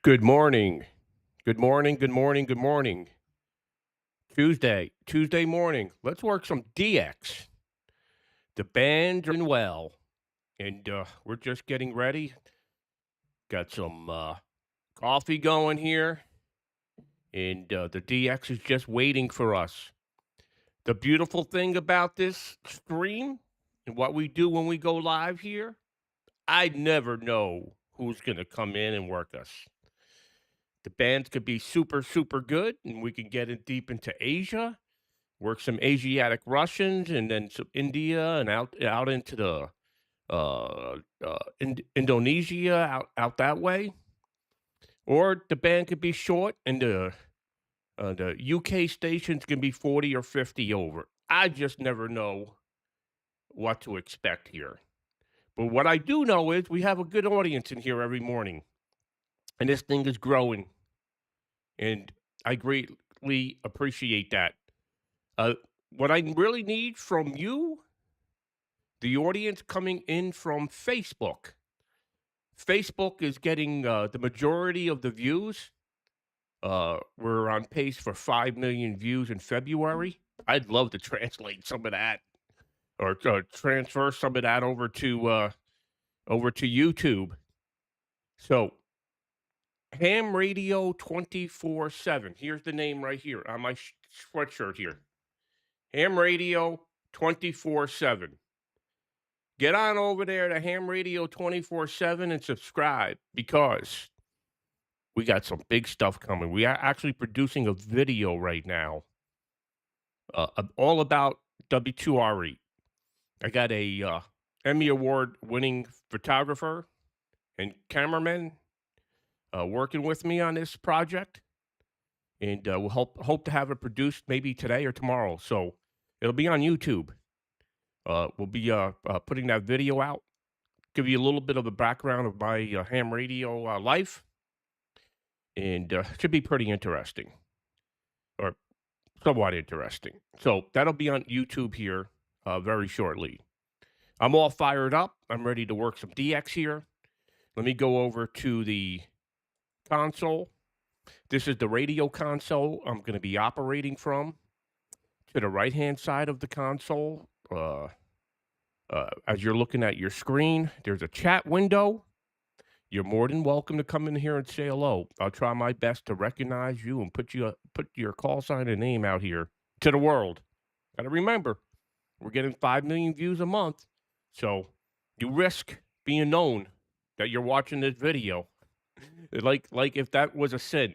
Good morning. Good morning. Good morning. Good morning. Tuesday morning. Let's work some DX. The band's doing well, and we're just getting ready. Got some coffee going here, and the DX is just waiting for us. The beautiful thing about this stream and what we do when we go live here, I never know who's going to come in and work us. The bands could be super, super good, and we can get in deep into Asia, work some Asiatic Russians, and then some India, and out into the Indonesia, out that way. Or the band could be short, and the UK stations can be 40 or 50 over. I just never know what to expect here. But what I do know is we have a good audience in here every morning, and this thing is growing, and I greatly appreciate that. Uh, what I really need from you, the audience coming in from Facebook. Facebook is getting the majority of the views. We're on pace for 5 million views in February. I'd love to translate some of that or transfer some of that over to YouTube. So, Ham Radio 24/7. Here's the name right here on my sweatshirt here. Ham Radio 24/7. Get on over there to Ham Radio 24/7 and subscribe because we got some big stuff coming. We are actually producing a video right now, all about W2RE. I got a Emmy Award winning photographer and cameraman working with me on this project, and we'll hope to have it produced maybe today or tomorrow. So it'll be on YouTube. We'll be putting that video out. Give you a little bit of a background of my ham radio life, and should be pretty interesting, or somewhat interesting. So that'll be on YouTube here very shortly. I'm all fired up. I'm ready to work some DX here. Let me go over to the console. This is the radio console I'm going to be operating from. To the right-hand side of the console, as you're looking at your screen, there's a chat window. You're more than welcome to come in here and say hello. I'll try my best to recognize you and put your call sign and name out here to the world. Got to remember, we're getting 5 million views a month, so you risk being known that you're watching this video, like if that was a sin.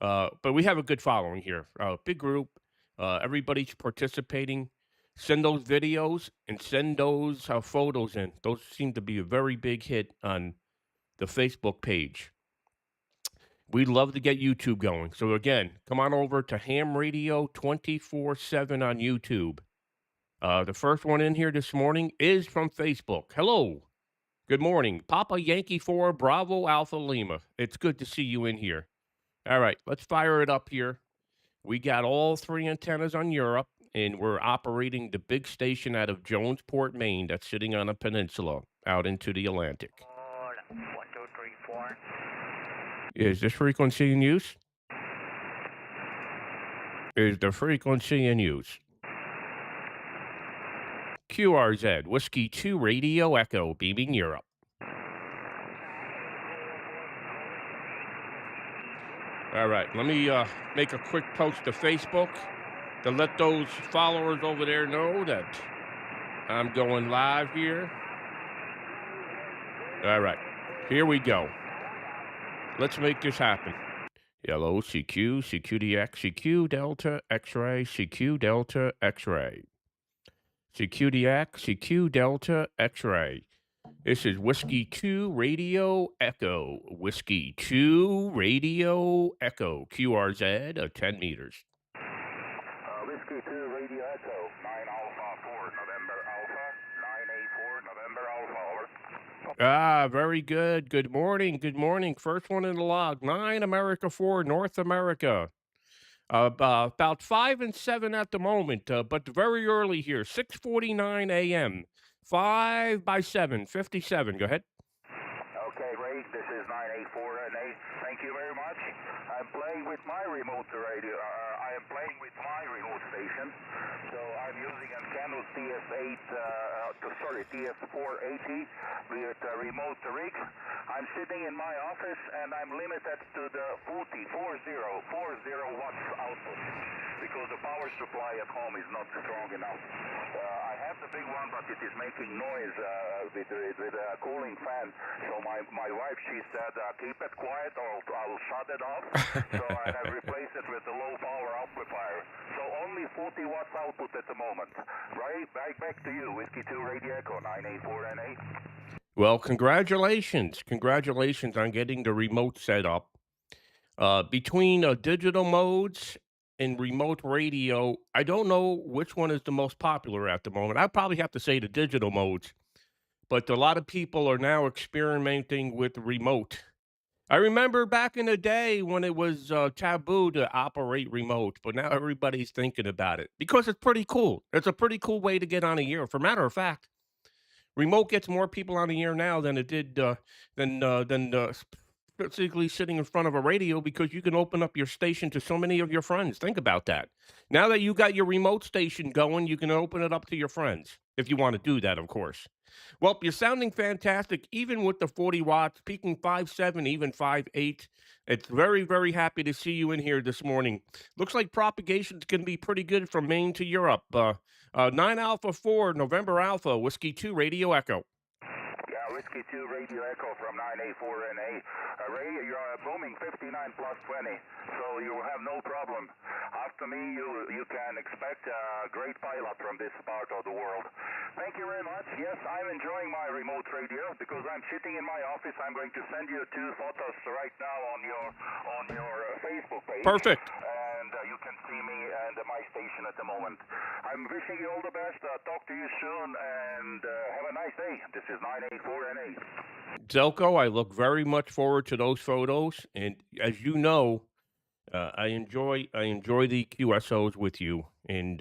But we have a good following here, big group. Everybody's participating. Send those videos and send those photos in. Those seem to be a very big hit on the Facebook page. We'd love to get YouTube going. So again, come on over to Ham Radio 24/7 on YouTube. The first one in here this morning is from Facebook. Hello. Good morning. Papa Yankee 4 Bravo Alpha Lima. It's good to see you in here. All right, let's fire it up here. We got all 3 antennas on Europe, and we're operating the big station out of Jonesport, Maine, that's sitting on a peninsula out into the Atlantic. 1, 2, 3, 4. Is this frequency in use? Is the frequency in use? QRZ, Whiskey 2 Radio Echo, beaming Europe. All right, let me make a quick post to Facebook to let those followers over there know that I'm going live here. All right, here we go. Let's make this happen. Yellow, CQ, CQDX, CQ Delta X-ray, CQ Delta X-ray. CQDX, CQ Delta X-ray. This is Whiskey 2 Radio Echo. Whiskey 2 Radio Echo. QRZ 10 meters. Whiskey 2 Radio Echo, 9 Alpha 4 November Alpha, 984 November Alpha, over. Ah, very good. Good morning. Good morning. First one in the log. 9 America 4 North America. About 5 and 7 at the moment, but very early here. 6:49 a.m. 5 by 7, 57. Go ahead. Okay, Ray, this is 984 and 8. Thank Thank you very much. I'm playing with my remote radio. I am playing with my remote station. So I'm using a Canon TS480 with a remote rig. I'm sitting in my office and I'm limited to the 40 watts output because the power supply at home is not strong enough. I have the big one, but it is making noise with a cooling fan. So my wife, she said, keep it quiet or I'll shut it off. So I have replaced it with a low power amplifier. So only 40 watts output at the moment. Right back to you, Whiskey 2 Radio Echo 984NA. Well, congratulations. Congratulations on getting the remote set up. Between digital modes and remote radio, I don't know which one is the most popular at the moment. I probably have to say the digital modes, but a lot of people are now experimenting with remote. I remember back in the day when it was taboo to operate remote, but now everybody's thinking about it because it's pretty cool. It's a pretty cool way to get on the air. For matter of fact, remote gets more people on the air now than it did than physically sitting in front of a radio because you can open up your station to so many of your friends. Think about that. Now that you got your remote station going, you can open it up to your friends if you want to do that, of course. Well, you're sounding fantastic, even with the 40 watts, peaking 5.7, even 5.8. It's very, very happy to see you in here this morning. Looks like propagation's going to be pretty good from Maine to Europe. 9 Alpha 4, November Alpha, Whiskey 2, Radio Echo. Yeah, Whiskey 2 Radio Echo from 984NA. Ray, you're booming 59 plus 20, so you will have no problem. After me, you can expect a great pilot from this part of the world. Thank you very much. Yes, I'm enjoying my remote radio because I'm sitting in my office. I'm going to send you 2 photos right now on your Facebook page. Perfect. And you can see me and my station at the moment. I'm wishing you all the best. Talk to you soon and have a nice day. This is 984NA. Zelko, I look very much forward to those photos, and as you know, I enjoy the QSOs with you. And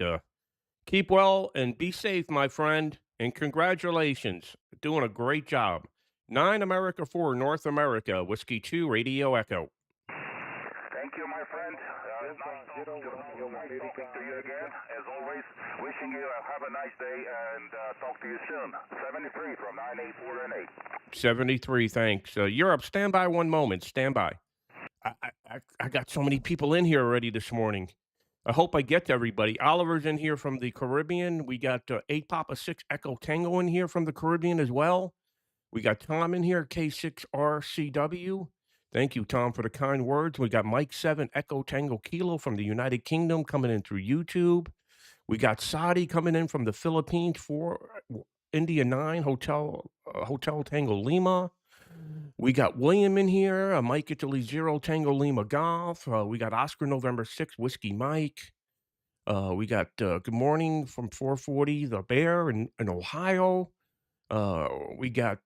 keep well and be safe, my friend. And congratulations, doing a great job. 9 America 4, North America, Whiskey 2, Radio Echo. Thank you, my friend. Nice talking to you again. As always, wishing you have a nice day and talk to you soon. 73 from 984NA. 73, thanks. Europe, stand by one moment. Stand by. I got so many people in here already this morning. I hope I get to everybody. Oliver's in here from the Caribbean. We got 8 Papa 6 Echo Tango in here from the Caribbean as well. We got Tom in here, K6RCW. Thank you, Tom, for the kind words. We got Mike 7 Echo Tango Kilo from the United Kingdom coming in through YouTube. We got Sadi coming in from the Philippines for India 9 Hotel Tango Lima. We got William in here, Mike Italy 0 Tango Lima Golf. We got Oscar November 6 Whiskey Mike. We got Good Morning from 440 The Bear in Ohio. We got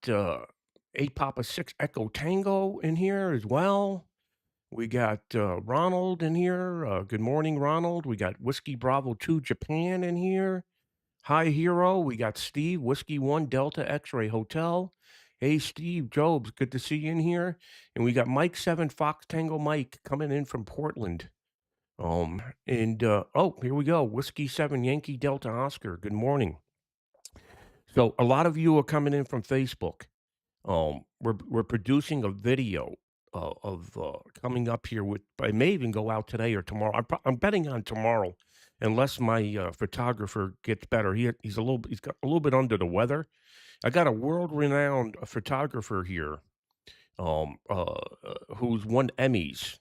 8 Papa 6 Echo Tango in here as well. We got Ronald in here. Good morning, Ronald. We got Whiskey Bravo 2 Japan in here. Hi, Hero. We got Steve, Whiskey 1 Delta X-Ray Hotel. Hey, Steve Jobs, good to see you in here. And we got Mike 7 Fox Tango Mike coming in from Portland. Oh, here we go. Whiskey 7 Yankee Delta Oscar. Good morning. So a lot of you are coming in from Facebook. We're producing a video of coming up here with. I may even go out today or tomorrow. I'm betting on tomorrow, unless my photographer gets better. He's got a little bit under the weather. I got a world-renowned photographer here, who's won Emmys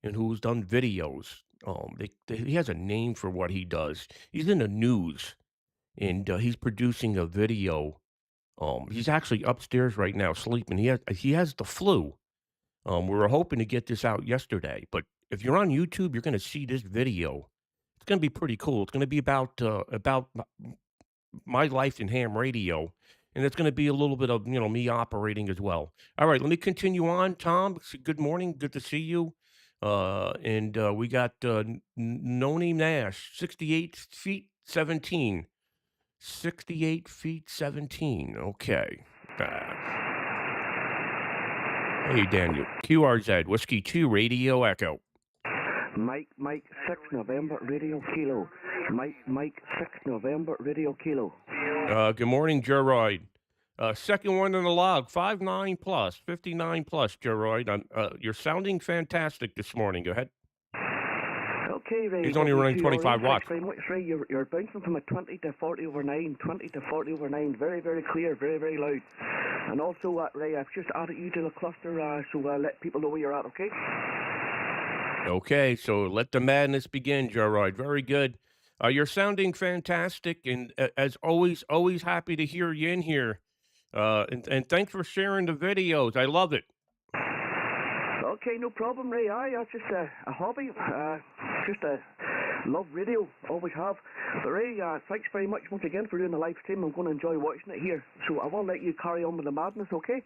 and who's done videos. He has a name for what he does. He's in the news, and he's producing a video. He's actually upstairs right now sleeping. He has the flu. We were hoping to get this out yesterday, but if you're on YouTube, you're going to see this video. It's going to be pretty cool. It's going to be about my life in ham radio, and it's going to be a little bit of me operating as well. All right, let me continue on. Tom, good morning. Good to see you. And we got Noni Nash, 68 feet 17. 68 feet 17. Okay. Hey, Daniel. QRZ, Whiskey 2, Radio Echo. Mike 6 November Radio Kilo. Mike 6 November Radio Kilo. Good morning, Geroid. Second one in the log, 59 plus, 59 plus, Geroid. You're sounding fantastic this morning. Go ahead. Okay, Ray. He's only running 25 watts. Very much, Ray. You're bouncing from a 20 to 40 over 9, 20 to 40 over 9. Very, very clear, very, very loud. And also, Ray, I've just added you to the cluster, so let people know where you're at, okay? Okay, so let the madness begin, Geroid. Very good. You're sounding fantastic, and as always happy to hear you in here. And thanks for sharing the videos. I love it. Okay, no problem, Ray. That's just a hobby. Just love radio, always have. But Ray, thanks very much once again for doing the live stream. I'm going to enjoy watching it here. So I will let you carry on with the madness, okay?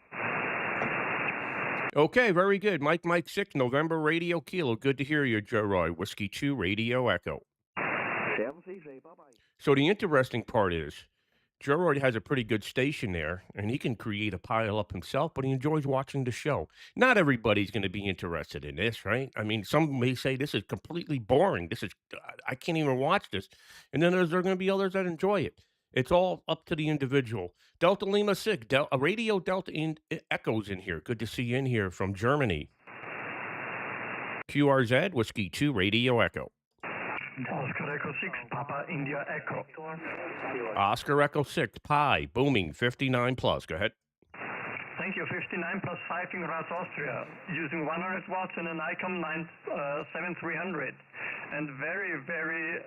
Okay, very good. Mike 6, November Radio Kilo. Good to hear you, Geroid. Whiskey 2, Radio Echo. 7 Ray. Bye-bye. So the interesting part is, Geroid has a pretty good station there, and he can create a pile up himself, but he enjoys watching the show. Not everybody's going to be interested in this, right? I mean, some may say this is completely boring. I can't even watch this. And then there are going to be others that enjoy it. It's all up to the individual. Delta Lima 6, Radio Delta Echoes in here. Good to see you in here from Germany. QRZ, Whiskey 2, Radio Echo. Oscar Echo 6, Papa India Echo. Oscar Echo 6, Pi, booming, 59 plus. Go ahead. Thank you. 59 plus 5 in Graz, Austria, using 100 watts and an ICOM 7300. And very, very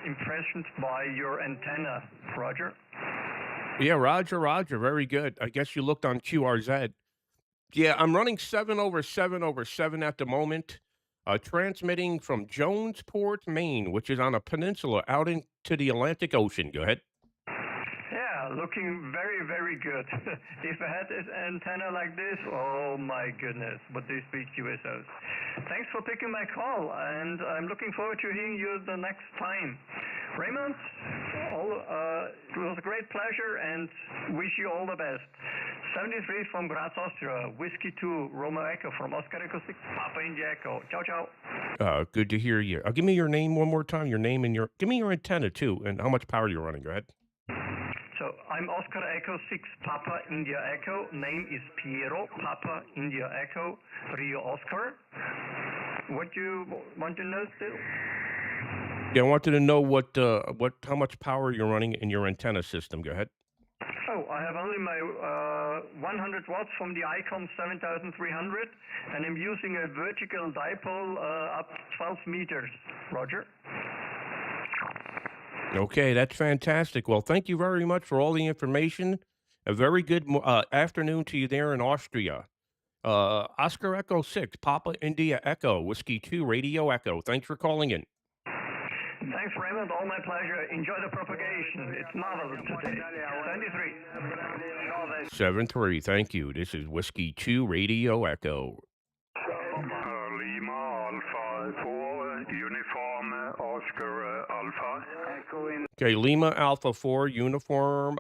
impressed by your antenna, Roger. Yeah, Roger. Very good. I guess you looked on QRZ. Yeah, I'm running 7/7/7 at the moment. Transmitting from Jonesport, Maine, which is on a peninsula out into the Atlantic Ocean. Go ahead. Yeah, looking very, very good. If I had this antenna like this, oh my goodness, would these be QSOs. Thanks for picking my call, and I'm looking forward to hearing you the next time. Raymond, it was a great pleasure, and wish you all the best. 73 from Graz, Austria, Whiskey 2, Romeo Echo from Oscar Echo 6, Papa India Echo. Ciao, ciao. Good to hear you. Give me your name one more time, your name and give me your antenna too, and how much power you're running. Go ahead. So I'm Oscar Echo 6, Papa India Echo. Name is Piero, Papa India Echo, Rio Oscar. What do you want to know still? Yeah, I wanted to know how much power you're running in your antenna system. Go ahead. Oh, I have only my 100 watts from the ICOM 7300, and I'm using a vertical dipole up 12 meters. Roger. Okay, that's fantastic. Well, thank you very much for all the information. A very good afternoon to you there in Austria. Oscar Echo 6, Papa India Echo, Whiskey 2, Radio Echo. Thanks for calling in. Thanks, Raymond. All my pleasure. Enjoy the propagation. It's marvelous today. 73. 7-3, thank you. This is Whiskey 2, Radio Echo. Lima Alpha 4, Uniform Oscar Alpha. Okay, Lima Alpha 4, Uniform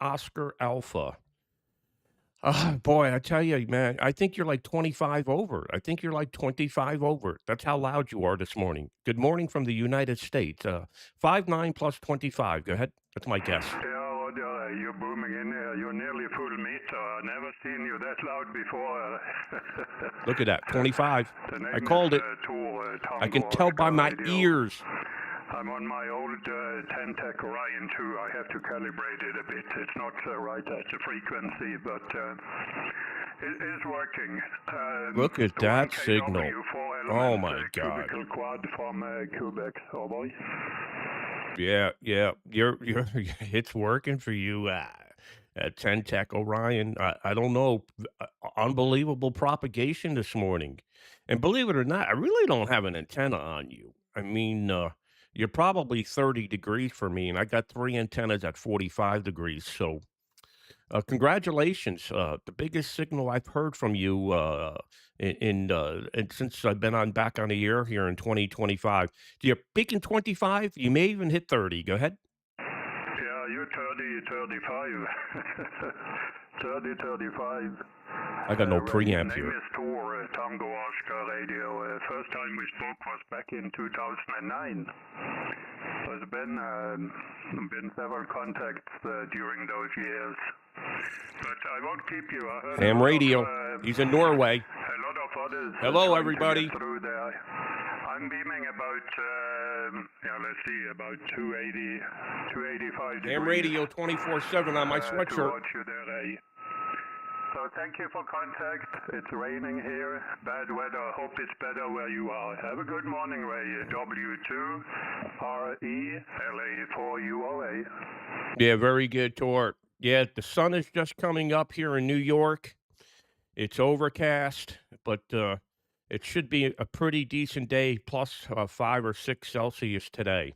Oscar Alpha. Boy, I tell you, man, I think you're like 25 over. I think you're like 25 over. That's how loud you are this morning. Good morning from the United States. 59 plus 25. Go ahead. That's my guess. Yeah, Roger, you're booming in there. You're nearly full meter. I've never seen you that loud before. Look at that, 25. The name I called is, it. Tom I can tell by my Radio. ears. I'm on my old Ten-Tech Orion 2. I have to calibrate it a bit. It's not right at the frequency, but it is working. Look at that 1KW, signal. 4 Oh elements, my God. Cubical quad from Quebec. Oh boy. Yeah, you're it's working for you. At Ten-Tech Orion, I don't know, unbelievable propagation this morning. And believe it or not, I really don't have an antenna on you. I mean, you're probably 30 degrees for me, and I got 3 antennas at 45 degrees. So congratulations. The biggest signal I've heard from you and since I've been back on the air here in 2025. You're peaking 25. You may even hit 30. Go ahead. Yeah, you're 30, 35. 3035. I got no preamp Name here. is Tor, Tango Oscar Radio. First time we spoke was back in 2009. There's been several contacts during those years. But I won't keep you. I heard Ham Radio. He's in Norway. a lot of others. Hello, trying to everybody. get through there. I'm beaming about, let's see, about 285 Ham degrees. Radio 24/7 on my sweatshirt. Towards you there, Ray. So thank you for contact. It's raining here. Bad weather. Hope it's better where you are. Have a good morning, Ray. W2 RELA4UOA. Yeah, very good, Tor. Yeah, the sun is just coming up here in New York. It's overcast, but it should be a pretty decent day, plus 5 or 6 Celsius today.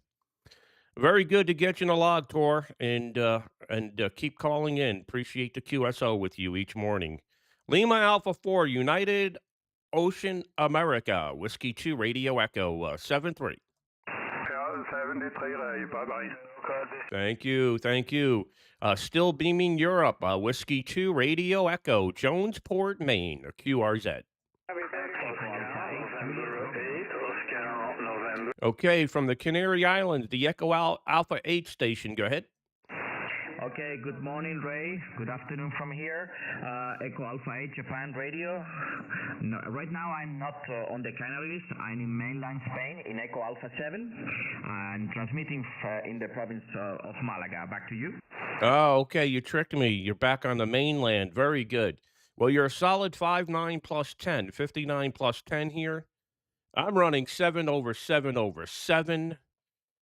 Very good to get you in the log, Tor, and keep calling in. Appreciate the QSO with you each morning. Lima Alpha 4, United Ocean America, Whiskey 2, Radio Echo 73. Yeah, 73, Ray. Bye-bye. Thank you. Still beaming Europe, Whiskey 2, Radio Echo, Jonesport, Maine, QRZ. Okay, from the Canary Islands, the Echo Alpha 8 station. Go ahead. Okay, good morning, Ray. Good afternoon from here. Echo Alpha 8 Japan Radio. No, right now I'm not on the Canaries. I'm in mainland Spain in Echo Alpha 7. I'm transmitting in the province of Malaga. Back to you. Oh, okay. You tricked me. You're back on the mainland. Very good. Well, you're a solid 5-9 plus 10, 59 plus 10 here. I'm running 7/7/7,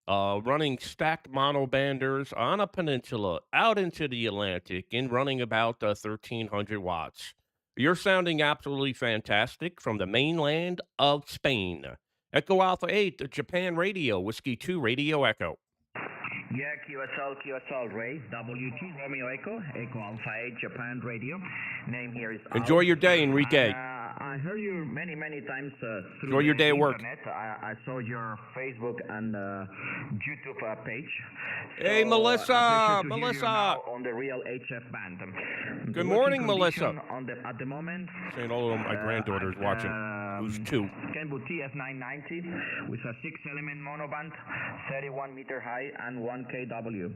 running stacked monobanders on a peninsula out into the Atlantic and running about 1,300 watts. You're sounding absolutely fantastic from the mainland of Spain. Echo Alpha 8, the Japan Radio, Whiskey 2, Radio Echo. Yeah, QSL, Ray. W2 Romeo Echo, Echo Alpha 8 Japan Radio. Name here is Enjoy Al. your day, Enrique. I heard you many times through Enjoy your day at work. internet. I saw your Facebook and YouTube page. Hey, So, Melissa, a pleasure to hear you Melissa. now on the real HF band. Good morning, Melissa. At the moment. Saying all of my granddaughter's watching. Who's 2? Kenwood TF990 with a 6-element monoband, 31 meter high and 1 kW.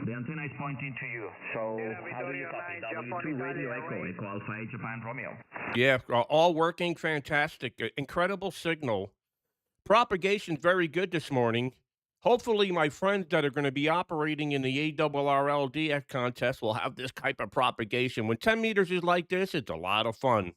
The antenna is pointing to you. So how do you copy? W2 Radio Echo Alpha 8 Japan Romeo. Yeah, all working fantastic. Incredible signal. Propagation very good this morning. Hopefully, my friends that are going to be operating in the ARRL DX contest will have this type of propagation. When 10 meters is like this, it's a lot of fun.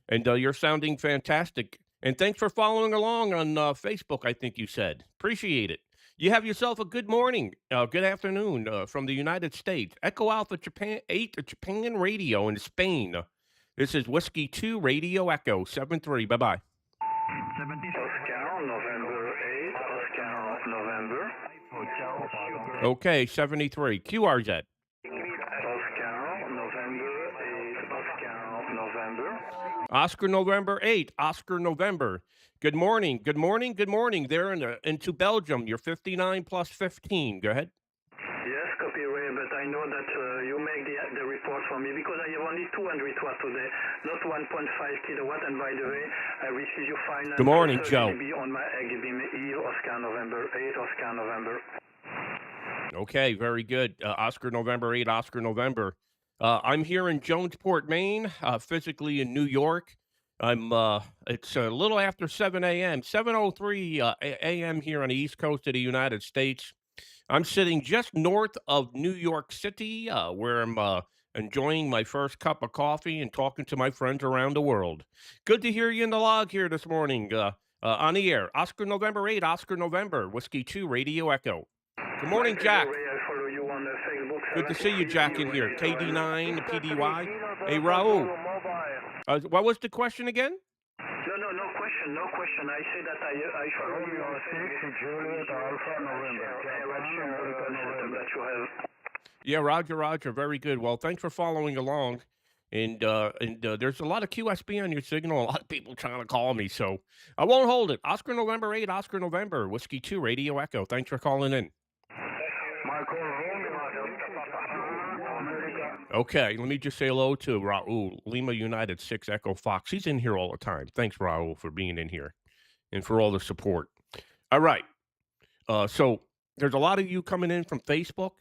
And you're sounding fantastic. And thanks for following along on Facebook, I think you said. Appreciate it. You have yourself a good morning, good afternoon from the United States. Echo Alpha Japan 8, Japan Radio in Spain. This is Whiskey 2, Radio Echo 73. Bye-bye. 76. Oscar, November 8, Oscar, November. Okay, 73. QRZ. Oscar, November 8, Oscar, November. Oscar November 8, Oscar November. Good morning. There into Belgium. You're 59 plus 15. Go ahead. Yes, copy, Ray, but I know that you make the report for me because I have only 200 watt today, not 1.5 kilowatt. And by the way, I received your final. Good morning, Joe. On my Beam Eve, Oscar November 8, Oscar November. Okay, very good. Oscar November 8, Oscar November. I'm here in Jonesport, Maine, physically in New York. It's a little after 7 a.m., 7:03 a.m. here on the East Coast of the United States. I'm sitting just north of New York City, where I'm enjoying my first cup of coffee and talking to my friends around the world. Good to hear you in the log here this morning on the air. Oscar November 8, Oscar November, Whiskey 2, Radio Echo. Good morning, Jack. Good to see you, Jack, in here. KD9, PDY. Hey, Raul. What was the question again? No question. I say that I follow you on Juliet Alpha November. Yeah, Roger. Very good. Well, thanks for following along. And there's a lot of QSB on your signal. A lot of people trying to call me, so I won't hold it. Oscar November 8, Oscar November, Whiskey 2, Radio Echo. Thanks for calling in. Okay, let me just say hello to Raul, Lima United 6 Echo Fox. He's in here all the time. Thanks, Raul, for being in here and for all the support. All right. So there's a lot of you coming in from Facebook.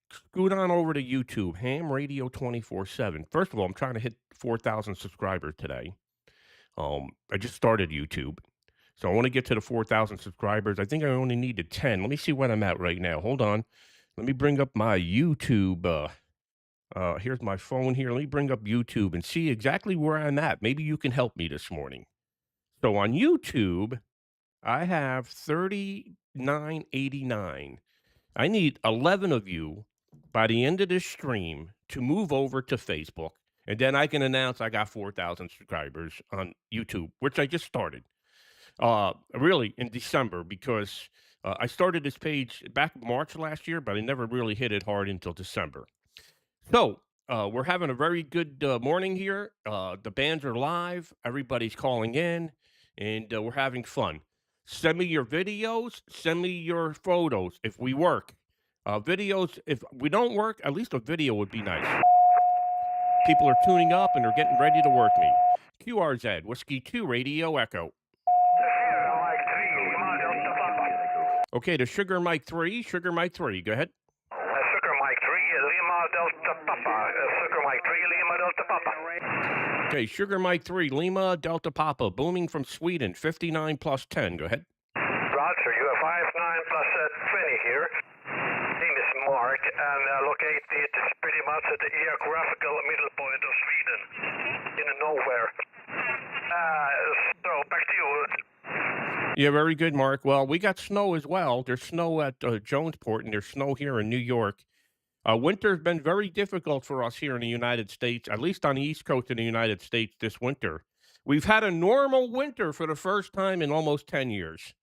Scoot on over to YouTube, Ham Radio 24/7. First of all, I'm trying to hit 4,000 subscribers today. I just started YouTube, so I want to get to the 4,000 subscribers. I think I only needed 10. Let me see what I'm at right now. Hold on. Let me bring up my YouTube. Here's my phone here. Let me bring up YouTube and see exactly where I'm at. Maybe you can help me this morning. So on YouTube, I have 3989. I need 11 of you by the end of this stream to move over to Facebook, and then I can announce I got 4,000 subscribers on YouTube, which I just started. Really in December, because I started this page back March last year, but I never really hit it hard until December. So we're having a very good morning here. The bands are live. Everybody's calling in, and we're having fun. Send me your videos. Send me your photos if we work. Videos, if we don't work, at least a video would be nice. People are tuning up and they're getting ready to work me. QRZ, Whiskey 2 Radio Echo. Okay, the Sugar Mike 3. Sugar Mike 3, go ahead. Sugar Mike 3, Lima Delta Papa. Sugar Mike 3, Lima Delta Papa. Okay, Sugar Mike 3, Lima Delta Papa, booming from Sweden, 59 plus 10. Go ahead. Roger, you have 59 plus 20 here. Name is Mark, and located pretty much at the geographical middle point of Sweden, in nowhere. So, back to you. Yeah, very good, Mark. Well, we got snow as well. There's snow at Jonesport, and there's snow here in New York. Winter's been very difficult for us here in the United States, at least on the East Coast of the United States this winter. We've had a normal winter for the first time in almost 10 years.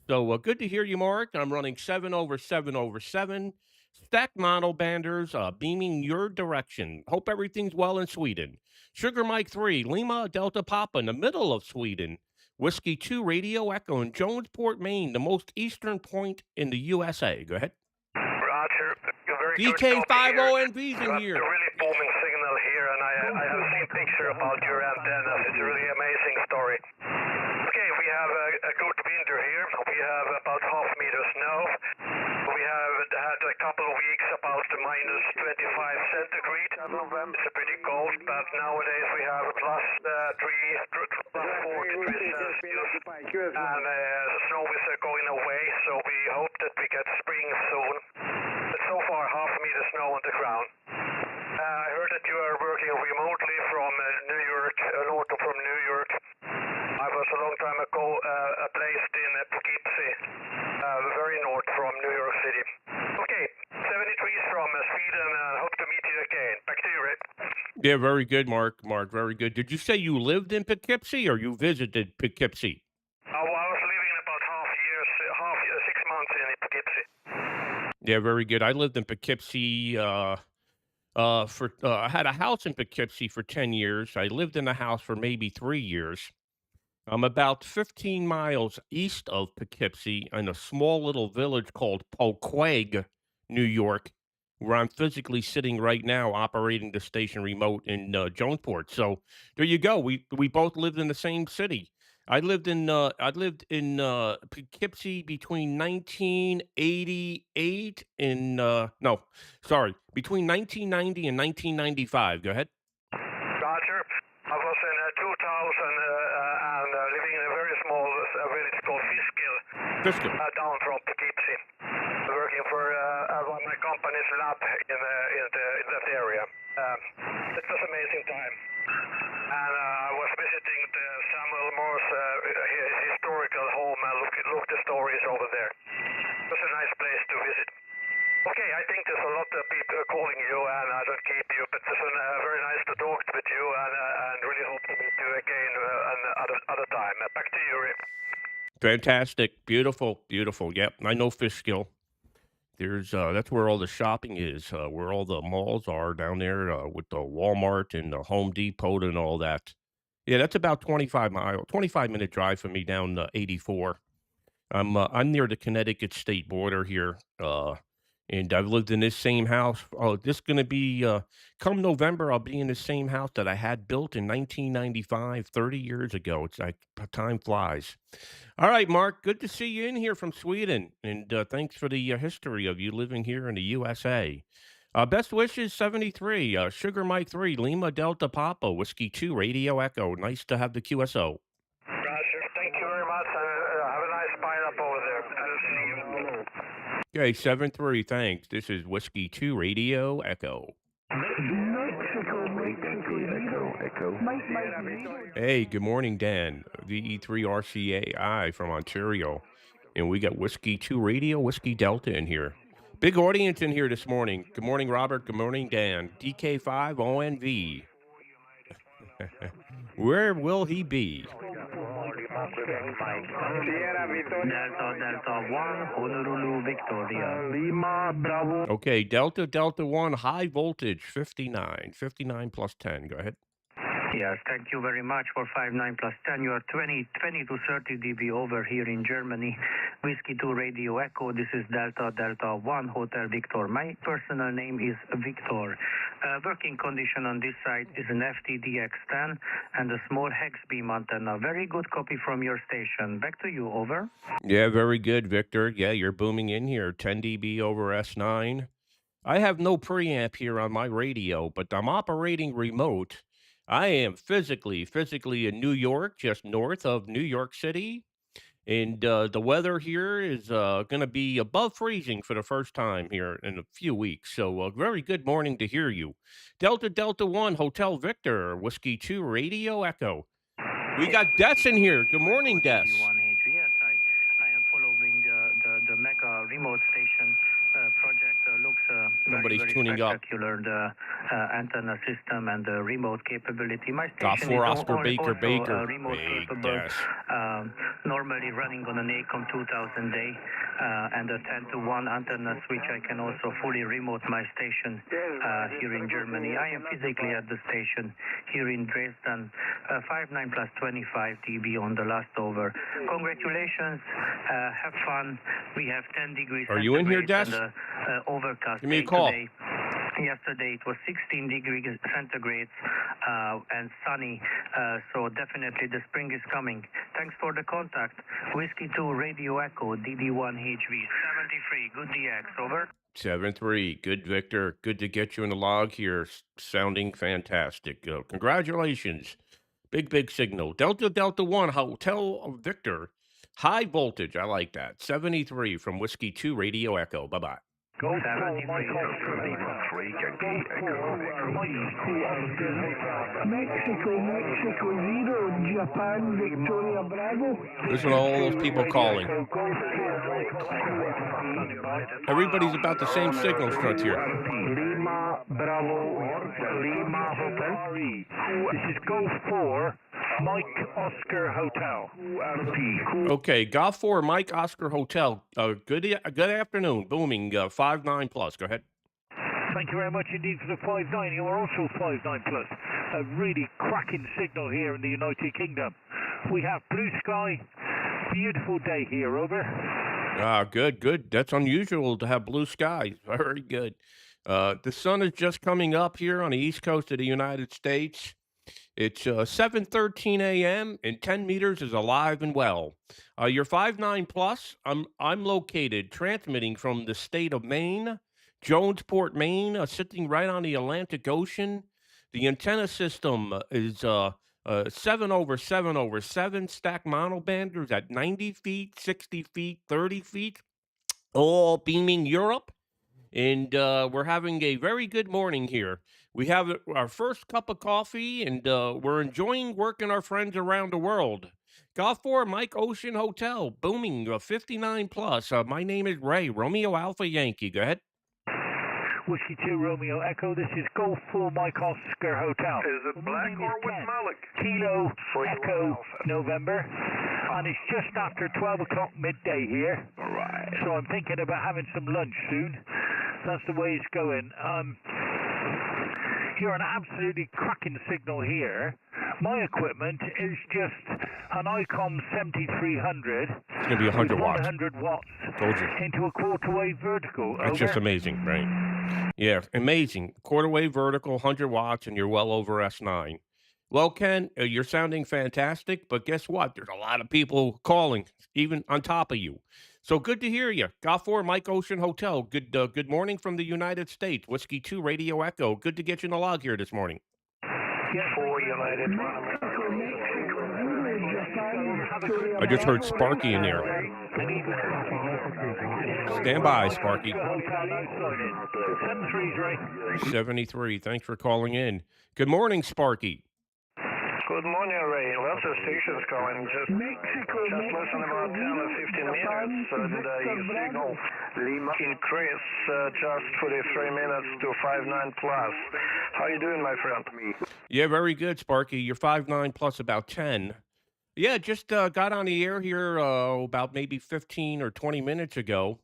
So good to hear you, Mark. I'm running 7/7/7. Stack model banders beaming your direction. Hope everything's well in Sweden. Sugar Mike 3, Lima Delta Papa in the middle of Sweden. Whiskey 2 Radio Echo in Jonesport, Maine, the most eastern point in the USA. Go ahead. Roger. Very DK50NV's in here. A really booming signal here, and I have seen a picture about your antennas. It's a really amazing story. Okay, we have a good winter here. We have about half meter snow. We have had a couple of weeks about minus 25 centigrade. It's pretty cold, but nowadays we have plus 4 degrees Celsius. And snow is going away, so we hope that we get spring soon. But so far, half meter snow on the ground. I heard that you are working remotely from New York, north from New York. I was a long time ago placed in Poughkeepsie, very north from New York City. Okay, 73 from Sweden, hope to meet you again. Back to you, Rick. Yeah, very good, Mark. Mark, very good. Did you say you lived in Poughkeepsie or you visited Poughkeepsie? I was living about 6 months in Poughkeepsie. Yeah, very good. I lived in Poughkeepsie I had a house in Poughkeepsie for 10 years. I lived in the house for maybe 3 years. I'm about 15 miles east of Poughkeepsie in a small little village called Poquag, New York, where I'm physically sitting right now operating the station remote in Jonesport. So there you go. We both lived in the same city. I lived in Poughkeepsie between 1988 and between 1990 and 1995. Go ahead. Roger. I was in 2000 and living in a very small village called Fiskill, down from Poughkeepsie, working for one of my company's lab in that area. It was an amazing time. And I was visiting the Samuel Morse his historical home and look the stories over there. It was a nice place to visit. Okay, I think there's a lot of people calling you, and I don't keep you, but it's very nice to talk with you, and really hope to meet you again another time. Back to you, Rick. Fantastic, beautiful, beautiful. Yep, I know Fishkill. There's that's where all the shopping is, where all the malls are down there with the Walmart and the Home Depot and all that. Yeah, that's about 25-minute drive for me down 84. I'm near the Connecticut state border here. And I've lived in this same house. Oh, this going to be, come November, I'll be in the same house that I had built in 1995, 30 years ago. It's like time flies. All right, Mark, good to see you in here from Sweden. And thanks for the history of you living here in the USA. Best wishes 73, Sugar Mike 3, Lima Delta Papa, Whiskey 2, Radio Echo. Nice to have the QSO. Roger. Thank you very much. Have a nice pile up over there. I'll see you. Okay, 7-3, thanks. This is Whiskey 2, Radio Echo. Hey, good morning, Dan. VE3RCAI from Ontario. And we got Whiskey 2 Radio, Whiskey Delta in here. Big audience in here this morning. Good morning, Robert. Good morning, Dan. DK5 ONV. Where will he be? Delta 1, Honolulu, Victoria. Lima, Bravo. Okay, Delta 1, high voltage, 59 plus 10. Go ahead. Yes, thank you very much for 59 plus 10. You are 20 to 30 dB over here in Germany. Whiskey 2 Radio Echo. This is Delta 1 Hotel Victor. My personal name is Victor. Working condition on this side is an FTDX10 and a small hex beam antenna. Very good copy from your station. Back to you, over. Yeah, very good, Victor. Yeah, you're booming in here. 10 dB over S9. I have no preamp here on my radio, but I'm operating remote. I am physically in New York, just north of New York City. And the weather here is going to be above freezing for the first time here in a few weeks. So very good morning to hear you. Delta 1, Hotel Victor, Whiskey 2, Radio Echo. We got Des in here. Good morning, Des. Yes, I am following the mega remote station project. Looks Nobody's very tuning up. spectacular. The antenna system and the remote capability. My Got station 4 is Oscar Baker. remote Hey, capable. Des. Normally running on an ACOM 2000 day and a 10 to 1 antenna switch. I can also fully remote my station here in Germany. I am physically at the station here in Dresden. 59 plus 25 dB on the last over. Congratulations. Have fun. We have 10 degrees. Are you in here, Des? And, overcast. Give me a call. Today. Yesterday it was 16 degrees centigrade and sunny, so definitely the spring is coming. Thanks for the contact. Whiskey 2 Radio Echo DD1HV 73. Good DX. Over. 7-3. Good, Victor. Good to get you in the log here. Sounding fantastic. Congratulations. Big signal. Delta 1, Hotel Victor. High voltage. I like that. 73 from Whiskey 2 Radio Echo. Bye-bye. Go 73. Mexico 0, Japan, Victoria, Bravo. Listen to all those people calling. Everybody's about the same signal strength here. Lima, Bravo, Lima Hotel. This is Go 4, Mike Oscar Hotel. Okay, Golf 4, Mike Oscar Hotel. Good afternoon. Booming 59 plus. Go ahead. Thank you very much indeed for the 59. You are also 59 plus. A really cracking signal here in the United Kingdom. We have blue sky. Beautiful day here. Over. Good. That's unusual to have blue skies. Very good. The sun is just coming up here on the east coast of the United States. It's 7:13 a.m. and 10 meters is alive and well. You're 59 plus. I'm located transmitting from the state of Maine, Jonesport, Maine, sitting right on the Atlantic Ocean. The antenna system is 7/7/7 stack monobanders at 90 feet, 60 feet, 30 feet, all beaming Europe. And we're having a very good morning here. We have our first cup of coffee, and we're enjoying working our friends around the world. Golf 4, Mike Ocean Hotel, booming 59 plus. My name is Ray, Romeo Alpha Yankee. Go ahead. Whiskey 2 Romeo Echo. This is Golf 4 Mike Oscar Hotel. Is it black or with Malik? Kilo Echo November. And it's just after 12 o'clock midday here. All right. So I'm thinking about having some lunch soon. That's the way it's going. You're an absolutely cracking signal here My equipment is just an ICOM 7300. It's gonna be 100 watts. 100 watts. Told you. Into a quarter wave vertical. It's just Over. amazing, right? Yeah, amazing. Quarter wave vertical, 100 watts, and you're well over S9. Well, Ken, you're sounding fantastic, but guess what? There's a lot of people calling, even on top of you. So good to hear you. Golf 4, Mike Ocean Hotel. Good morning from the United States. Whiskey 2, Radio Echo. Good to get you in the log here this morning. For United. I just heard Sparky in there. Stand by, Sparky. 73. Thanks for calling in. Good morning, Sparky. Good morning, Ray. Lots of stations calling. Just listen about 10 or 15 minutes, and your signal increase just for the 3 minutes to 5.9 plus. How you doing, my friend? Yeah, very good, Sparky. You're 5.9 plus about 10. Yeah, just got on the air here about maybe 15 or 20 minutes ago.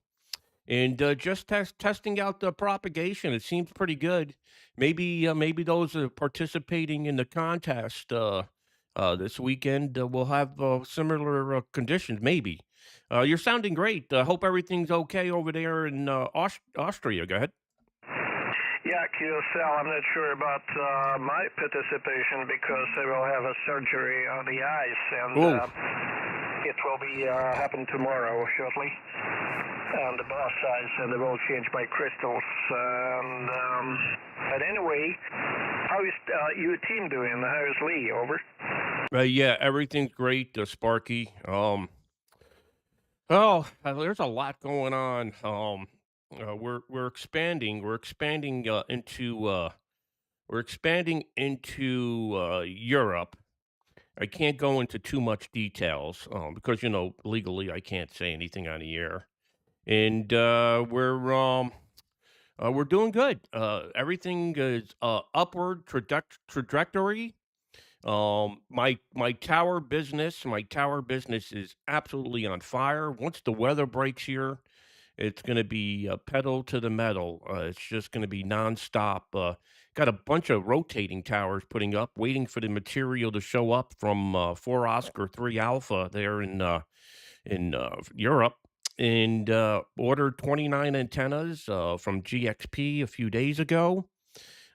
And just testing out the propagation. It seems pretty good. Maybe those are participating in the contest this weekend will have similar conditions. Maybe. You're sounding great. Hope everything's okay over there in Austria. Go ahead. Yeah, QSL, I'm not sure about my participation because I will have a surgery on the eyes, and it will be happen tomorrow shortly. And the boss size, and they will change my crystals. But anyway, how is your team doing? How is Lee? Over. Yeah, everything's great, Sparky. There's a lot going on. We're expanding. We're expanding into Europe. I can't go into too much details because legally I can't say anything on the air. And we're doing good. Everything is upward trajectory. My tower business is absolutely on fire. Once the weather breaks here, it's going to be pedal to the metal. It's just going to be nonstop. Got a bunch of rotating towers putting up, waiting for the material to show up from 4 Oscar 3 Alpha there in Europe. And ordered 29 antennas from GXP a few days ago.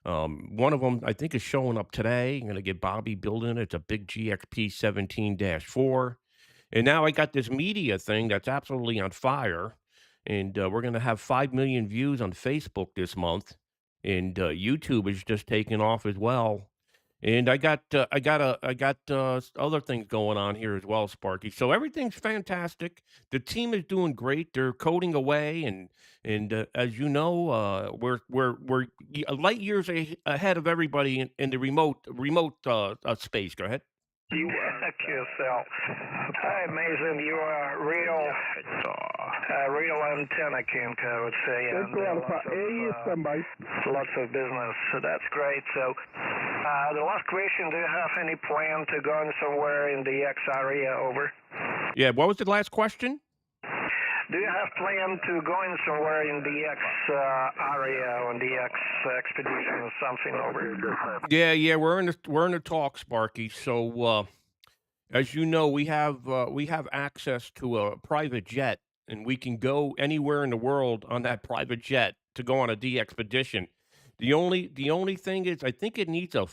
One of them, I think, is showing up today. I'm going to get Bobby building it. It's a big GXP 17-4. And now I got this media thing that's absolutely on fire. And we're going to have 5 million views on Facebook this month. And YouTube is just taking off as well. And I got other things going on here as well, Sparky. So everything's fantastic. The team is doing great. They're coding away, and as you know, we're light years ahead of everybody in the remote space. Go ahead. You hack yourself. Amazing. You are real antenna kink, I would say. And lots of business. So that's great. So the last question, do you have any plan to go in somewhere in the X area? Over. Yeah, what was the last question? Do you have plan to go in somewhere in the X area on the X expedition or something? Over. Yeah, we're in the talk, Sparky. So as you know, we have access to a private jet, and we can go anywhere in the world on that private jet to go on a D expedition. The only thing is, I think it needs a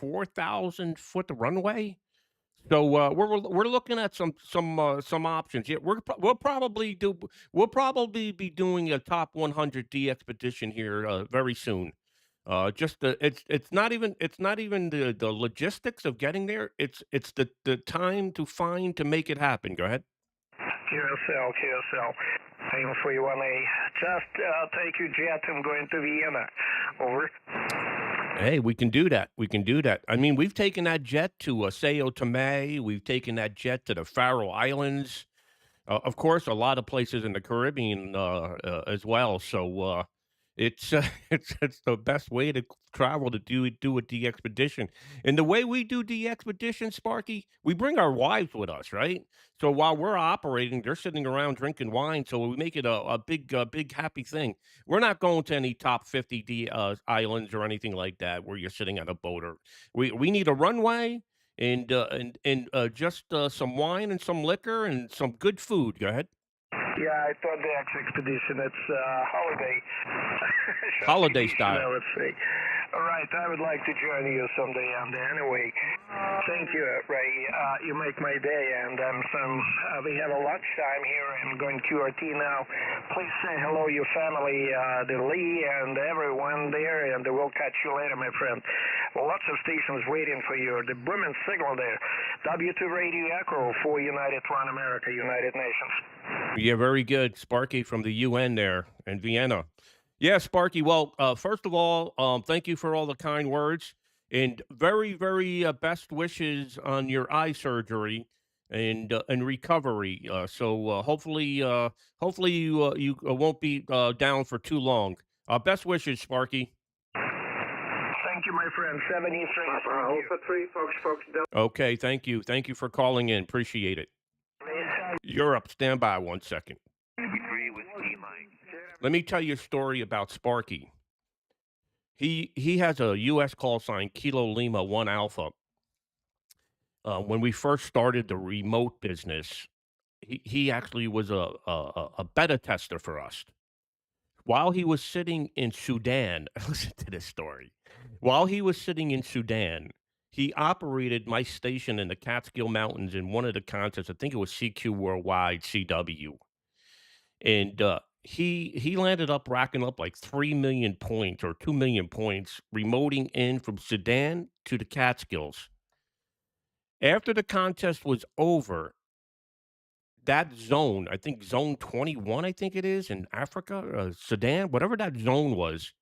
4,000-foot runway. So we're looking at some options. Yeah, we'll probably be doing a top 100 D expedition here very soon. Just it's not even the logistics of getting there. It's the time to make it happen. Go ahead. QSL. Aim for you 1A. Just take your jet and go into Vienna. Over. Hey, we can do that. I mean, we've taken that jet to Sao Tome. We've taken that jet to the Faroe Islands. Of course, a lot of places in the Caribbean as well. So it's it's the best way to travel to do a D expedition. And the way we do D expedition, Sparky, we bring our wives with us, right? So while we're operating, they're sitting around drinking wine. So we make it a big happy thing. We're not going to any top 50 islands or anything like that where you're sitting on a boat. Or we need a runway. and just some wine and some liquor and some good food. Go ahead. Yeah, I thought the X expedition. It's holiday. Holiday Shopping, style. let's say. All right, I would like to join you someday. And anyway, thank you, Ray. You make my day. And we have a lunchtime here. I'm going QRT now. Please say hello, your family, the Lee and everyone there, and we'll catch you later, my friend. Lots of stations waiting for you. The booming signal there. W2 Radio Echo for United One America, United Nations. Yeah, very good. Sparky from the UN there in Vienna. Yeah, Sparky. Well, first of all, thank you for all the kind words and very, very best wishes on your eye surgery and recovery. So hopefully you won't be down for too long. Best wishes, Sparky. Thank you, my friend. 73. Alpha 3, Fox Delta. Okay, thank you. Thank you for calling in. Appreciate it. Europe, stand by 1 second. Let me tell you a story about Sparky. He has a U.S. call sign Kilo Lima 1 Alpha. When we first started the remote business, he actually was a beta tester for us. While he was sitting in Sudan, listen to this story. While he was sitting in Sudan, he operated my station in the Catskill Mountains in one of the contests. I think it was CQ Worldwide, CW. And he landed up racking up like 3 million points or 2 million points, remoting in from Sudan to the Catskills. After the contest was over, that zone, I think zone 21, I think it is in Africa, Sudan, whatever that zone was,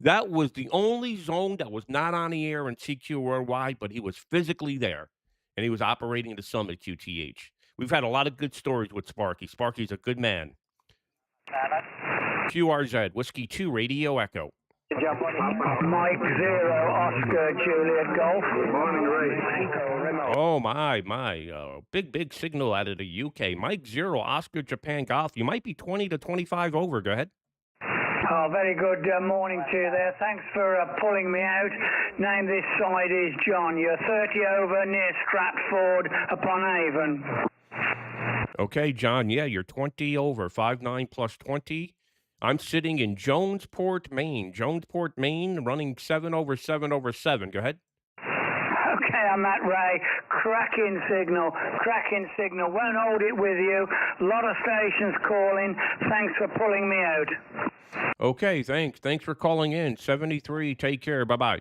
that was the only zone that was not on the air in CQ Worldwide, but he was physically there and he was operating the summit QTH. We've had a lot of good stories with Sparky. Sparky's a good man. QRZ, Whiskey 2, Radio Echo. Mike 0, Oscar, Juliet Golf. Good morning, Ray. Oh, my. Big signal out of the UK. Mike 0, Oscar, Japan Golf. You might be 20 to 25 over. Go ahead. Oh, very good morning to you there. Thanks for pulling me out. Name this side is John. You're 30 over near Stratford upon Avon. Okay, John. Yeah, you're 20 over. 5-9 plus 20. I'm sitting in Jonesport, Maine. Jonesport, Maine, running 7 over 7 over 7. Go ahead. Okay, I'm Matt Ray. Cracking signal. Won't hold it with you. A lot of stations calling. Thanks for pulling me out. Okay, thanks. Thanks for calling in. 73, take care. Bye-bye.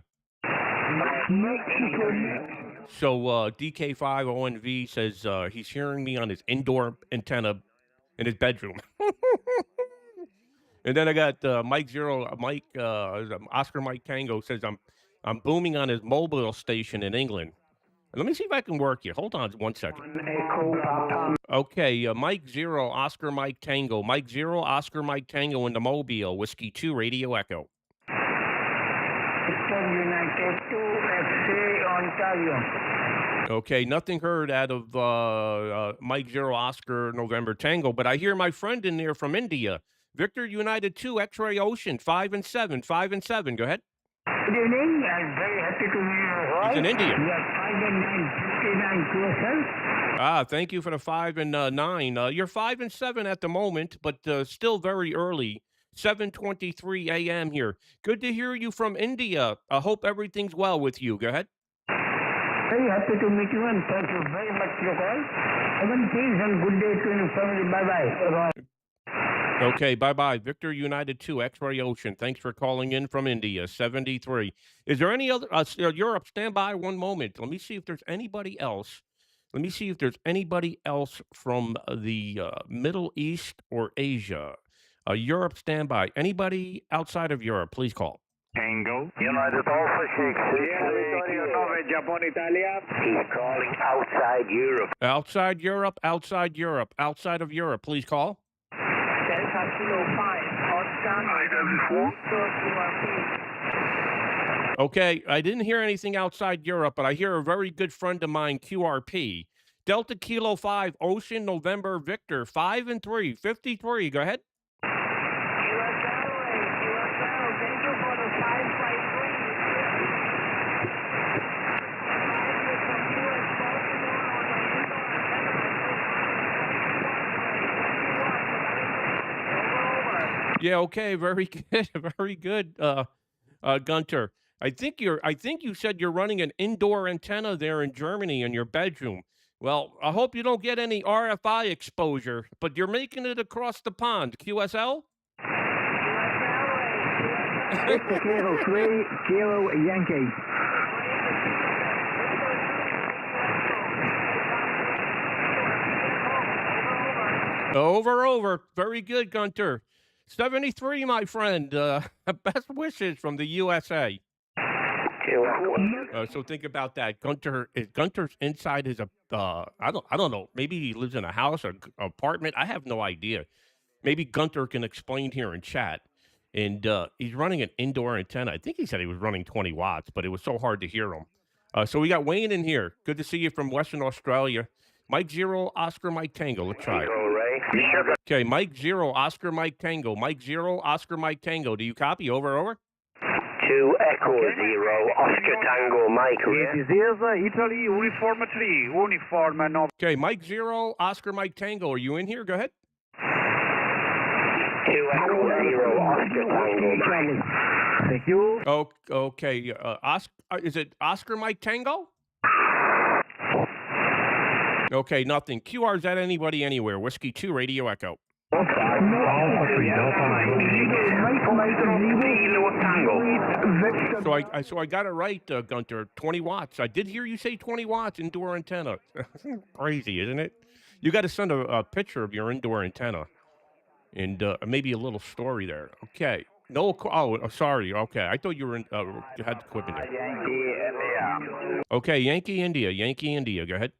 So DK5ONV says he's hearing me on his indoor antenna in his bedroom. And then I got Oscar Mike Tango says I'm booming on his mobile station in England. Let me see if I can work you. Hold on 1 second. Okay, Mike 0, Oscar Mike Tango. Mike 0, Oscar Mike Tango in the Mobile. Whiskey 2, Radio Echo. United 2 FC Ontario. Okay, nothing heard out of Mike 0, Oscar November Tango, but I hear my friend in there from India. Victor United 2, X-Ray Ocean, 5 and 7. Go ahead. Good evening. I'm very happy to hear you. He's in India. We are 5 and 9, 59 QSL. Thank you for the 5 and 9. You're 5 and 7 at the moment, but still very early. 7:23 a.m. here. Good to hear you from India. I hope everything's well with you. Go ahead. Very happy to meet you and thank you very much for your call. Have a peace and good day to your family. Bye-bye. Okay, bye-bye. Victor United 2, X-Ray Ocean. Thanks for calling in from India, 73. Is there any other Europe, stand by 1 moment. Let me see if there's anybody else. Let me see if there's anybody else from the Middle East or Asia. Europe, stand by. Anybody outside of Europe, please call. Tango. United Alpha 6. Japan, Italia. He's calling outside Europe. Outside Europe, outside Europe, outside of Europe, please call. Okay, I didn't hear anything outside Europe, but I hear a very good friend of mine, QRP. Delta Kilo 5, Ocean, November, Victor, 5 and 3, 53. Go ahead. Yeah, okay, very good, very good, Gunter. I think you said you're running an indoor antenna there in Germany in your bedroom. Well, I hope you don't get any RFI exposure, but you're making it across the pond. QSL? It's Kilo 3, Kilo Yankee. Over. Very good, Gunter. 73, my friend. Best wishes from the USA. So think about that. Gunter's inside his I don't know. Maybe he lives in a house or apartment. I have no idea. Maybe Gunter can explain here in chat. And he's running an indoor antenna. I think he said he was running 20 watts, but it was so hard to hear him. So we got Wayne in here. Good to see you from Western Australia. Mike 0, Oscar Mike Tango. Let's try it. Okay, Mike 0, Oscar Mike Tango. Mike 0, Oscar Mike Tango. Do you copy? Over. 2 Echo 0, Oscar Tango, Mike, It is Italy, Uniform 3, Uniform 9. Okay, Mike 0, Oscar Mike Tango. Are you in here? Go ahead. 2 Echo 0, Oscar Tango, Mike. Thank you. Oh, okay. Is it Oscar Mike Tango? Okay, nothing. QRZ anybody anywhere. Whiskey 2, Radio Echo. So I got it right, Gunter. 20 watts. I did hear you say 20 watts indoor antenna. Crazy, isn't it? You got to send a picture of your indoor antenna and maybe a little story there. Okay. No. Sorry. Okay. I thought you were you had equipment there. Yankee India. Okay. Yankee India. Go ahead.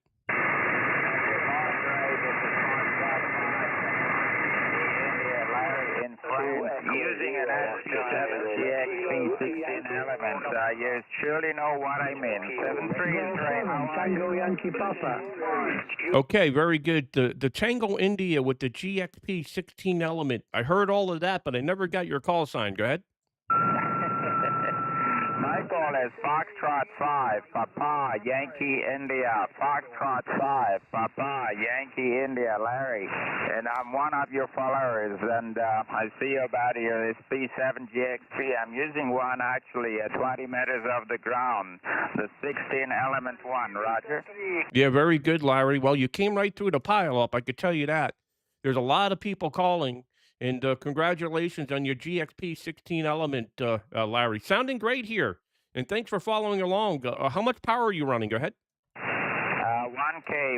Using an SQ7 DXing 16 element, you surely know what I mean. 73 is right. Tango Yankee Papa. Okay, very good. The Tango India with the GXP 16 element. I heard all of that, but I never got your call sign. Go ahead. My call is Foxtrot 5, Papa, Yankee India. Foxtrot 5, Papa, Yankee India, Larry. And I'm one of your followers, and I see about your P7 GXP. I'm using one actually at 20 meters off the ground, the 16 element one, Roger? Yeah, very good, Larry. Well, you came right through the pile up, I could tell you that. There's a lot of people calling, and congratulations on your GXP 16 element, Larry. Sounding great here, and thanks for following along. How much power are you running? Go ahead.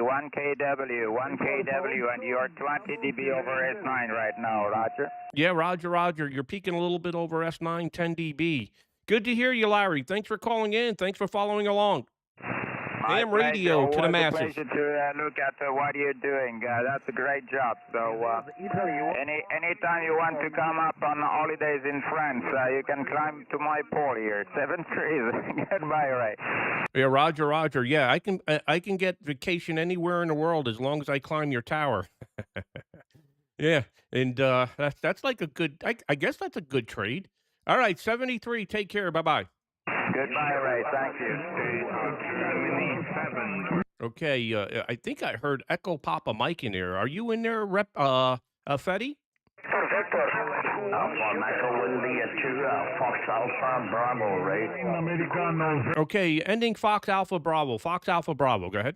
1 kW, and you're 20 dB over S9 right now, Roger? Yeah, Roger. You're peaking a little bit over S9, 10 dB. Good to hear you, Larry. Thanks for calling in. Thanks for following along. Ham radio to the masses. It's a pleasure to look at what you're doing. That's a great job. So, anytime you want to come up on holidays in France, you can climb to my pole here. 7 trees. Goodbye, Ray. Yeah, Roger. Yeah, I can get vacation anywhere in the world as long as I climb your tower. Yeah, and that's like a good. I guess that's a good trade. All right, 73. Take care. Bye. Goodbye, Ray. Thank you. Okay, I think I heard Echo Papa Mike in there. Are you in there, Fetty? Alpha Echo India 2, Fox Alpha Bravo, Ray. Okay, ending Fox Alpha Bravo. Go ahead.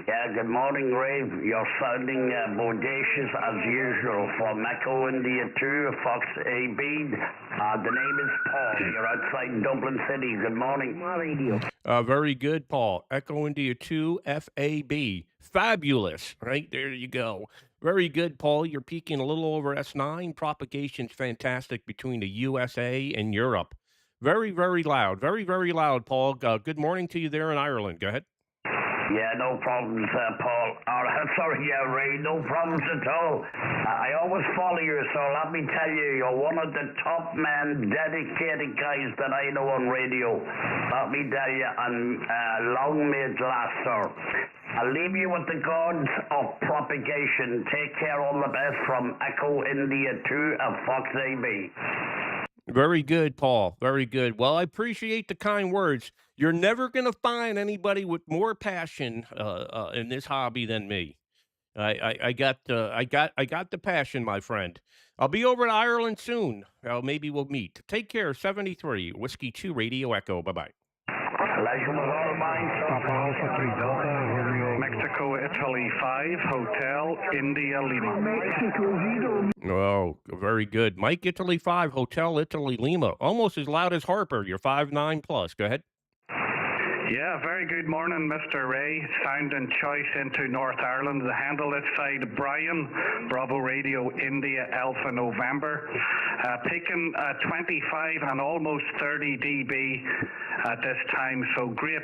Yeah, good morning, Ray. You're sounding bodacious as usual from Echo India 2, Fox AB. The name is Paul. You're outside Dublin City. Good morning. Radio. Very good, Paul. Echo India 2, FAB. Fabulous. Right, there you go. Very good, Paul. You're peaking a little over S9. Propagation's fantastic between the USA and Europe. Very, very loud. Very, very loud, Paul. Good morning to you there in Ireland. Go ahead. Yeah, no problems, Paul. Ray, no problems at all. I always follow you, so let me tell you, you're one of the top men, dedicated guys that I know on radio. Let me tell you, and long may it last, sir. I'll leave you with the gods of propagation. Take care, all the best from Echo India 2 of Fox AB. Very good, Paul. Very good. Well, I appreciate the kind words. You're never going to find anybody with more passion in this hobby than me. I got the passion, my friend. I'll be over to Ireland soon. Maybe we'll meet. Take care. 73 Whiskey 2 Radio Echo. Bye bye. Mexico, Italy 5, Hotel, India, Lima. Mexico 0. Oh, very good. Mike, Italy 5, Hotel, Italy, Lima. Almost as loud as Harper. You're 5'9 plus. Go ahead. Yeah, very good morning, Mr. Ray. Sound and choice into North Ireland. The handle this side, Brian, Bravo Radio, India, Alpha November. Peaking 25 and almost 30 dB at this time. So great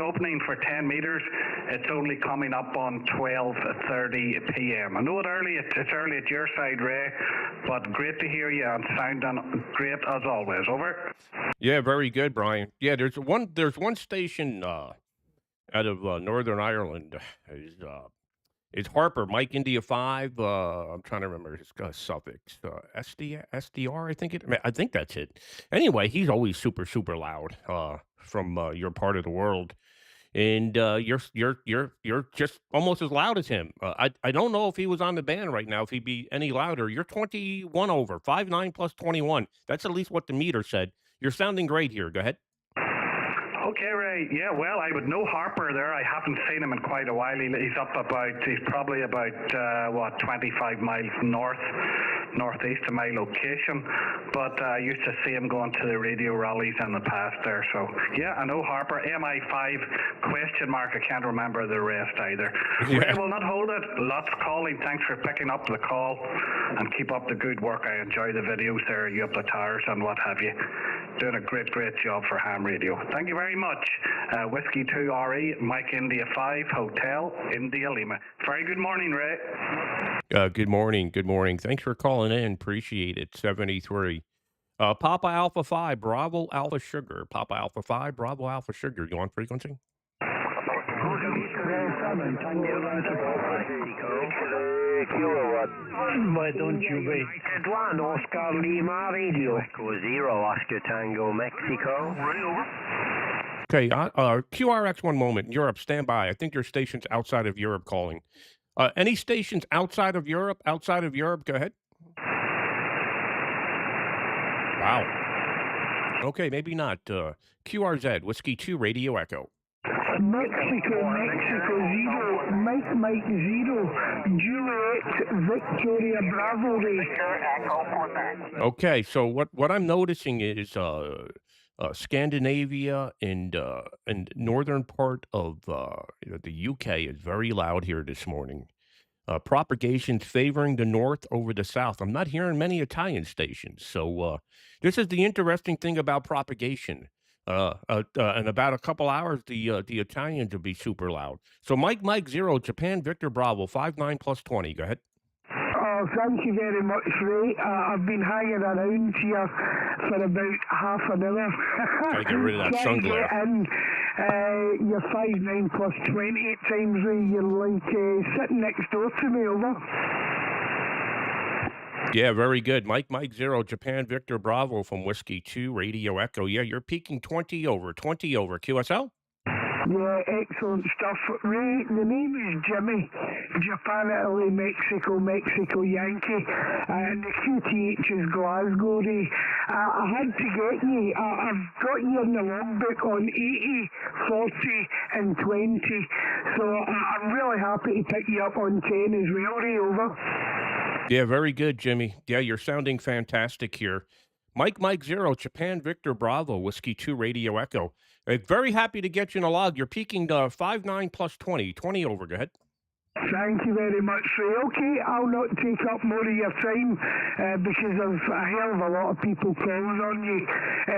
opening for 10 meters. It's only coming up on 12:30 p.m. I know it's early at your side, Ray, but great to hear you and sounding great as always. Over. Yeah, very good, Brian. Yeah, there's one station out of Northern Ireland. It's Harper, Mike India 5. I'm trying to remember his suffix. SDR, I think that's it. Anyway, he's always super loud from your part of the world. And you're just almost as loud as him. I don't know if he was on the band right now, if he'd be any louder. You're 21 over, 5'9 plus 21. That's at least what the meter said. You're sounding great here. Go ahead. Okay, Ray. Yeah, well, I would know Harper there. I haven't seen him in quite a while. He's probably about 25 miles northeast of my location. But I used to see him going to the radio rallies in the past there. So yeah, I know Harper. MI5 ? I can't remember the rest either. Yeah. Ray, will not hold it. Lots calling. Thanks for picking up the call and keep up the good work. I enjoy the videos there. You up the tires and what have you. Doing a great job for ham radio. Thank you very much. Whiskey 2 RE, Mike India 5, Hotel, India Lima. Very good morning, Ray. Good morning. Thanks for calling in. Appreciate it. 73. Papa Alpha 5, Bravo Alpha Sugar. Papa Alpha 5, Bravo Alpha Sugar. You on frequency? Why don't you wait? One Oscar Lima Radio. Echo 0 Oscar Tango Mexico. Okay, QRX, one moment. Europe, stand by. I think your station's outside of Europe calling. Any stations outside of Europe? Go ahead. Wow. Okay, maybe not. QRZ, Whiskey 2 Radio Echo. Mexico 0, Mike 0, Juliet, Victoria Bravo Radio. Okay, so what I'm noticing is Scandinavia and northern part of the UK is very loud here this morning. Propagation's favoring the north over the south. I'm not hearing many Italian stations. So this is the interesting thing about propagation. In about a couple hours, the Italians will be super loud. So Mike 0, Japan Victor Bravo, 5'9 plus 20. Go ahead. Oh, thank you very much, Ray. I've been hanging around here for about half an hour. Gotta get rid of that sun glare. And you're 5'9 plus 20 at times, Ray. You're like sitting next door to me, over. Yeah, very good. Mike 0, Japan Victor Bravo from Whiskey 2 Radio Echo. Yeah, you're peaking 20 over. QSL? Yeah, excellent stuff. Ray, the name is Jimmy. Japan, Italy, Mexico, Yankee. And the QTH is Glasgow, Ray. I had to get you. I've got you in the logbook on 80, 40 and 20. So I'm really happy to pick you up on 10 as well, Ray, over. Yeah, very good, Jimmy. Yeah, you're sounding fantastic here. Mike 0, Japan Victor Bravo, Whiskey 2 Radio Echo. Very happy to get you in a log. You're peaking 5'9 plus 20 over. Go ahead. Thank you very much, Ray. Okay, I'll not take up more of your time because I've a hell of a lot of people calling on you.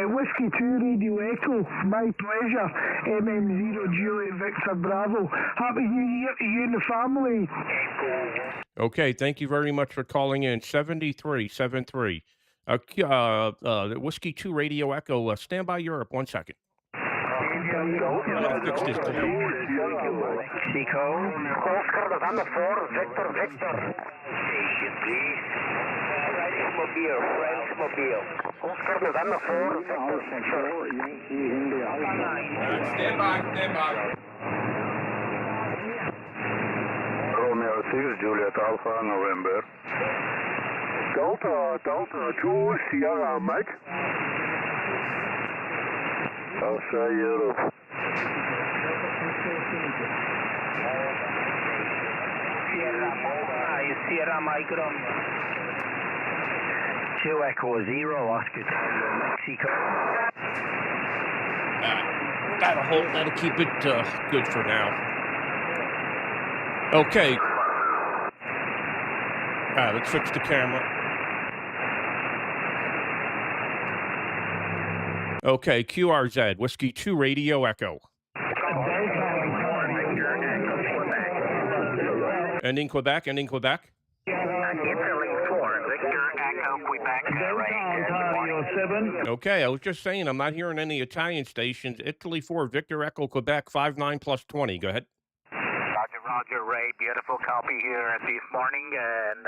Whiskey 2 Radio Echo, my pleasure. MM0 Juliet Victor Bravo. Happy New Year to you and the family. Okay, thank you very much for calling in. 7373. Whiskey 2 Radio Echo, stand by Europe. 1 second. Fix this today. Mexico. Oscar November 4, Victor. Station, please. French Mobile. Oscar November 4, Victor. Stand by. Romeo Juliet Alpha, November. Delta 2, Sierra Mike. Alpha Europe. Sierra Mike Romeo. 2 Echo 0, Oscar Tango, Mexico. That'll keep it good for now. Okay. Let's fix the camera. Okay, QRZ, Whiskey 2 Radio Echo. Ending Quebec. Italy 4, Victor Echo, Quebec, Okay, I was just saying, I'm not hearing any Italian stations. Italy 4, Victor Echo, Quebec, 59 plus 20. Go ahead. Roger, Ray. Beautiful copy here this morning, and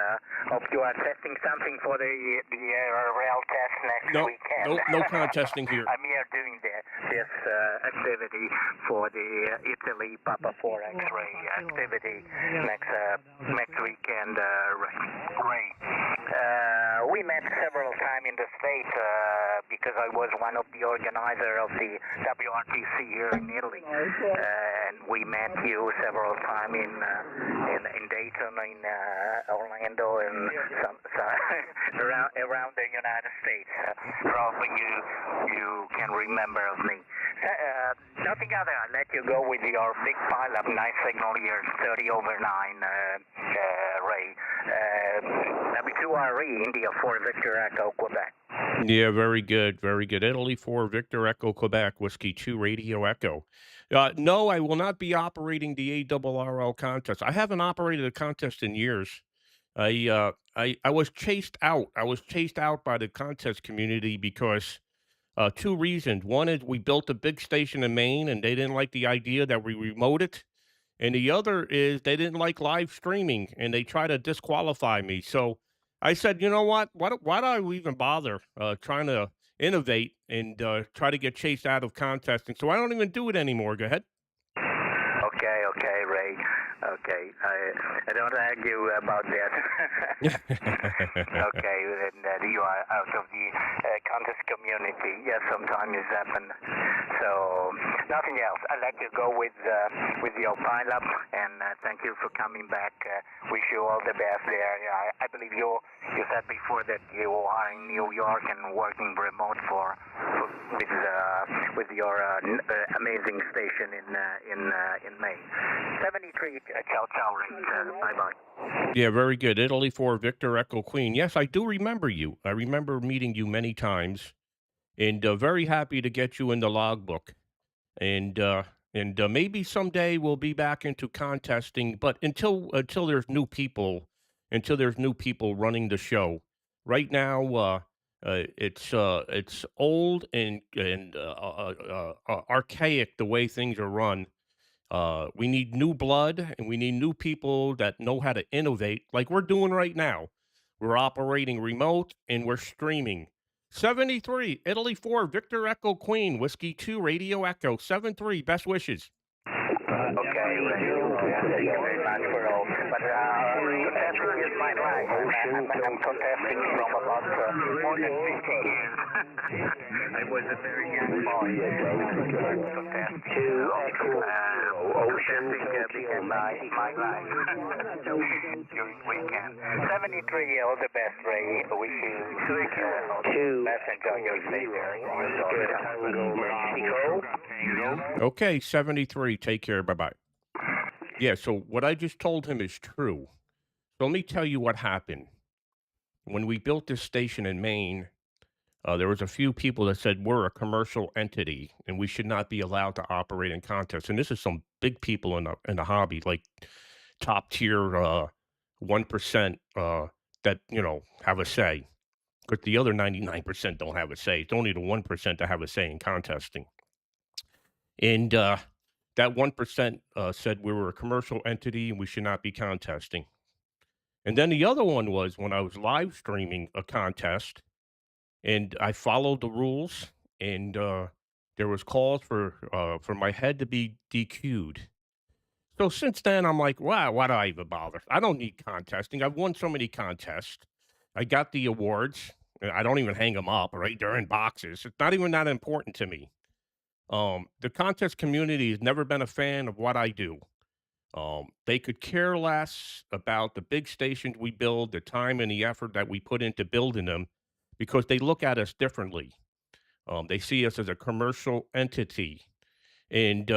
hope you are testing something for the rail test next weekend. No contesting here. I'm here doing this activity for the Italy Papa 4 X-ray activity next weekend, Ray. We met several times in the States because I was one of the organizers of the WRTC here in Italy, and we met you several times in Dayton, in Orlando, and some around the United States. Probably you can remember of me. Nothing other. I'll let you go with your big pile of nice signal here, 30 over 9, Ray. W2RE, India 4, Victor Echo, Quebec. Yeah, very good, very good. Italy 4, Victor Echo, Quebec, Whiskey 2, Radio Echo. No, I will not be operating the ARRL contest. I haven't operated a contest in years. I was chased out. I was chased out by the contest community because 2 reasons. One is we built a big station in Maine, and they didn't like the idea that we remote it. And the other is they didn't like live streaming, and they tried to disqualify me. So I said, you know what? Why do I even bother trying to innovate and try to get chased out of contesting? So I don't even do it anymore. Go ahead. Okay, Ray. Okay, I don't argue about that. Okay, and you are out of the contest community. Yes, sometimes it happens. So nothing else. I'll let you go with your pile-up, and thank you for coming back. Wish you all the best there. I believe you said before that you are in New York and working remote with your amazing station in Maine. 73. Ciao, Ray. Bye-bye. Yeah, very good. Italy 4, Victor Echo Queen. Yes, I do remember you. I remember meeting you many times, and very happy to get you in the logbook. And maybe someday we'll be back into contesting, but until there's new people, running the show. Right now, it's old and archaic the way things are run. We need new blood, and we need new people that know how to innovate like we're doing right now. We're operating remote, and we're streaming. 73, Italy 4, Victor Echo Queen, Whiskey 2, Radio Echo, 7-3, best wishes. Okay, thank you very much for all. But contesting is my life. I'm contesting from about more than 50 years. I was a very young boy. Contesting became my life during weekend. 73, all the best, Ray. Wish you best enjoy your stay there. Okay, 73, take care, bye-bye. Yeah, so what I just told him is true. So let me tell you what happened. When we built this station in Maine, there was a few people that said we're a commercial entity and we should not be allowed to operate in contests. And this is some big people in the hobby, like top tier 1% that have a say. Because the other 99% don't have a say. It's only the 1% that have a say in contesting. And that 1% said we were a commercial entity and we should not be contesting. And then the other one was when I was live streaming a contest, and I followed the rules, and there was calls for my head to be DQ'd. So since then, I'm like, wow, why do I even bother? I don't need contesting. I've won so many contests. I got the awards. I don't even hang them up, right? They're in boxes. It's not even that important to me. The contest community has never been a fan of what I do. They could care less about the big stations we build, the time and the effort that we put into building them, because they look at us differently. They see us as a commercial entity, and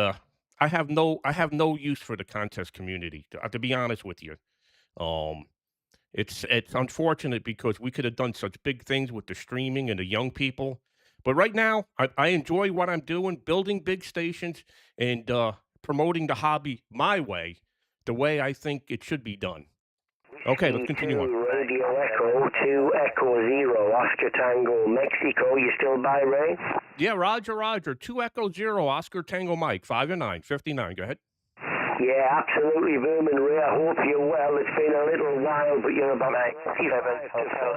I have no use for the contest community. To be honest with you, um, it's unfortunate because we could have done such big things with the streaming and the young people. But right now, I enjoy what I'm doing, building big stations and promoting the hobby my way, the way I think it should be done. Okay, let's continue on. Radio Echo 2 Echo 0 Oscar Tango Mexico. You still by, Ray? Yeah, Roger, Roger. 2 Echo 0 Oscar Tango Mike, 5 and 9, 59. Go ahead. Yeah, absolutely, Vermin Ray. I hope you're well. It's been a little while, but you're about 97 Hotel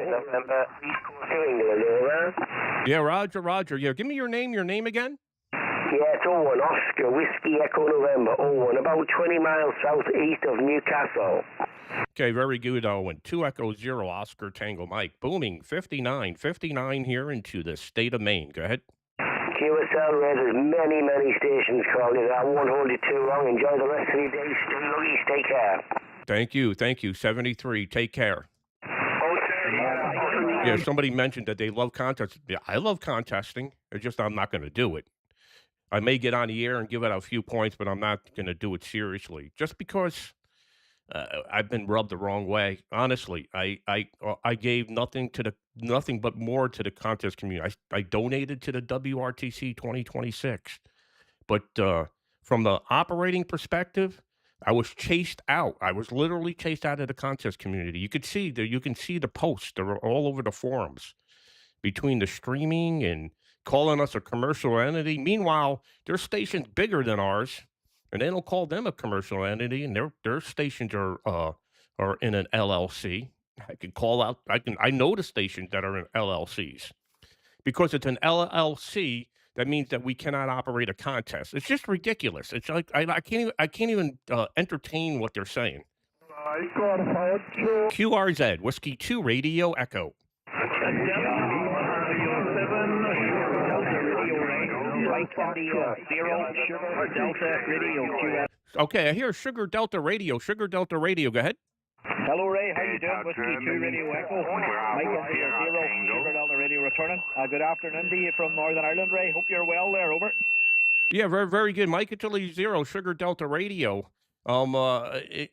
November, New England, over. Yeah, Roger, Roger. Yeah, give me your name again. Yeah, it's Owen, Oscar, Whiskey Echo November, Owen, about 20 miles southeast of Newcastle. Okay, very good, Owen. 2 Echo 0 Oscar Tango Mike. Booming, 59, 59 here into the state of Maine. Go ahead. QSL Ray, there's many, many stations calling you. I won't hold you too long. Enjoy the rest of your day. Stay lucky. Take care. Thank you. Thank you. 73. Take care. Oh, sir. Yeah, somebody mentioned that they love contests. Yeah, I love contesting. It's just I'm not going to do it. I may get on the air and give it a few points, but I'm not going to do it seriously. Just because I've been rubbed the wrong way. Honestly, I gave nothing but more to the contest community. I donated to the WRTC 2026, but from the operating perspective, I was chased out. I was literally chased out of the contest community. You can see the posts. They're all over the forums between the streaming and calling us a commercial entity. Meanwhile, their station's bigger than ours, and they don't call them a commercial entity, and their stations are in an LLC. I can call out. I know the stations that are in LLCs because it's an LLC. That means that we cannot operate a contest. It's just ridiculous. It's like I can't even entertain what they're saying. QRZ Whiskey 2 Radio Echo. Okay, I hear Sugar Delta Radio. Sugar Delta Radio. Go ahead. Hello, Ray. How you doing? Whiskey 2 Radio Echo. Mike India 0, Sugar Delta Radio returning. Good afternoon to you from Northern Ireland, Ray. Hope you're well there. Over. Yeah, very, very good. Mike Italy 0, Sugar Delta Radio. I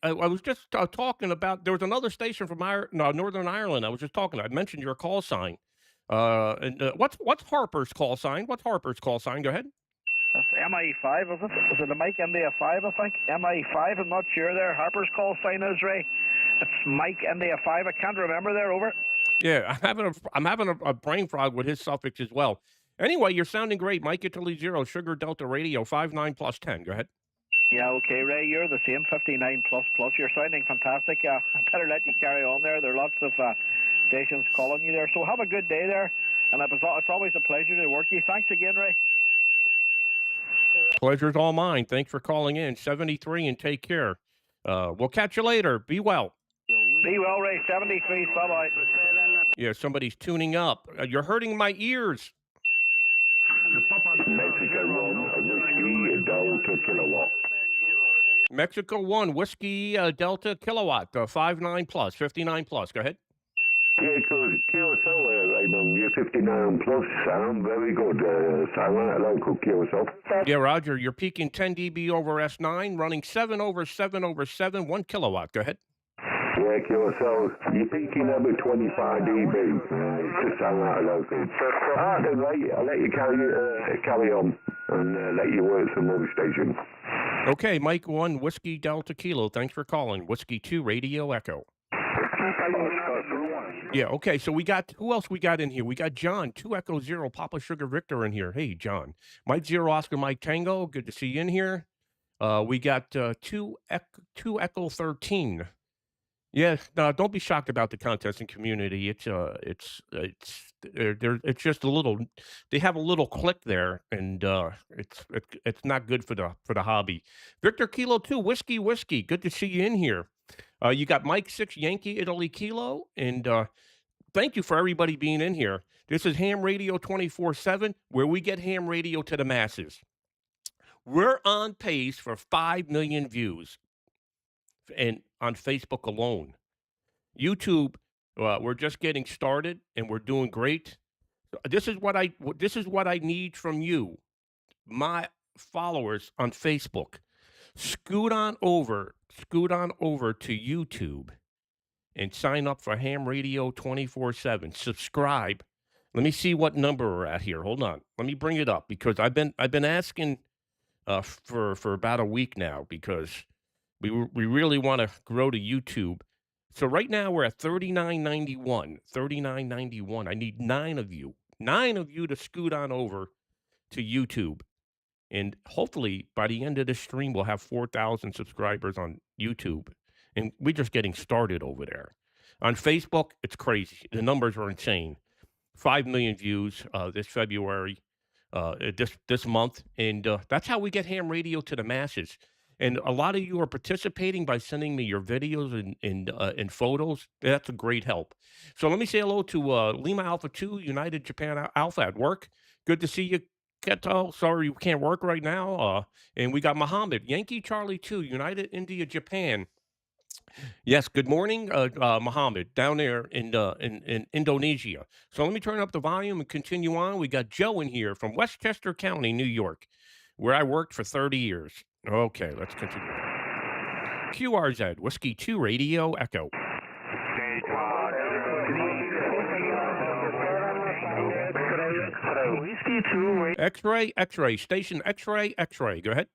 was just talking about, there was another station from Northern Ireland. I mentioned your call sign. What's Harper's call sign? What's Harper's call sign? Go ahead. That's MI5, is it? Is it a Mike India 5, I think? MI5, I'm not sure there. Harper's call sign is, Ray. It's Mike India 5. I can't remember there. Over. Yeah, I'm having a brain frog with his suffix as well. Anyway, you're sounding great. Mike Italy 0, Sugar Delta Radio, 59 plus 10. Go ahead. Yeah, okay, Ray, you're the same, 59 plus. You're sounding fantastic. I better let you carry on there. There are lots of stations calling you there. So have a good day there. And it's always a pleasure to work with you. Thanks again, Ray. Pleasure's all mine. Thanks for calling in. 73 and take care. We'll catch you later. Be well. Be well, Ray. 73. Bye-bye. Yeah, somebody's tuning up. You're hurting my ears. Mexico 1, Whiskey Delta Kilowatt. Mexico 1, Whiskey Delta Kilowatt, 59 plus, 59 plus. Go ahead. Yeah, QSL, Raymond, you're 59 plus. Sound very good. Silent local QSL. Yeah, Roger, you're peaking 10 dB over S9, running 7 over 7 over 7, 1 kilowatt. Go ahead. Yeah, QSL, you're peaking over 25 dB. Just silent local. I'll let you carry on and let you work some other stations. Okay, Mike 1, Whiskey Delta Kilo. Thanks for calling. Whiskey 2, Radio Echo. Yeah, okay, so who else we got in here? We got John, 2 Echo 0, Papa Sugar Victor in here. Hey, John. Mike 0, Oscar Mike Tango, good to see you in here. We got 2 Echo 13. Yes, no, don't be shocked about the contesting community. It's just a little. They have a little click there, and it's not good for the hobby. Victor Kilo 2 whiskey whiskey. Good to see you in here. You got Mike 6 Yankee Italy Kilo, and thank you for everybody being in here. This is Ham Radio 24/7, where we get ham radio to the masses. We're on pace for 5 million views, and on Facebook alone. YouTube, we're just getting started, and we're doing great. This is what I need from you, my followers on Facebook. Scoot on over to YouTube and sign up for Ham Radio 24/7. Subscribe. Let me see what number we're at here. Hold on. Let me bring it up because I've been asking for about a week now because we really want to grow to YouTube. So right now we're at 3991. 3991. I need 9 of you. 9 of you to scoot on over to YouTube. And hopefully by the end of this stream we'll have 4,000 subscribers on YouTube. And we're just getting started over there. On Facebook, it's crazy. The numbers are insane. 5 million views this February, this month, and that's how we get ham radio to the masses. And a lot of you are participating by sending me your videos and photos. That's a great help. So let me say hello to Lima Alpha 2, United Japan Alpha at work. Good to see you, Keto. Sorry you can't work right now. And we got Mohammed, Yankee Charlie 2, United India Japan. Yes, good morning, Mohammed, down there in Indonesia. So let me turn up the volume and continue on. We got Joe in here from Westchester County, New York, where I worked for 30 years. Okay, let's continue. QRZ, Whiskey 2 Radio Echo. Whiskey 2 X-ray, X-ray, station X-ray, X-ray. Go ahead.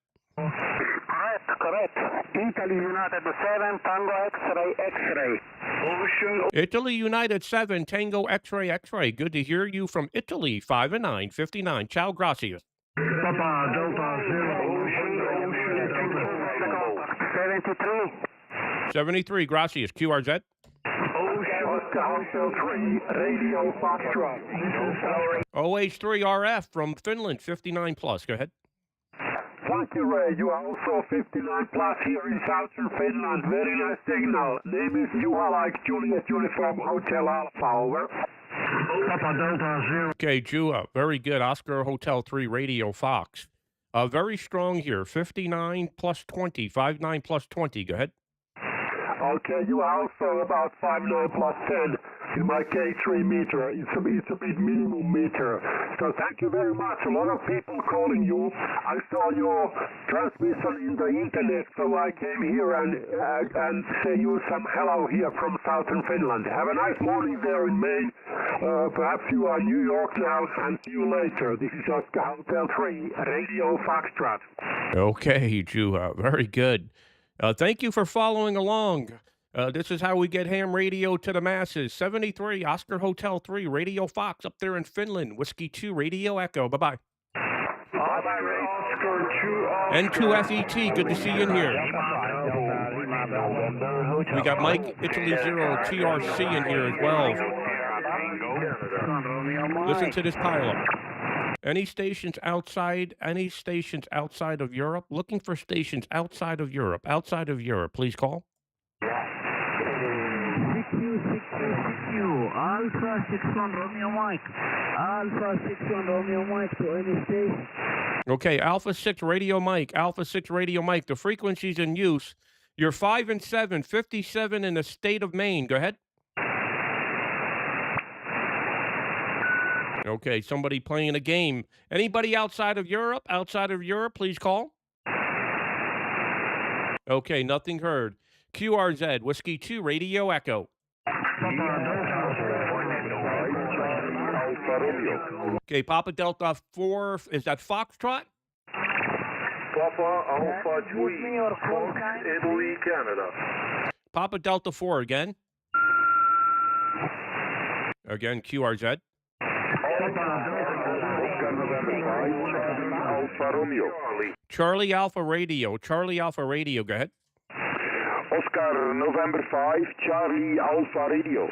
Correct. Italy United 7, Tango X-ray, X-ray. Ocean. Italy United 7, Tango X-ray, X-ray. Good to hear you from Italy, 5 and 9, 59. Ciao, gracias. Papa Delta 0. 73. 73, gracias. QRZ. Hotel 3, Radio Foxtrot. OH3 RF from Finland, 59 plus. Go ahead. Thank you, Ray. You are also 59 plus here in southern Finland. Very nice signal. Name is Juha, like Juliet Uniform Hotel Alpha, over. Papa Delta 0. Okay, Juha, very good. Oscar Hotel 3, Radio Fox. Very strong here, 59 plus 20, 59 plus 20. Go ahead. Okay, you are also about 59 plus 10 in my K3 meter. It's a bit minimum meter. So thank you very much. A lot of people calling you. I saw your transmission in the internet, so I came here and say you some hello here from southern Finland. Have a nice morning there in Maine. Perhaps you are in New York now, and see you later. This is Oscar Hotel 3, Radio Foxtrot. Okay, Juha, very good. Thank you for following along. This is how we get ham radio to the masses. 73, Oscar Hotel 3, Radio Fox up there in Finland. Whiskey 2, Radio Echo. Bye-bye. Bye-bye, Ray. Oscar 2. N2FET, good to see you in here. We got Mike Italy 0 TRC in here as well. Listen to this pileup. Any stations outside of Europe? Looking for stations outside of Europe. Please call. Alpha 61 Romeo Mike. Alpha 61 Romeo Mike to any station. Okay, Alpha 6 Radio Mike. Alpha 6 Radio Mike. The frequencies in use. You're 5 and 7, 57 in the state of Maine. Go ahead. Okay, somebody playing a game. Anybody outside of Europe? Please call. Okay, nothing heard. QRZ, Whiskey 2, Radio Echo. Okay, Papa Delta 4, is that Foxtrot? Papa Alpha 3, Italy, Canada. Papa Delta 4 again. Again, QRZ. Alpha Romeo. Charlie Alpha Radio, go ahead. Oscar November 5, Charlie Alpha Radio.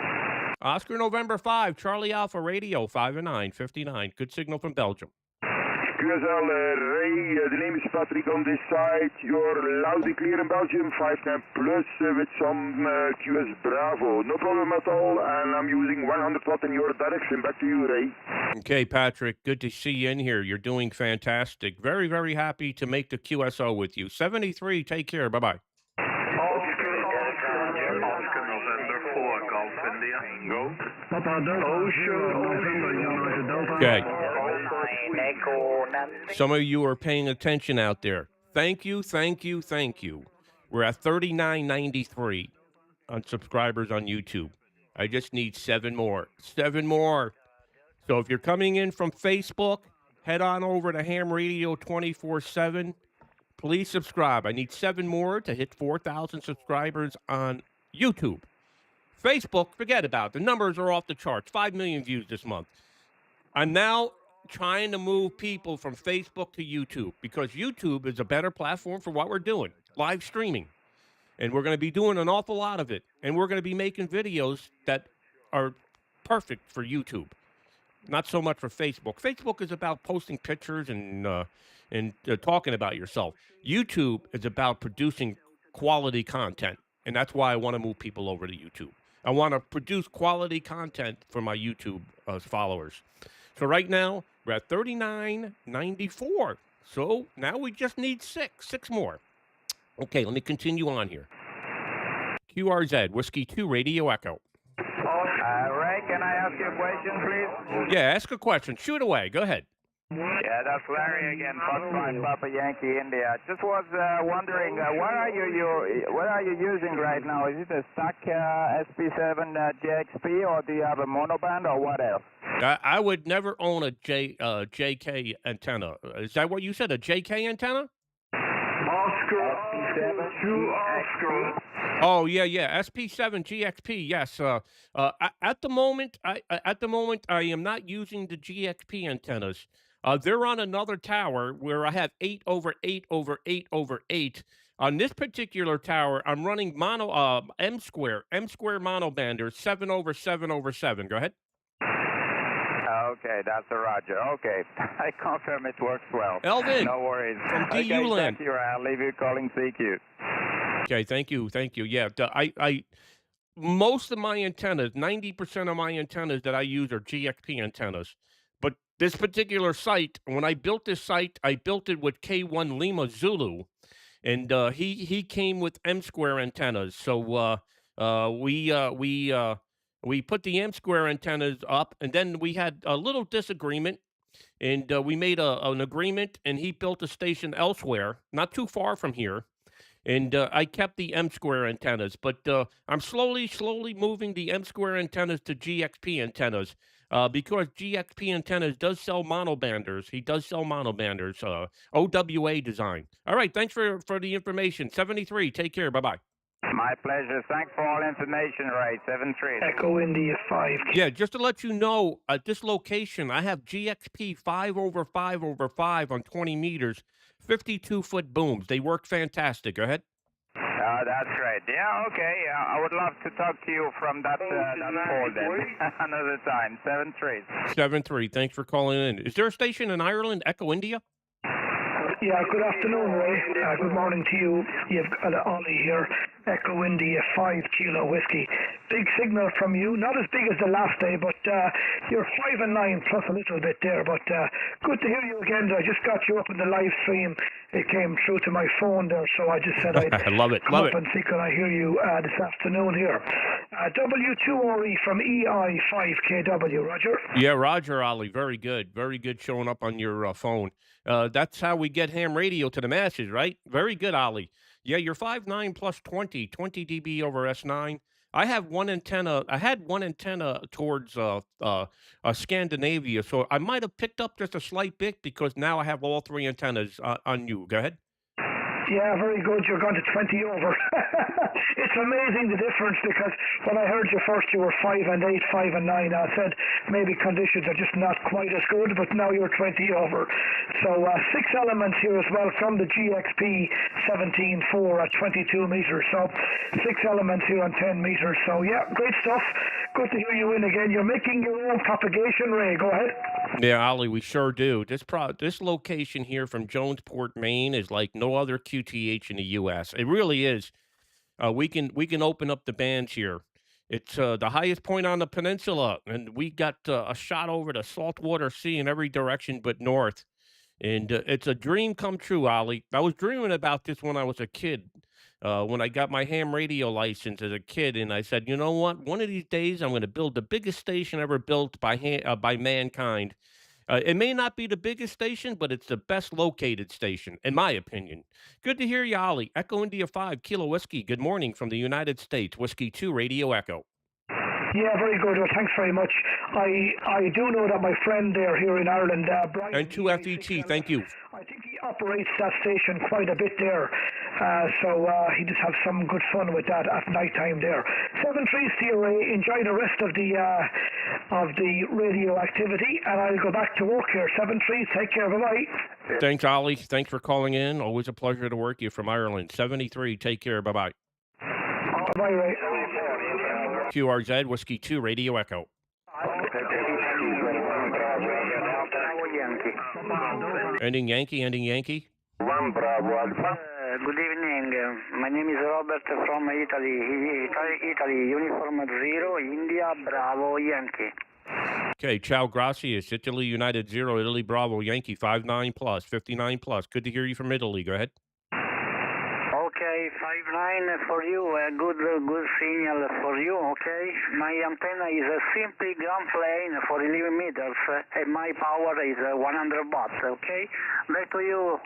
Oscar November 5, Charlie Alpha Radio, 5 and 9, 59. Good signal from Belgium. QSL Ray, the name is Patrick on this side. You're loud and clear in Belgium, 59 plus with some QS Bravo. No problem at all, and I'm using 100 watt in your direction. Back to you, Ray. Okay, Patrick, good to see you in here. You're doing fantastic. Very, very happy to make the QSO with you. 73, take care. Bye-bye. Oscar November 4, Golf India. Go. Papa Delta. Okay. Some of you are paying attention out there. Thank you, thank you, thank you. We're at 3993 on subscribers on YouTube. I just need 7 more. 7 more. So if you're coming in from Facebook, head on over to Ham Radio 24/7. Please subscribe. I need 7 more to hit 4,000 subscribers on YouTube. Facebook, forget about it. The numbers are off the charts. 5 million views this month. I'm now trying to move people from Facebook to YouTube because YouTube is a better platform for what we're doing, live streaming. And we're going to be doing an awful lot of it. And we're going to be making videos that are perfect for YouTube, not so much for Facebook. Facebook is about posting pictures and talking about yourself. YouTube is about producing quality content, and that's why I want to move people over to YouTube. I want to produce quality content for my YouTube followers. So right now, we're at 3994. So now we just need 6 more. Okay, let me continue on here. QRZ, Whiskey 2, Radio Echo. Ray, can I ask you a question, please? Yeah, ask a question. Shoot away. Go ahead. Yeah, that's Larry again, Foxtrot Papa Yankee India. Just was wondering, what are you using right now? Is it a stock SP7 JXP, or do you have a monoband, or what else? I would never own a JK antenna. Is that what you said? A JK antenna? Oscar 2 Oscar. Oh yeah, SP7 GXP. Yes. At the moment, I am not using the GXP antennas. They're on another tower where I have 8 over 8 over 8 over 8. On this particular tower, I'm running M square monobanders 7 over 7 over 7. Go ahead. Okay, that's a Roger. Okay, I confirm it works well. Elvin, no worries. from DU Land. Thank you. I'll leave you calling CQ. Okay, thank you. Yeah, I most of my antennas, 90% of my antennas that I use are GXP antennas. But this particular site, when I built this site, I built it with K1 Lima Zulu, and he came with M square antennas. So we put the M square antennas up, and then we had a little disagreement, and we made an agreement, and he built a station elsewhere, not too far from here. And I kept the M square antennas, but I'm slowly moving the M square antennas to GXP antennas because GXP antennas does sell monobanders. He does sell monobanders, OWA design. All right, thanks for the information. 73, take care. Bye-bye. My pleasure. Thanks for all information, Ray. 73. Echo India 5. Yeah, just to let you know, at this location, I have GXP 5 over 5 over 5 on 20 meters. 52-foot booms. They work fantastic. Go ahead. That's great. Yeah, okay. I would love to talk to you from that pole then. Another time. 73. 73. Thanks for calling in. Is there a station in Ireland, Echo India? Yeah, good afternoon, Ray. Good morning to you. You've got Ollie here, Echo India 5 Kilo Whiskey. Big signal from you, not as big as the last day, but you're 5 and 9 plus a little bit there. But good to hear you again. I just got you up in the live stream. It came through to my phone there, so I just said I'd love it. come up and see could I hear you this afternoon here. W2RE from EI5KW, Roger. Yeah, Roger, Ollie. Very good. Very good showing up on your phone. That's how we get ham radio to the masses, right? Very good, Ollie. Yeah, you're 5'9 plus 20 dB over S9. I had one antenna towards Scandinavia, so I might have picked up just a slight bit because now I have all 3 antennas on you. Go ahead. Yeah, very good. You're going to 20 over. It's amazing the difference because when I heard you first, you were 5 and 8, 5 and 9. I said maybe conditions are just not quite as good, but now you're 20 over. So 6 elements here as well from the GXP 17.4 at 22 meters. So 6 elements here on 10 meters. So yeah, great stuff. Good to hear you in again. You're making your own propagation, Ray. Go ahead. Yeah, Ollie, we sure do. This location here from Jonesport, Maine, is like no other QTH in the U.S. It really is. We can open up the bands here. It's the highest point on the peninsula, and we got a shot over the saltwater sea in every direction but north. And it's a dream come true, Ollie. I was dreaming about this when I was a kid. When I got my ham radio license as a kid, and I said, you know what? One of these days, I'm going to build the biggest station ever built by mankind. It may not be the biggest station, but it's the best located station, in my opinion. Good to hear you, Ollie. Echo India 5, Kilo Whiskey. Good morning from the United States. Whiskey 2, Radio Echo. Yeah, very good. Well, thanks very much. I do know that my friend there here in Ireland, Brian. And 2 FET, thank you. I think he operates that station quite a bit there. So he just have some good fun with that at night time there. 7-3 CRA, enjoy the rest of the radio activity, and I'll go back to work here. 7-3, take care, bye-bye. Thanks, Ollie. Thanks for calling in. Always a pleasure to work you from Ireland. 73, take care, bye-bye. Bye, Ray. QRZ, Whiskey 2, Radio Echo. Ending Yankee, ending Yankee. One Bravo Alpha. Good evening. My name is Robert from Italy. Uniform 0, India, Bravo, Yankee. Okay, ciao, gracias. Italy, United 0, Italy, Bravo, Yankee, 59 plus, 59 plus. Good to hear you from Italy. Go ahead. Okay, 59 for you. A good signal for you. Okay, my antenna is a simply ground plane for 11 meters, and my power is 100 watts. Okay, back to you.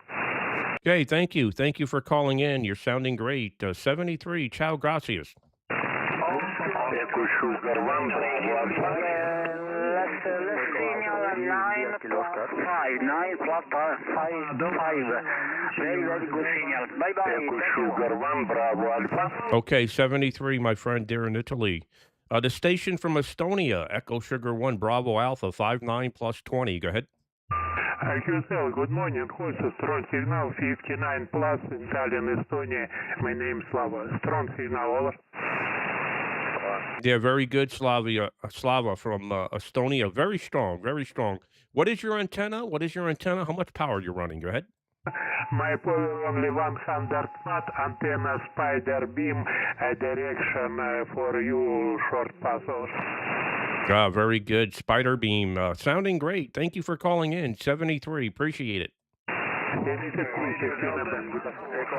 Okay, thank you. Thank you for calling in. You're sounding great. 73, ciao, gracias. Nine plus 5. Very, very good signal. Bye-bye. Okay, 73, my friend, there in Italy. The station from Estonia, Echo Sugar 1, Bravo Alpha, 59 plus 20. Go ahead. QSL, good morning. Who's a strong signal, 59 plus, Italian, Estonia. My name is Slava. Strong signal, over. Yeah, very good, Slava from Estonia. Very strong, very strong. What is your antenna? What is your antenna? How much power are you running? Go ahead. My power only 100 watt antenna, spider beam, direction for you, short passos. Very good. Spider beam. Sounding great. Thank you for calling in. 73. Appreciate it.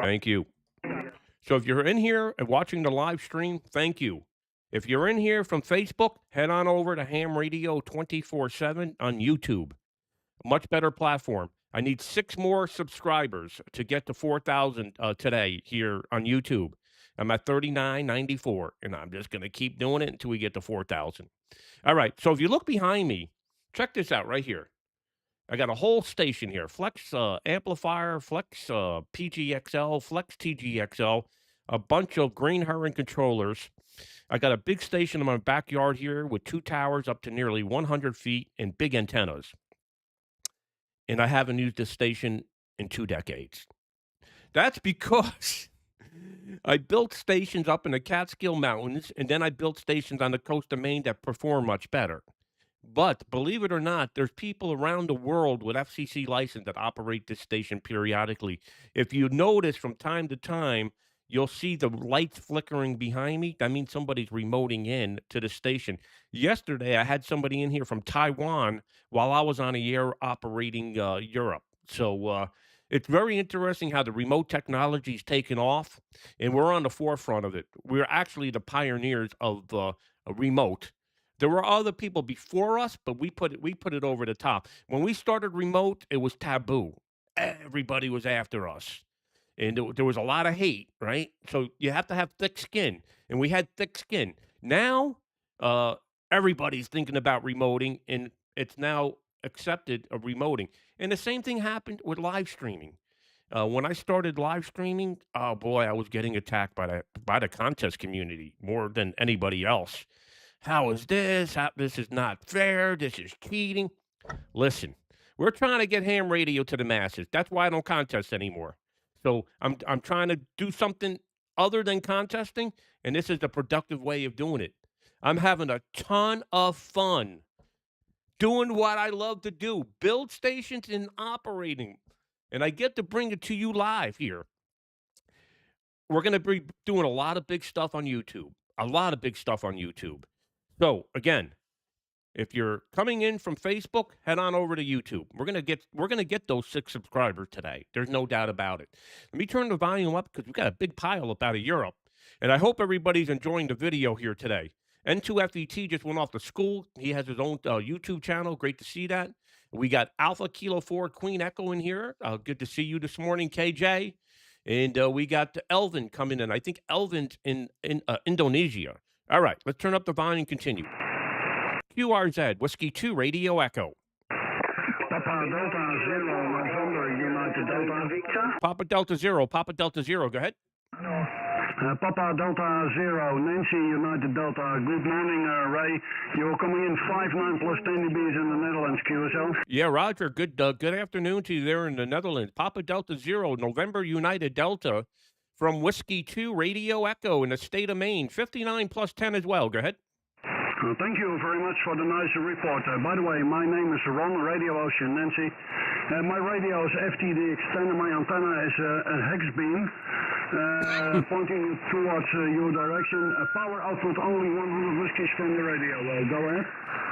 Thank you. So if you're in here and watching the live stream, thank you. If you're in here from Facebook, head on over to Ham Radio 24/7 on YouTube. Much better platform. I need 6 more subscribers to get to 4,000 today here on YouTube. I'm at 39.94, and I'm just going to keep doing it until we get to 4,000. All right, so if you look behind me, check this out right here. I got a whole station here, Flex amplifier, Flex PGXL, Flex TGXL, a bunch of Green Heron controllers. I got a big station in my backyard here with 2 towers up to nearly 100 feet and big antennas. And I haven't used this station in 2 decades. That's because I built stations up in the Catskill Mountains, and then I built stations on the coast of Maine that perform much better. But believe it or not, there's people around the world with FCC license that operate this station periodically. If you notice from time to time, you'll see the lights flickering behind me. That means somebody's remoting in to the station. Yesterday, I had somebody in here from Taiwan while I was on the air operating Europe. So it's very interesting how the remote technology's taken off, and we're on the forefront of it. We're actually the pioneers of a remote. There were other people before us, but we put it over the top. When we started remote, it was taboo. Everybody was after us. And there was a lot of hate, right? So you have to have thick skin. And we had thick skin. Now, everybody's thinking about remoting, and it's now accepted of remoting. And the same thing happened with live streaming. When I started live streaming, oh boy, I was getting attacked by the contest community more than anybody else. How is this? This is not fair. This is cheating. Listen, we're trying to get ham radio to the masses. That's why I don't contest anymore. So I'm trying to do something other than contesting, and this is the productive way of doing it. I'm having a ton of fun doing what I love to do, build stations and operating. And I get to bring it to you live here. We're going to be doing a lot of big stuff on YouTube. A lot of big stuff on YouTube. So, again, if you're coming in from Facebook, head on over to YouTube. We're gonna get those 6 subscribers today. There's no doubt about it. Let me turn the volume up because we've got a big pile up out of Europe. And I hope everybody's enjoying the video here today. N2FET just went off to school. He has his own YouTube channel. Great to see that. We got Alpha Kilo 4 Queen Echo in here. Good to see you this morning, KJ. And we got Elvin coming in. I think Elvin's in Indonesia. All right, let's turn up the volume and continue. QRZ, Whiskey 2, Radio Echo. Papa Delta 0, November, United Delta. Victor? Papa Delta 0, go ahead. Papa Delta 0, Nancy, United Delta. Good morning, Ray. You're coming in 5-9 plus 10 dBs in the Netherlands, QSL. Yeah, Roger. Good afternoon to you there in the Netherlands. Papa Delta 0, November, United Delta, from Whiskey 2, Radio Echo in the state of Maine. 59 plus 10 as well. Go ahead. Thank you very much for the nice report. By the way, my name is Ron, Radio Ocean, Nancy. My radio is FTD extender. My antenna is a hex beam pointing towards your direction. Power output only 100 whiskies from the radio. Go ahead.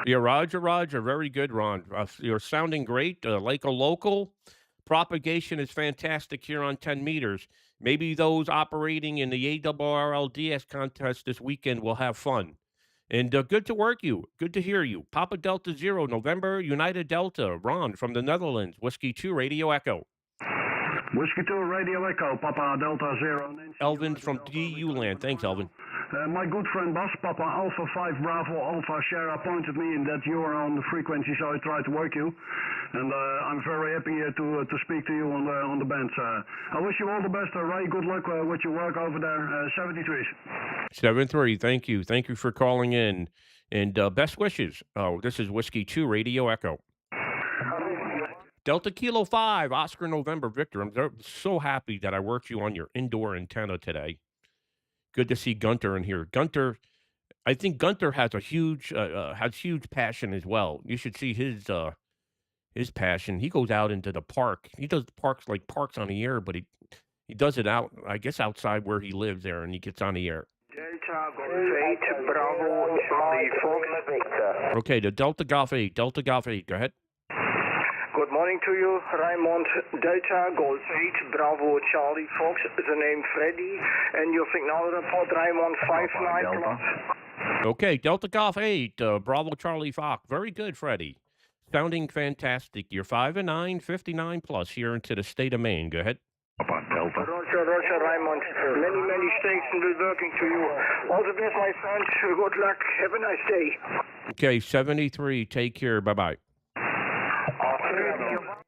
Yeah, Roger. Very good, Ron. You're sounding great. Like a local. Propagation is fantastic here on 10 meters. Maybe those operating in the ARRL DX contest this weekend will have fun. And good to work you. Good to hear you. Papa Delta 0, November, United Delta. Ron from the Netherlands. Whiskey 2, Radio Echo. Whiskey 2, Radio Echo. Papa Delta 0. Nancy, Elvin's from DU Land. Thanks, Elvin. My good friend Bas, Papa Alpha 5 Bravo Alpha Sierra pointed me in that you are on the frequency, so I tried to work you. And I'm very happy to speak to you on the band. I wish you all the best, Ray. Good luck with your work over there. 73. 73. Thank you. Thank you for calling in. And best wishes. Oh, this is Whiskey 2, Radio Echo. Delta Kilo 5, Oscar November, Victor. I'm so happy that I worked you on your indoor antenna today. Good to see Gunter in here. Gunter, I think Gunter has a huge passion as well. You should see his passion. He goes out into the park. He does parks on the air, but he does it out, I guess, outside where he lives there, and he gets on the air. Delta Golf 8, Bravo, Charlie Fox. Okay, the Delta Golf 8. Delta Golf 8, go ahead. Good morning to you, Raymond. Delta Golf 8, Bravo, Charlie Fox, the name Freddy, and your signal report, Raymond 59 plus. Okay, Delta Golf 8, Bravo, Charlie Fox. Very good, Freddy. Sounding fantastic. You're 5 and 9, 59 plus here into the state of Maine. Go ahead. Delta. Roger, Raymond. Many stations will working to you. All the best, my friend. Good luck. Have a nice day. Okay, 73. Take care. Bye-bye.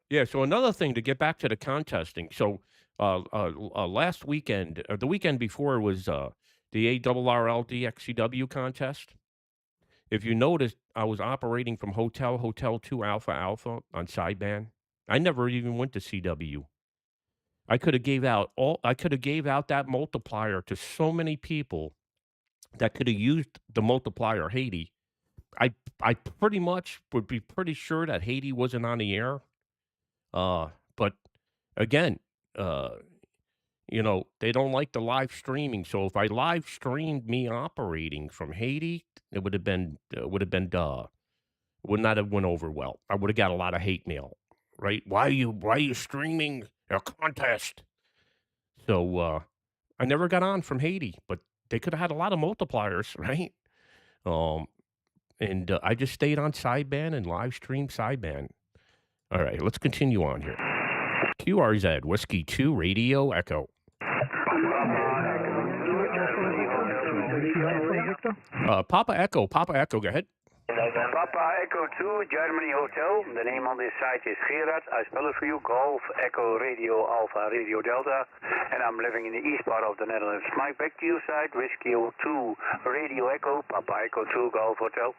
Yeah, so another thing to get back to the contesting. So last weekend, or the weekend before, was the ARRL DXCW contest. If you noticed, I was operating from Hotel 2 Alpha on sideband. I never even went to CW. I could have gave out that multiplier to so many people that could have used the multiplier Haiti. I pretty much would be pretty sure that Haiti wasn't on the air. But again, they don't like the live streaming. So if I live streamed me operating from Haiti, it would not have went over well. I would have got a lot of hate mail, right? Why are you streaming a contest? So I never got on from Haiti, but they could have had a lot of multipliers, right? And I just stayed on sideband and live stream sideband. All right, let's continue on here. QRZ, Whiskey 2, Radio Echo. Papa Echo, go ahead. Papa Echo 2, Germany Hotel. The name on this site is Gerard. I spell it for you. Golf, Echo, Radio, Alpha, Radio, Delta. And I'm living in the east part of the Netherlands. Mike, back to you side. Whiskey 2, Radio Echo. Papa Echo 2, Golf Hotel.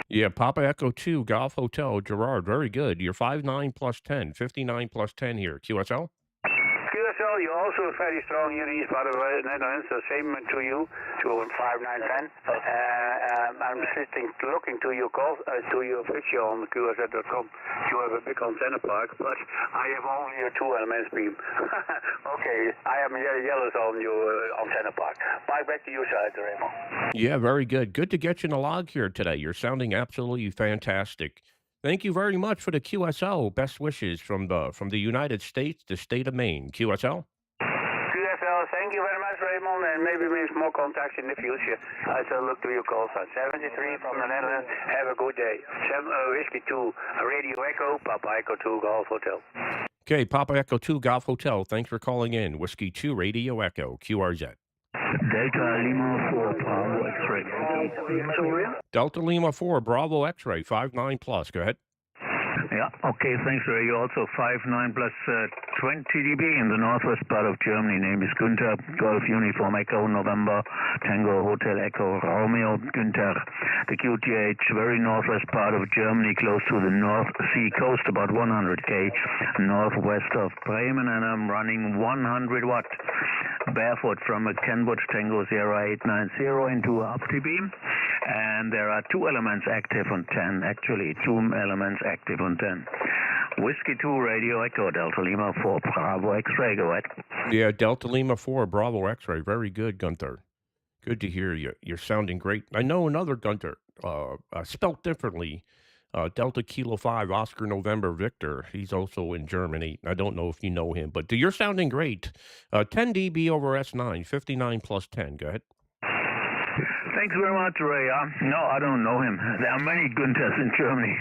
Yeah, Papa Echo 2, Golf Hotel, Gerard, very good. You're 59 plus 10, 59 plus 10 here. QSL? QSL, you're also very strong here in the east part of the Netherlands. The same to you, 25910. I'm looking to your call, to your picture on QSL.com. You have a big antenna park, but I have only a 2 elements beam. Okay, I am very jealous on your antenna park. Mike, back to you side, Raymond. Yeah, very good. Good to get you in the log here today. You're sounding absolutely fantastic. Thank you very much for the QSL. Best wishes from the United States, the state of Maine. QSL? QSL, thank you very much, Raymond, and maybe more contacts in the future. I shall look to your call sign. 73 from the Netherlands. Have a good day. Whiskey 2, Radio Echo, Papa Echo 2, Golf Hotel. Okay, Papa Echo 2, Golf Hotel. Thanks for calling in. Whiskey 2, Radio Echo, QRZ. Delta Lima 4, Bravo X-ray. Delta Lima 4, Bravo X-ray, 59 plus. Go ahead. Yeah, okay, thanks, Ray. You're also 59 plus 20 dB in the northwest part of Germany. Name is Günther, Golf Uniform Echo, November, Tango, Hotel Echo, Romeo, Günther. The QTH, very northwest part of Germany, close to the North Sea coast, about 100k northwest of Bremen, and I'm running 100 watt barefoot from a Kenwood Tango 0890 into OptiBeam. And there are 2 elements active on 10, actually 2 elements active on 10. Whiskey 2, Radio Echo, Delta Lima 4, Bravo X-ray, go ahead. Yeah, Delta Lima 4, Bravo X-ray, very good, Gunther. Good to hear you. You're sounding great. I know another Gunther, spelt differently, Delta Kilo 5, Oscar November Victor. He's also in Germany. I don't know if you know him, but you're sounding great. 10 dB over S9, 59 plus 10. Go ahead. Thanks very much, Ray. No, I don't know him. There are many Günthers in Germany.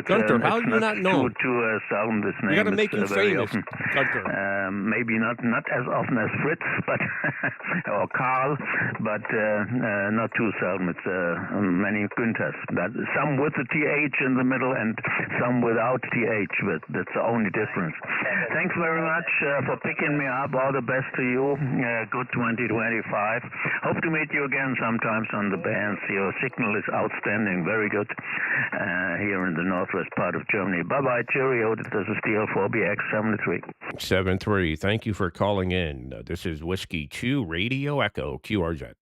Gunther, how do you not know? Too seldom this name. You got to make him famous, often. Gunther. Maybe not as often as Fritz, but or Karl, but not too seldom. It's many Günthers. Some with the TH in the middle and some without TH. But that's the only difference. Thanks very much for picking me up. All the best to you. Good 2025. Hope to meet you again sometimes on the bands. Your signal is outstanding, very good here in the northwest part of Germany. Bye-bye, cheerio. This is Steel 4BX73. 73. Thank you for calling in. This is Whiskey 2, Radio Echo, QRZ.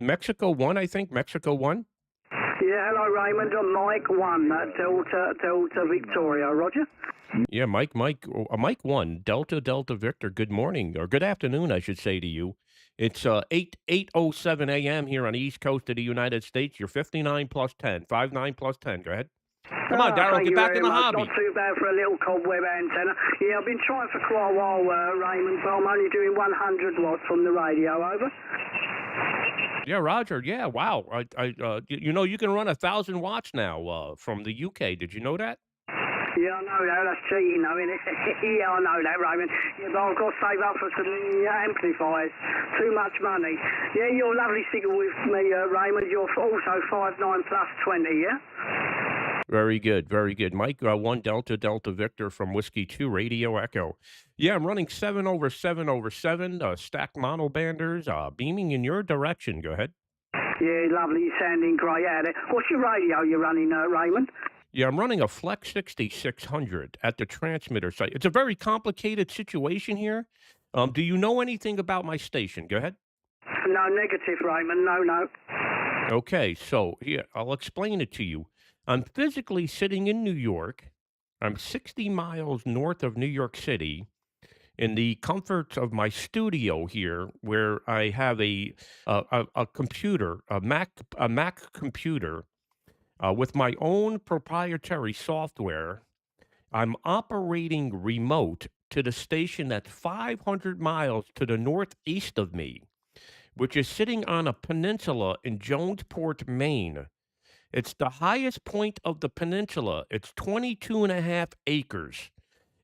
Mexico 1, I think. Mexico 1? Yeah, hello, Raymond. I'm Mike 1, Delta Victoria. Roger? Yeah, Mike 1, Delta Victor. Good morning, or good afternoon, I should say to you. It's 8:07 a.m. here on the East Coast of the United States. You're 59 plus 10, 59 plus 10. Go ahead. Come on, Darryl, get back in the hobby. Not too bad for a little cobweb antenna. Yeah, I've been trying for quite a while, Raymond, but I'm only doing 100 watts from the radio. Over. Yeah, Roger. Yeah, wow. You know, you can run 1,000 watts now from the UK. Did you know that? Yeah, I know that. That's cheating, though, isn't it? Yeah, I know that, Raymond. Yeah, but I've got to save up for some amplifiers. Too much money. Yeah, you're a lovely signal with me, Raymond. You're also 59 plus 20, yeah? Very good, very good. Mike 1, Delta Victor from Whiskey 2, Radio Echo. Yeah, I'm running 7 over 7 over 7, stacked monobanders, beaming in your direction. Go ahead. Yeah, lovely. You're sounding great out there. What's your radio you're running, Raymond? Yeah, I'm running a Flex 6600 at the transmitter site. It's a very complicated situation here. Do you know anything about my station? Go ahead. No, negative, Raymond. No. Okay, so here, I'll explain it to you. I'm physically sitting in New York. I'm 60 miles north of New York City in the comforts of my studio here, where I have a computer, a Mac computer, with my own proprietary software. I'm operating remote to the station that's 500 miles to the northeast of me, which is sitting on a peninsula in Jonesport, Maine. It's the highest point of the peninsula. It's 22.5 acres.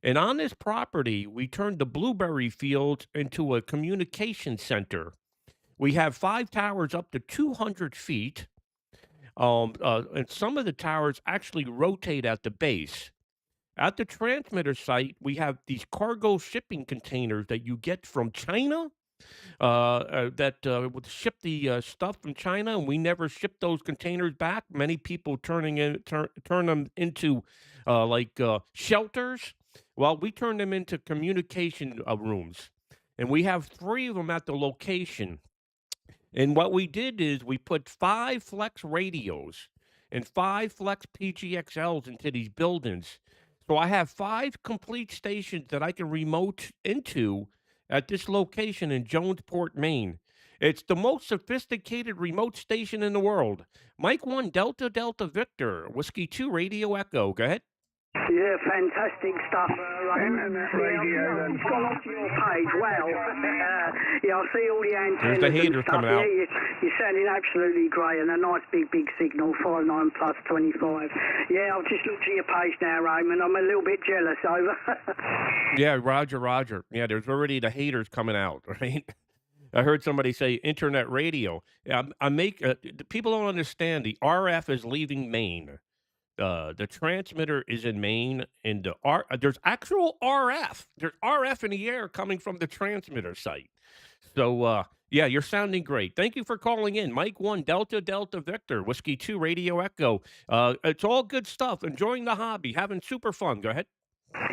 And on this property, we turned the blueberry fields into a communication center We have 5 towers up to 200 feet, and some of the towers actually rotate at the base. At the transmitter site, we have these cargo shipping containers that you get from China that would ship the stuff from China, and we never ship those containers back. Many people turn them into shelters. Well, we turn them into communication rooms, and we have 3 of them at the location. And what we did is we put 5 flex radios and 5 flex PGXLs into these buildings. So I have 5 complete stations that I can remote into at this location in Jonesport, Maine. It's the most sophisticated remote station in the world. Mike 1 Delta Delta Victor, Whiskey 2 Radio Echo. Go ahead. Yeah, fantastic stuff. Internet radio, then. I've gone onto your page. Wow. Yeah, I see all the antennas. There's the and haters stuff. coming out. Yeah, you're sounding absolutely great, and a nice big signal, 59 plus 25. Yeah, I've just looked at your page now, Raymond. I'm a little bit jealous over. Yeah, Roger. Yeah, there's already the haters coming out, right? I heard somebody say internet radio. People don't understand the RF is leaving Maine. The transmitter is in Maine, and there's actual RF. There's RF in the air coming from the transmitter site. So, yeah, you're sounding great. Thank you for calling in. Mike 1 Delta Delta Victor, Whiskey 2 Radio Echo. It's all good stuff. Enjoying the hobby, having super fun. Go ahead.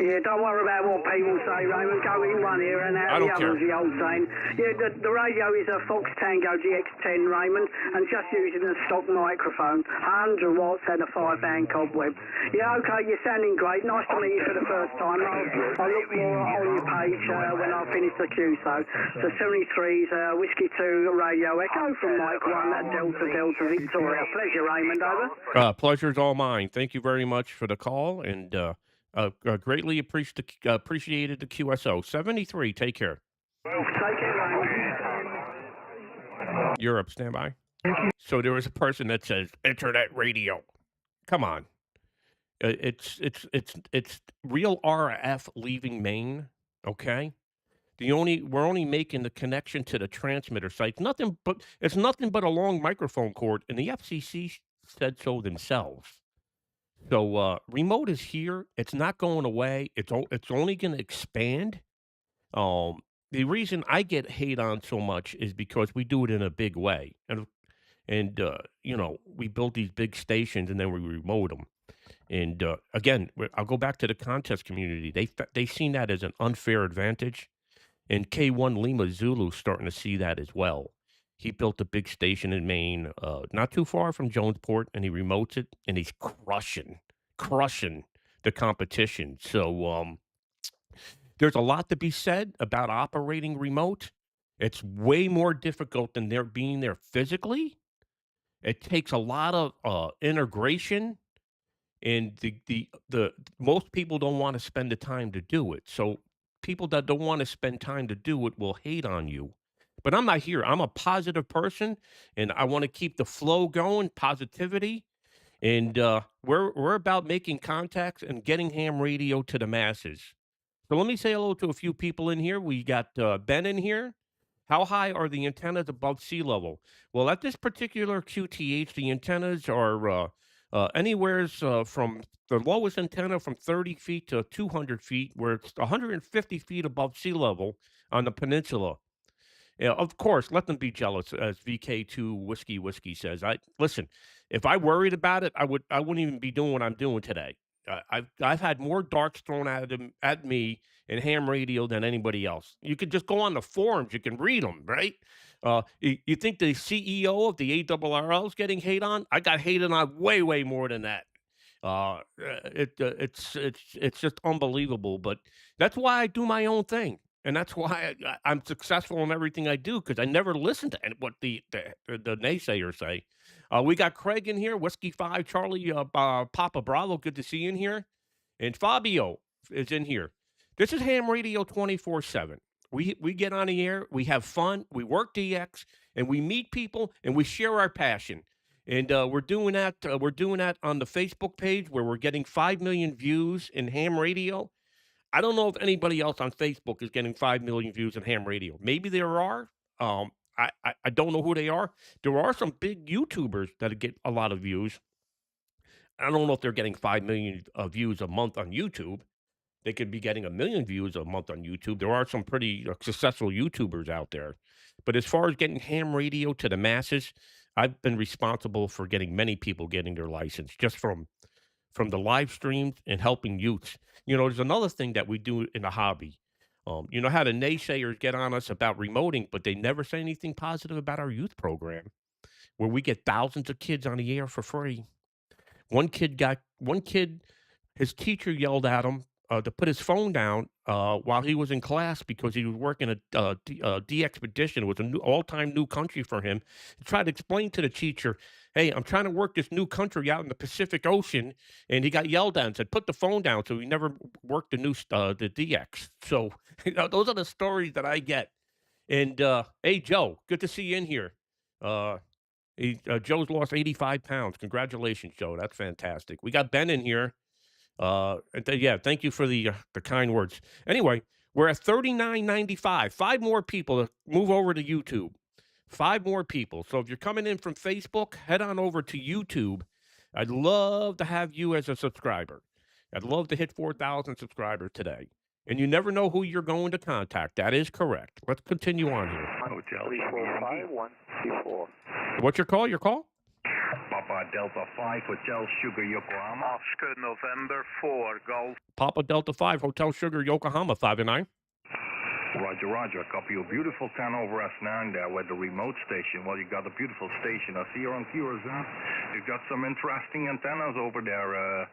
Yeah, don't worry about what people say, Raymond. Go in one ear and out the other, the old saying. Yeah, the radio is a Fox Tango GX10, Raymond, and just using a stock microphone, 100 watts and a 5-band cobweb. Yeah, okay, you're sounding great. Nice to meet you for the first time. I'll look more on your page when I finish the QSO. So 73's Whiskey 2 Radio Echo from Mike 1 at Delta Delta Victoria. Pleasure, Raymond. Over. Pleasure's all mine. Thank you very much for the call, and greatly appreciated the QSO. 73, take care. Take care, Raymond. Europe, stand by. So there was a person that says internet radio. Come on. It's real RF leaving Maine, okay? We're only making the connection to the transmitter site. It's nothing but a long microphone cord, and the FCC said so themselves. So remote is here. It's not going away. It's only going to expand. The reason I get hate on so much is because we do it in a big way, and we build these big stations and then we remote them. And again, I'll go back to the contest community. They seen that as an unfair advantage, and K1 Lima Zulu starting to see that as well. He built a big station in Maine, not too far from Jonesport, and he remotes it, and he's crushing the competition. So there's a lot to be said about operating remote. It's way more difficult than being there physically. It takes a lot of integration, and the most people don't want to spend the time to do it. So people that don't want to spend time to do it will hate on you. But I'm not here. I'm a positive person, and I want to keep the flow going, positivity. And we're about making contacts and getting ham radio to the masses. So let me say hello to a few people in here. We got Ben in here. How high are the antennas above sea level? Well, at this particular QTH, the antennas are anywhere from the lowest antenna from 30 feet to 200 feet, where it's 150 feet above sea level on the peninsula. Yeah, of course, let them be jealous, as VK2 Whiskey says. Listen. If I worried about it, I wouldn't even be doing what I'm doing today. I've had more darts thrown at me in ham radio than anybody else. You could just go on the forums; you can read them, right? You think the CEO of the ARRL is getting hate on? I got hated on way more than that. It's just unbelievable. But that's why I do my own thing. And that's why I'm successful in everything I do, because I never listen to what the naysayers say. We got Craig in here, Whiskey 5, Charlie, Papa Bravo, good to see you in here. And Fabio is in here. This is Ham Radio 24/7. We get on the air, we have fun, we work DX, and we meet people, and we share our passion. And we're doing that on the Facebook page, where we're getting 5 million views in ham radio. I don't know if anybody else on Facebook is getting 5 million views in ham radio. Maybe there are. I don't know who they are. There are some big YouTubers that get a lot of views. I don't know if they're getting 5 million views a month on YouTube. They could be getting 1 million views a month on YouTube. There are some pretty successful YouTubers out there. But as far as getting ham radio to the masses, I've been responsible for getting many people getting their license just from the live streams and helping youths. There's another thing that we do in the hobby. You know how the naysayers get on us about remoting, but they never say anything positive about our youth program, where we get thousands of kids on the air for free. One kid, his teacher yelled at him to put his phone down while he was in class because he was working at DXpedition. It was a all-time new country for him. He tried to explain to the teacher, "Hey, I'm trying to work this new country out in the Pacific Ocean," and he got yelled at and said, "Put the phone down." So he never worked the DX. So those are the stories that I get. And hey, Joe, good to see you in here. Joe's lost 85 pounds. Congratulations, Joe. That's fantastic. We got Ben in here. Yeah, thank you for the kind words. Anyway, we're at 39.95. 5 more people to move over to YouTube. 5 more people. So if you're coming in from Facebook, head on over to YouTube. I'd love to have you as a subscriber. I'd love to hit 4,000 subscribers today. And you never know who you're going to contact. That is correct. Let's continue on here. Hotel 345124. What's your call? Your call? Papa Delta 5 Hotel Sugar Yokohama. Oscar November 4 Golf. Papa Delta 5 Hotel Sugar Yokohama 5-9. Roger, Roger. A copy of beautiful 10 over S9 there with the remote station. Well, you got a beautiful station. I see you're on Curacao. You've got some interesting antennas over there.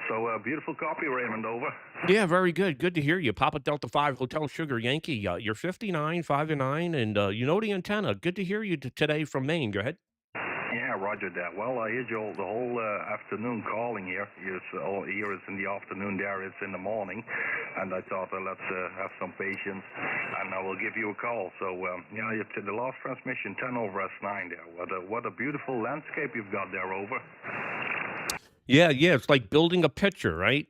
So beautiful copy, Raymond, over. Yeah, very good. Good to hear you. Papa Delta 5 Hotel Sugar Yankee. You're 59, 5-9, and you know the antenna. Good to hear you today from Maine. Go ahead. Yeah, roger that. Well, I heard you the whole afternoon calling here. Here is in the afternoon, there it's in the morning. And I thought, let's have some patience, and I will give you a call. So, yeah, it's the last transmission, 10 over S9 there. What a beautiful landscape you've got there, over. Yeah, it's like building a picture, right?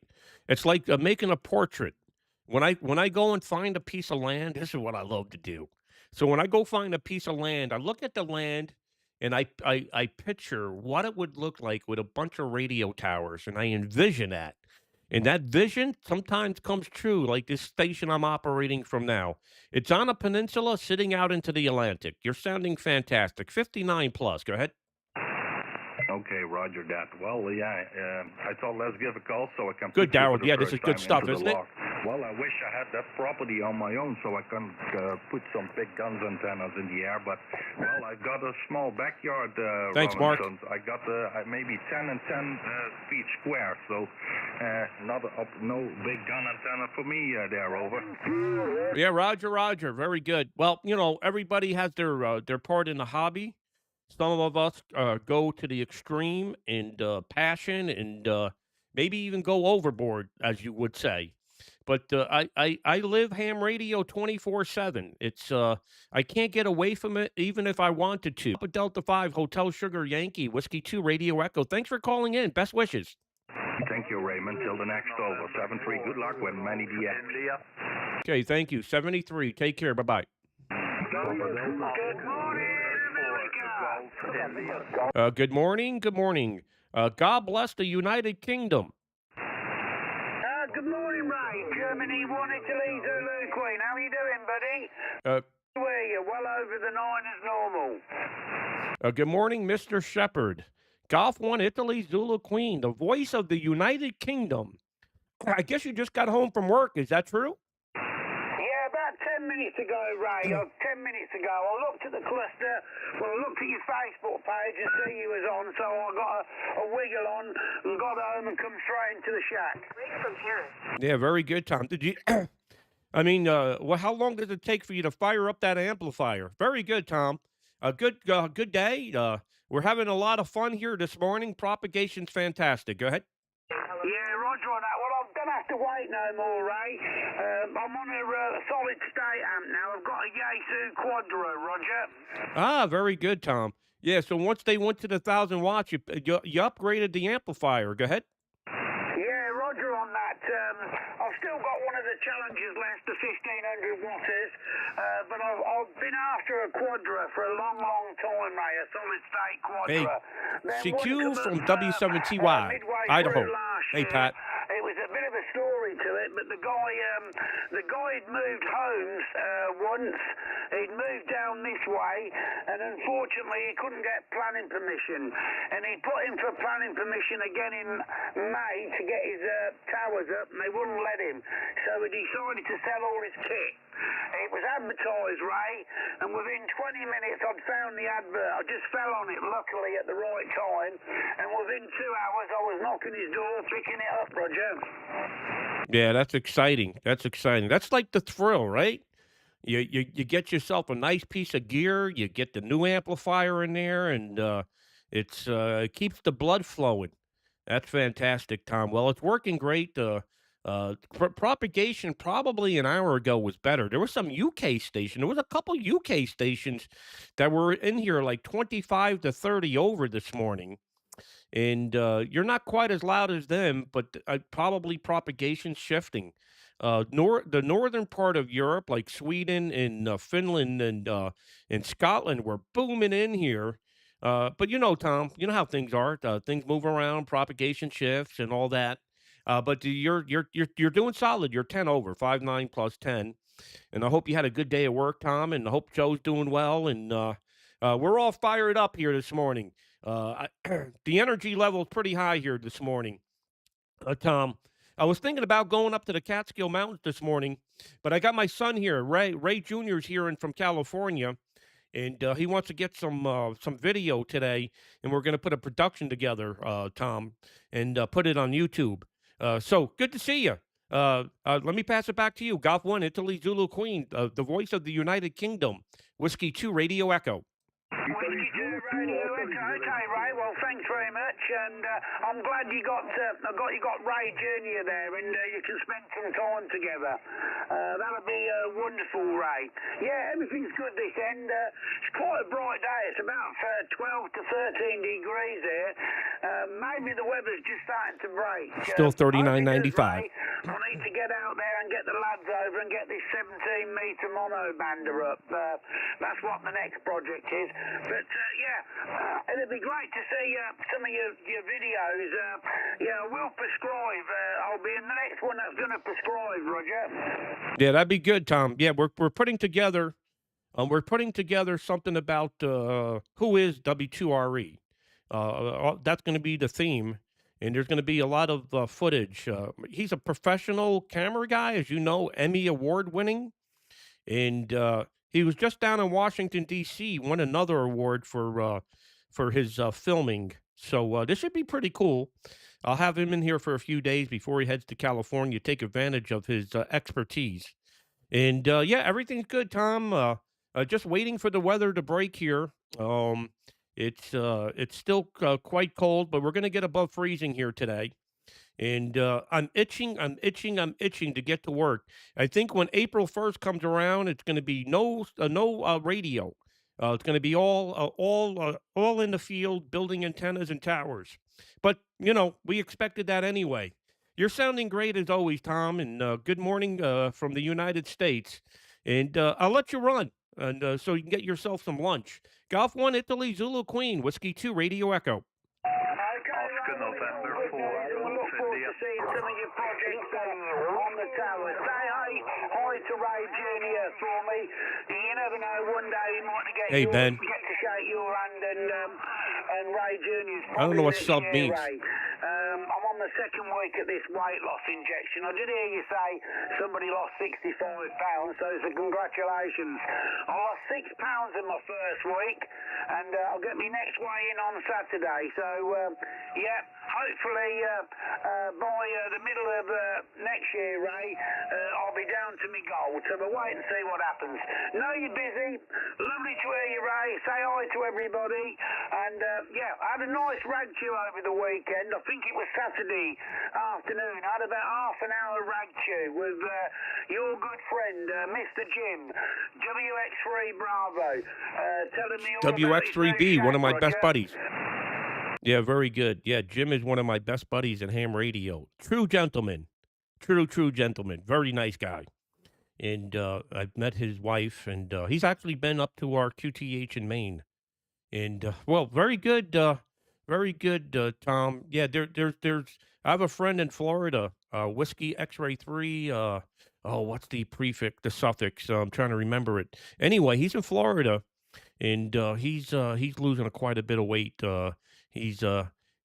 It's like making a portrait. When I go and find a piece of land, this is what I love to do. So when I go find a piece of land, I look at the land, and I picture what it would look like with a bunch of radio towers, and I envision that. And that vision sometimes comes true, like this station I'm operating from now. It's on a peninsula sitting out into the Atlantic. You're sounding fantastic. 59 plus. Go ahead. Okay, roger that. Well, yeah, I thought let's give a call so I can... Good, Darryl. Yeah, this is good stuff, isn't it? Well, I wish I had that property on my own so I can put some big guns antennas in the air, but, well, I've got a small backyard. Thanks, Mark. I got maybe 10 and 10 feet square, so no big gun antenna for me there, over. Yeah, roger. Very good. Well, everybody has their part in the hobby. Some of us go to the extreme and passion and maybe even go overboard, as you would say. But I live ham radio 24/7. It's I can't get away from it even if I wanted to. Papa Delta 5 Hotel Sugar Yankee Whiskey 2 Radio Echo. Thanks for calling in. Best wishes. Thank you, Raymond. Till the next over. 7-3. Good luck with many DX. Okay, thank you. 73. Take care. Bye-bye. Good morning. God bless the United Kingdom. Good morning, Ray. Germany 1 Italy Zulu Queen. How are you doing, buddy? Where are you? Well over the 9 as normal. Good morning, Mr. Shepherd. Golf 1 Italy Zulu Queen, the voice of the United Kingdom. I guess you just got home from work. Is that true? Yeah, about 10 minutes ago, Ray. 10 minutes ago. I looked at the cluster. Well, I looked at your Facebook page and see you was on, so I got a wiggle on and got home and come straight into the shack. From Paris. Yeah, very good, Tom. Did you... I mean, well, how long does it take for you to fire up that amplifier? Very good, Tom. Good day. We're having a lot of fun here this morning. Propagation's fantastic. Go ahead. Yeah, roger on that. Well, I don't have to wait no more, Ray. I'm on a solid state amp now. I've got a Yaesu Quadro, roger. Ah, very good, Tom. Yeah, so once they went to the 1,000 watts, you upgraded the amplifier. Go ahead. Yeah, roger on that. I've still got one of the Challengers left, the 1,500 watters, but I've been after a quadra for a long, long time, Ray, a solid state Hey, quadra. Then one CQ come from up, W7TY, midway Idaho. through last Hey, year, Pat. it was a bit of a story to it, but the guy had moved homes once. He'd moved down this way, and unfortunately he couldn't get planning permission. And he put in for planning permission again in May to get his towers up, and they wouldn't let him. So he decided to sell all his kit. It was advertised, Ray, and within 20 minutes I'd found the advert. I just fell on it, luckily, at the right time, and within 2 hours I was knocking his door, picking it up, Roger. Yeah, that's exciting. That's exciting. That's like the thrill, right? You get yourself a nice piece of gear, you get the new amplifier in there, and it keeps the blood flowing. That's fantastic, Tom. Well, it's working great. Propagation probably an hour ago was better. There was some UK station. There was a couple UK stations that were in here like 25 to 30 over this morning. And you're not quite as loud as them, but probably propagation shifting. The northern part of Europe, like Sweden and Finland and Scotland, were booming in here. But you know, Tom, you know how things are. Things move around, propagation shifts, and all that. But you're doing solid. You're 10 over, 5.9 plus 10, and I hope you had a good day at work, Tom. And I hope Joe's doing well. And we're all fired up here this morning. The energy level is pretty high here this morning, Tom. I was thinking about going up to the Catskill Mountains this morning, but I got my son here, Ray. Ray Jr.'s here and from California, and he wants to get some video today, and we're going to put a production together, Tom, and put it on YouTube. So good to see you. Let me pass it back to you. Golf 1, Italy, Zulu Queen, the voice of the United Kingdom. Whiskey 2, Radio Echo. Whiskey 2 Radio Echo. Okay, Ray. Well, thanks very much, and I'm glad you got Ray Junior there, and you can spend some time together. That'll be wonderful, Ray. Yeah, everything's good this end. It's quite a bright day. It's about 12 to 13 degrees here. Maybe the weather's just starting to break. Still 39.95. I need to get out there and get the lads over and get this 17-meter mono bander up. That's what the next project is. But it'd be great to see some of your videos. I will prescribe. I'll be in the next one that's going to prescribe, Roger. Yeah, that'd be good, Tom. Yeah, we're putting together. We're putting together something about who is W2RE. That's going to be the theme, and there's going to be a lot of footage. He's a professional camera guy, as you know, Emmy Award winning, and he was just down in Washington D.C. won another award for his filming. So this should be pretty cool. I'll have him in here for a few days before he heads to California, take advantage of his expertise. And everything's good, Tom. Just waiting for the weather to break here. It's still quite cold, but we're going to get above freezing here today. And I'm itching to get to work. I think when April 1st comes around, it's going to be no radio. It's going to be all in the field, building antennas and towers. But, you know, we expected that anyway. You're sounding great as always, Tom, and good morning from the United States. And I'll let you run, and so you can get yourself some lunch. Golf 1, Italy, Zulu Queen, Whiskey 2, Radio Echo. Oscar November 4, Look forward to seeing some of your projects on the tower. Say hi to Ray Junior for me. You never know, one day he might get to shake your hand, and Ray Junior's. I don't know what sub means. I'm on the second week of this weight loss injection. I did hear you say somebody lost 65 pounds, so congratulations. I lost 6 pounds in my first week, and I'll get my next weigh in on Saturday. So, hopefully by the middle of next year, Ray, I'll be down to my goal. So we'll wait and see what happens. Know you're busy. Lovely to hear you, Ray. Say hi to everybody. And, I had a nice rag chew over the weekend. I think it was Saturday afternoon. I had about half an hour rag chew with your good friend, Mr. Jim, WX3 Bravo, telling me all WX3B, one of my best buddies. Yeah, very good. Yeah, Jim is one of my best buddies at ham radio. True gentleman. True gentleman. Very nice guy. and I've met his wife, and he's actually been up to our QTH in Maine. And well, very good, Tom. Yeah, there's. I have a friend in Florida, Whiskey X-Ray 3. Oh, what's the prefix, the suffix? I'm trying to remember it. Anyway, he's in Florida, and he's losing quite a bit of weight. He's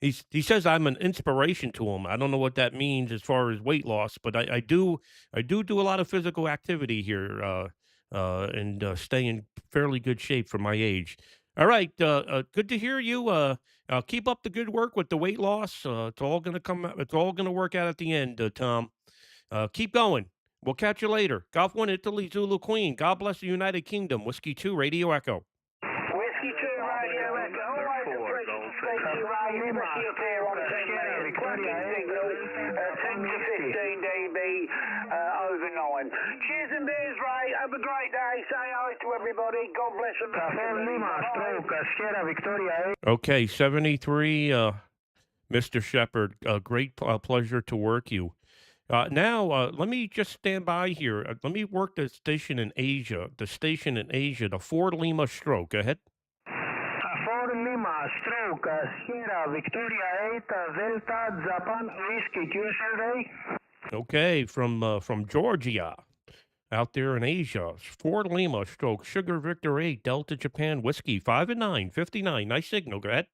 he says I'm an inspiration to him. I don't know what that means as far as weight loss, but I do a lot of physical activity here, and stay in fairly good shape for my age. All right, good to hear you. Keep up the good work with the weight loss. It's all gonna come. It's all gonna work out at the end, Tom. Keep going. We'll catch you later. Golf 1 Italy Zulu Queen. God bless the United Kingdom. Whiskey 2 Radio Echo. Whiskey 2 Radio Echo. Always a pleasure to speak to you, Ray, especially up here on the cracking signal, 10 to 15 dB over 9. Cheers and beers, Ray. Have a great day. Say hi to everybody. God bless America. Okay, 73, Mr. Shepard. Great pleasure to work you. Now, let me just stand by here. Let me work the station in Asia. The station in Asia, the Ford Lima Stroke. Go ahead. Ford Lima, Stroke, Sierra, Victoria 8, Delta, Japan, Whiskey, USA. Okay, from Georgia, out there in Asia. Ford Lima Stroke, Sugar Victor 8, Delta Japan, Whiskey, 5 and 9, 59. Nice signal. Go ahead.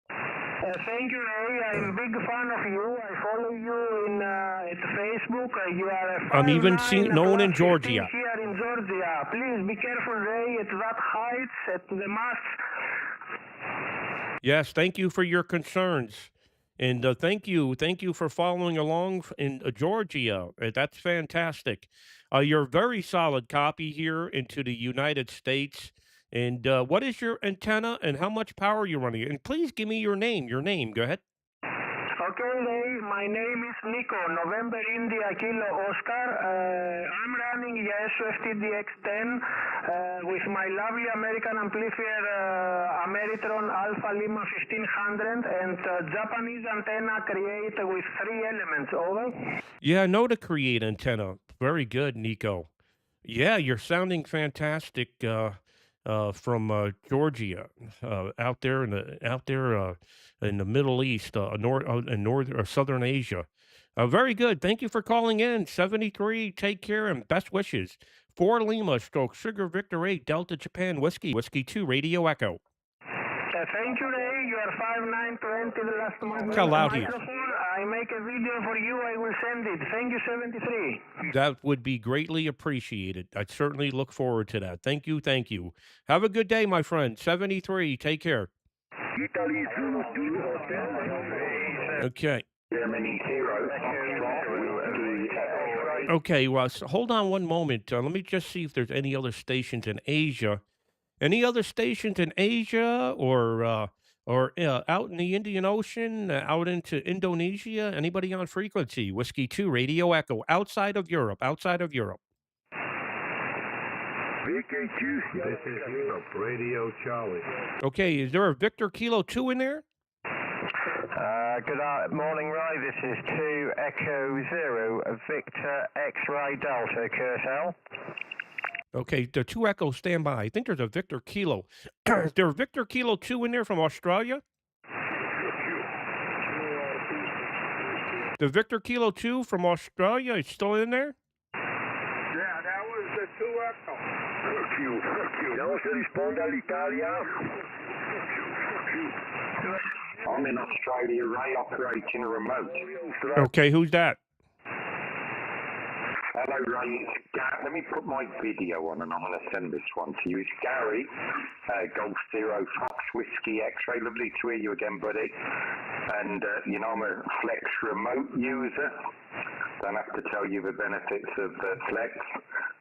Thank you, Ray. I'm a big fan of you. I follow you in at Facebook. You are a I'm even known in Georgia. Here in Georgia. Please be careful, Ray. At that height, at the mast. Yes, thank you for your concerns. And thank you for following along in Georgia. That's fantastic. You're a very solid copy here into the United States. And what is your antenna and how much power are you running? And please give me your name. Your name. Go ahead. Okay, Ray. My name is Nico, November India Kilo Oscar. I'm running SFT DX10 with my lovely American amplifier Ameritron Alpha Lima 1500 and Japanese antenna create with 3 elements. Over. Yeah, I know to create antenna. Very good, Nico. Yeah, you're sounding fantastic. From Georgia, out there in the Middle East, in Southern Asia. Very good. Thank you for calling in. 73. Take care and best wishes. 4 Lima Stroke Sugar Victor 8 Delta Japan Whiskey 2 Radio Echo. Thank you, Ray. You are 5920 the last month. Call out here. I make a video for you. I will send it. Thank you, 73. That would be greatly appreciated. I'd certainly look forward to that. Thank you. Thank you. Have a good day, my friend. 73. Take care. Okay. Okay, well, hold on one moment. Let me just see if there's any other stations in Asia. Any other stations in Asia or out in the Indian Ocean, out into Indonesia? Anybody on frequency? Whiskey 2 Radio Echo, outside of Europe. VK2, this is Europe, Radio Charlie. Okay, is there a Victor Kilo 2 in there? Good morning, Ray. This is 2 Echo 0, Victor X-Ray Delta, Curtel. Okay, the 2 Echo standby. I think there's a Victor Kilo. Is there a Victor Kilo 2 in there from Australia? The Victor Kilo 2 from Australia is still in there? Yeah, that was the 2 Echo. Fuck you. Non si risponde all'Italia. I'm in Australia, Ray, operating a remote. Okay, who's that? Hello, Ray. Let me put my video on and I'm going to send this one to you. It's Gary, Golf Zero Fox Whiskey X-Ray. Lovely to hear you again, buddy. And, I'm a Flex remote user. Don't have to tell you the benefits of Flex.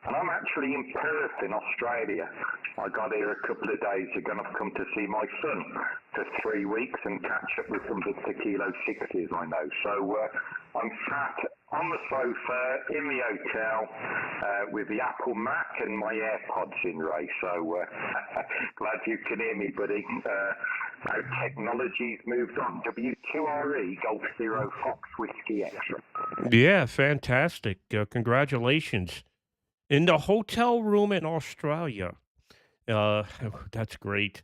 And I'm actually in Perth in Australia. I got here a couple of days ago and I've come to see my son for 3 weeks and catch up with some Victor Kilo 6s I know. So I'm sat on the sofa in the hotel with the Apple Mac and my AirPods in, Ray. So glad you can hear me, buddy. How technology's moved on. W2RE Golf Zero Fox Whiskey Extra. Yeah, fantastic. Congratulations. In the hotel room in Australia. That's great.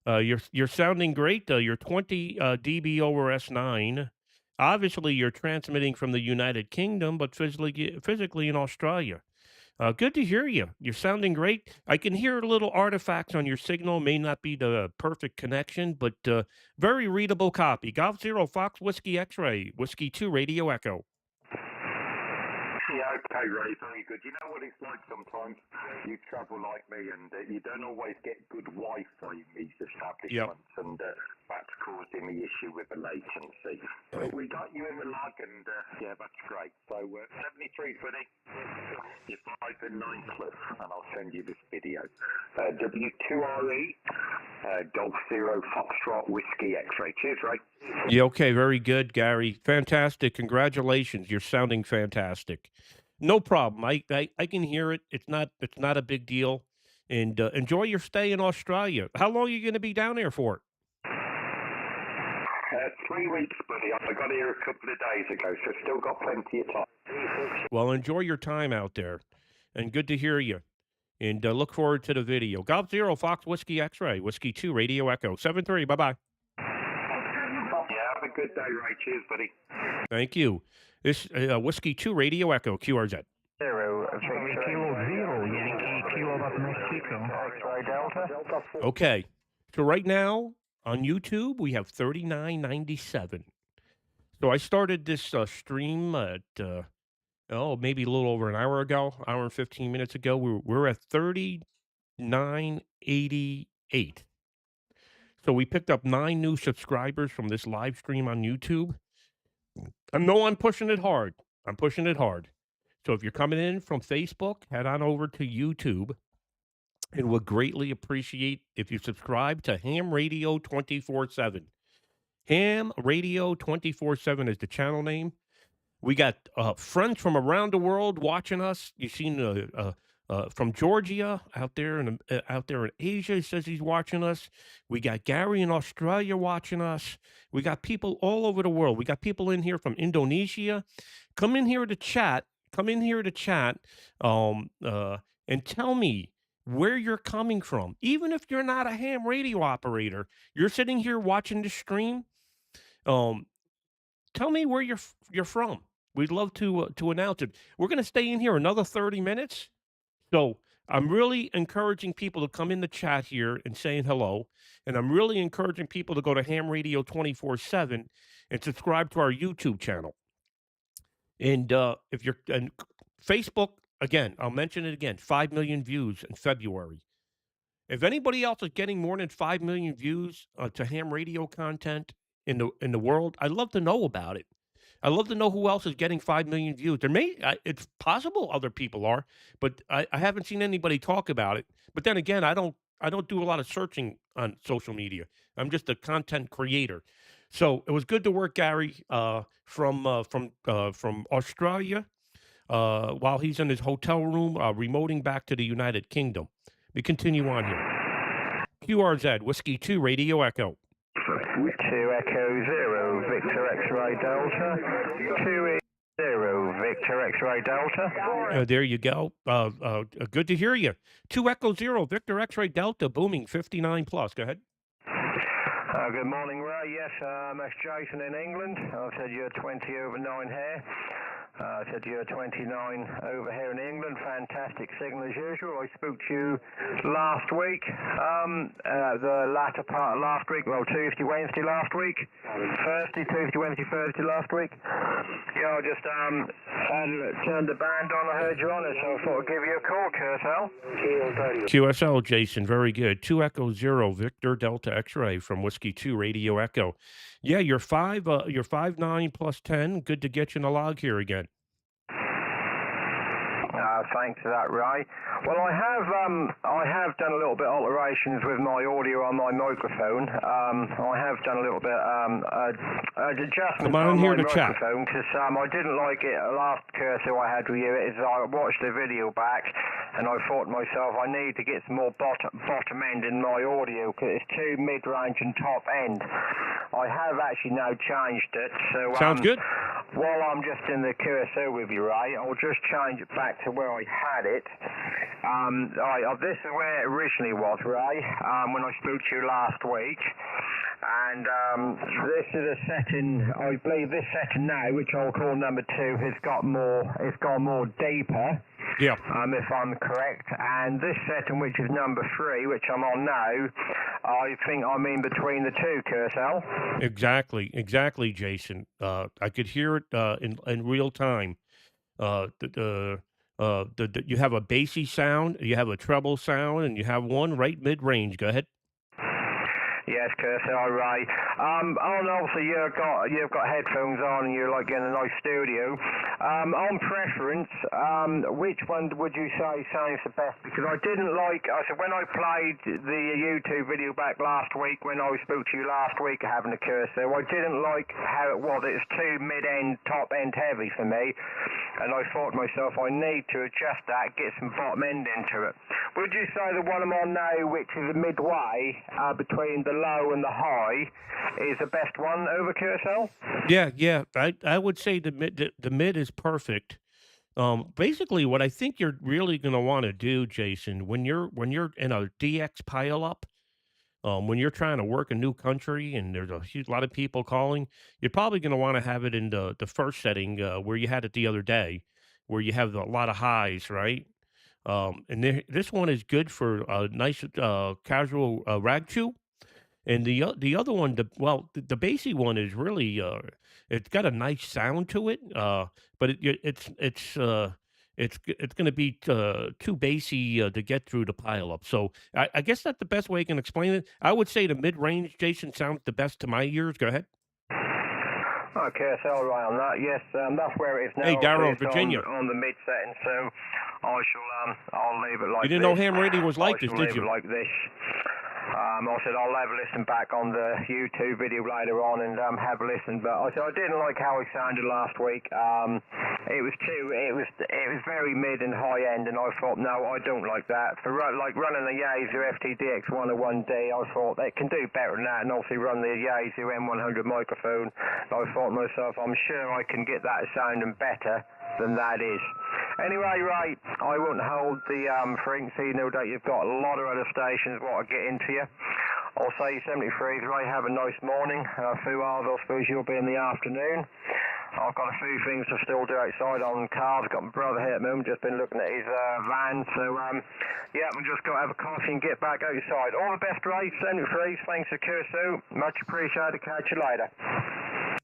You're sounding great. You're 20 dB over S9. Obviously, you're transmitting from the United Kingdom, but physically in Australia. Good to hear you. You're sounding great. I can hear little artifacts on your signal. May not be the perfect connection, but very readable copy. Golf Zero Fox Whiskey X-Ray Whiskey 2 Radio Echo. Yeah, okay, Ray, very good. You know what it's like sometimes? You travel like me and you don't always get good Wi-Fi in these establishments, and that's causing the issue with the latency. But we got you in the log, and yeah, that's great. So 73, buddy. You're 5 and 9 Cliff, and I'll send you this video. W2RE, Golf Zero Foxtrot Whiskey X-Ray. Cheers, Ray. Yeah, okay, very good, Gary. Fantastic. Congratulations. You're sounding fantastic. No problem. I can hear it. It's not a big deal. And enjoy your stay in Australia. How long are you going to be down there for? 3 weeks, buddy. I got here a couple of days ago, so still got plenty of time. Well, enjoy your time out there. And good to hear you. And look forward to the video. Golf Zero Fox Whiskey X-Ray Whiskey 2 Radio Echo 73. Bye-bye. Yeah, have a good day, Ray. Cheers, buddy. Thank you. This Whiskey 2 Radio Echo QRZ. Okay. So right now on YouTube we have 3997. So I started this stream at maybe a little over an hour ago, hour and 15 minutes ago. We're at 3988. So we picked up 9 new subscribers from this live stream on YouTube. I know I'm pushing it hard. I'm pushing it hard. So if you're coming in from Facebook, head on over to YouTube, and would greatly appreciate if you subscribe to Ham Radio 24/7. Ham Radio 24/7 is the channel name. We got friends from around the world watching us. You've seen from Georgia out there in Asia. He says he's watching us. We got Gary in Australia watching us. We got people all over the world. We got people in here from Indonesia. Come in here to chat. And tell me where you're coming from. Even if you're not a ham radio operator, you're sitting here watching the stream. Tell me where you're from. We'd love to announce it. We're going to stay in here another 30 minutes. So I'm really encouraging people to come in the chat here and saying hello. And I'm really encouraging people to go to Ham Radio 24/7 and subscribe to our YouTube channel. And if you're and Facebook, again, I'll mention it again, 5 million views in February. If anybody else is getting more than 5 million views to ham radio content in the world, I'd love to know about it. I'd love to know who else is getting 5 million views. It's possible other people are, but I haven't seen anybody talk about it. But then again, I don't do a lot of searching on social media. I'm just a content creator. So it was good to work Gary from Australia while he's in his hotel room, remoting back to the United Kingdom. We continue on here. QRZ Whiskey 2 Radio Echo. 2 Echo 0 Victor X-Ray Delta. 2 Victor X-Ray Delta. There you go. Good to hear you. 2 Echo 0 Victor X-Ray Delta booming 59 plus. Go ahead. Good morning, Ray. Yes, that's Jason in England. I said you're 20 over 9 here. I said you're 29 over here in England. Fantastic signal as usual. I spoke to you last week, the latter part of last week, well, Tuesday, Wednesday last week. Tuesday, Wednesday, Thursday last week. Yeah, I just turned the band on. I heard you on it, so I thought I'd give you a call, QSL. QSL, Jason, very good. 2 Echo 0 Victor Delta X-Ray from Whiskey 2 Radio Echo. Yeah, you're 5'9" plus 10. Good to get you in the log here again. Thanks for that, Ray. Well, I have done a little bit of alterations with my audio on my microphone. I have done a little bit adjustments on my microphone because I didn't like it. Last cursor I had with you is I watched the video back and I thought to myself I need to get some more bottom end in my audio because it's too mid-range and top end. I have actually now changed it. So sounds good. while I'm just in the QSO with you, Ray, I'll just change it back to where I had it. This is where it originally was, Ray, when I spoke to you last week. And this is a setting, I believe this setting now, which I'll call number 2, has got more deeper. Yeah. If I'm correct. And this setting, which is number 3, which I'm on now, I think I'm in between the two, Kursel. Exactly, Jason. I could hear it in real time. You have a bassy sound, you have a treble sound, and you have one right mid-range. Go ahead. Yes, Kursel, Ray. Obviously you've got headphones on and you're like in a nice studio. On preference, which one would you say sounds the best? Because I said when I played the YouTube video back last week, when I spoke to you last week having a Kursel, I didn't like how it was. It's too mid-end, top-end heavy for me. And I thought to myself, I need to adjust that, get some bottom end into it. Would you say the one I'm on now, which is midway between the low and the high, is the best one over QSL? Yeah. I would say the mid is perfect. Basically, what I think you're really going to want to do, Jason, when you're in a DX pileup, when you're trying to work a new country and there's a lot of people calling, you're probably going to want to have it in the first setting where you had it the other day, where you have a lot of highs, right? This one is good for a nice casual rag chew. And the other one, the bassy one is really it's got a nice sound to it, but it's going to be too bassy to get through the pileup. So I guess that's the best way I can explain it. I would say the mid range, Jason, sounds the best to my ears. Go ahead. Okay, so all right on that. Yes, that's where it is now. Hey, Darrow, It's Virginia. on the mid setting, so I'll leave it like this. You didn't know ham radio was like this, I shall did leave you? it like this. I said I'll have a listen back on the YouTube video later on and have a listen. But I said I didn't like how it sounded last week. It was very mid and high end, and I thought no, I don't like that. For running the Yaesu FTDX 101D, I thought they can do better than that, and obviously run the Yaesu M100 microphone. I thought to myself, I'm sure I can get that sounding better than that is. Anyway, Ray, I won't hold the frequency. No doubt you've got a lot of other stations what I get into you. I'll say 73, Ray, have a nice morning. Few hours, I suppose you'll be in the afternoon. I've got a few things to still do outside on cars. Got my brother here at the moment, just been looking at his van. So, we've just got to have a coffee and get back outside. All the best, Ray. 73, thanks for Curso. Much appreciated. Catch you later.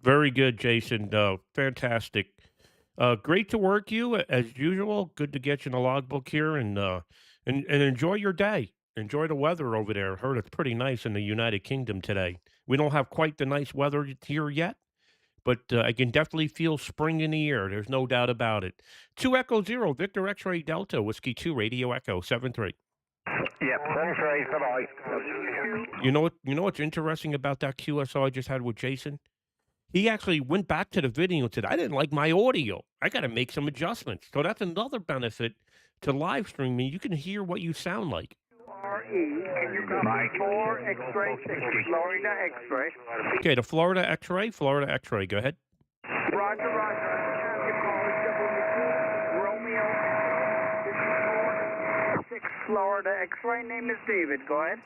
Very good, Jason. Fantastic. Great to work you as usual. Good to get you in the logbook here, and enjoy your day. Enjoy the weather over there. Heard it's pretty nice in the United Kingdom today. We don't have quite the nice weather here yet, but I can definitely feel spring in the air. There's no doubt about it. 2 Echo 0, Victor X-Ray Delta, Whiskey 2, Radio Echo 73. Yep, 73. Bye-bye. You know what's interesting about that QSO I just had with Jason? He actually went back to the video and said, I didn't like my audio. I got to make some adjustments. So that's another benefit to live streaming. You can hear what you sound like. Can you copy 4 X-ray 6, Florida X-ray? Okay, the Florida X-Ray. Go ahead. Roger. Your call is Romeo 6 Florida X-ray. Name is David. Go ahead.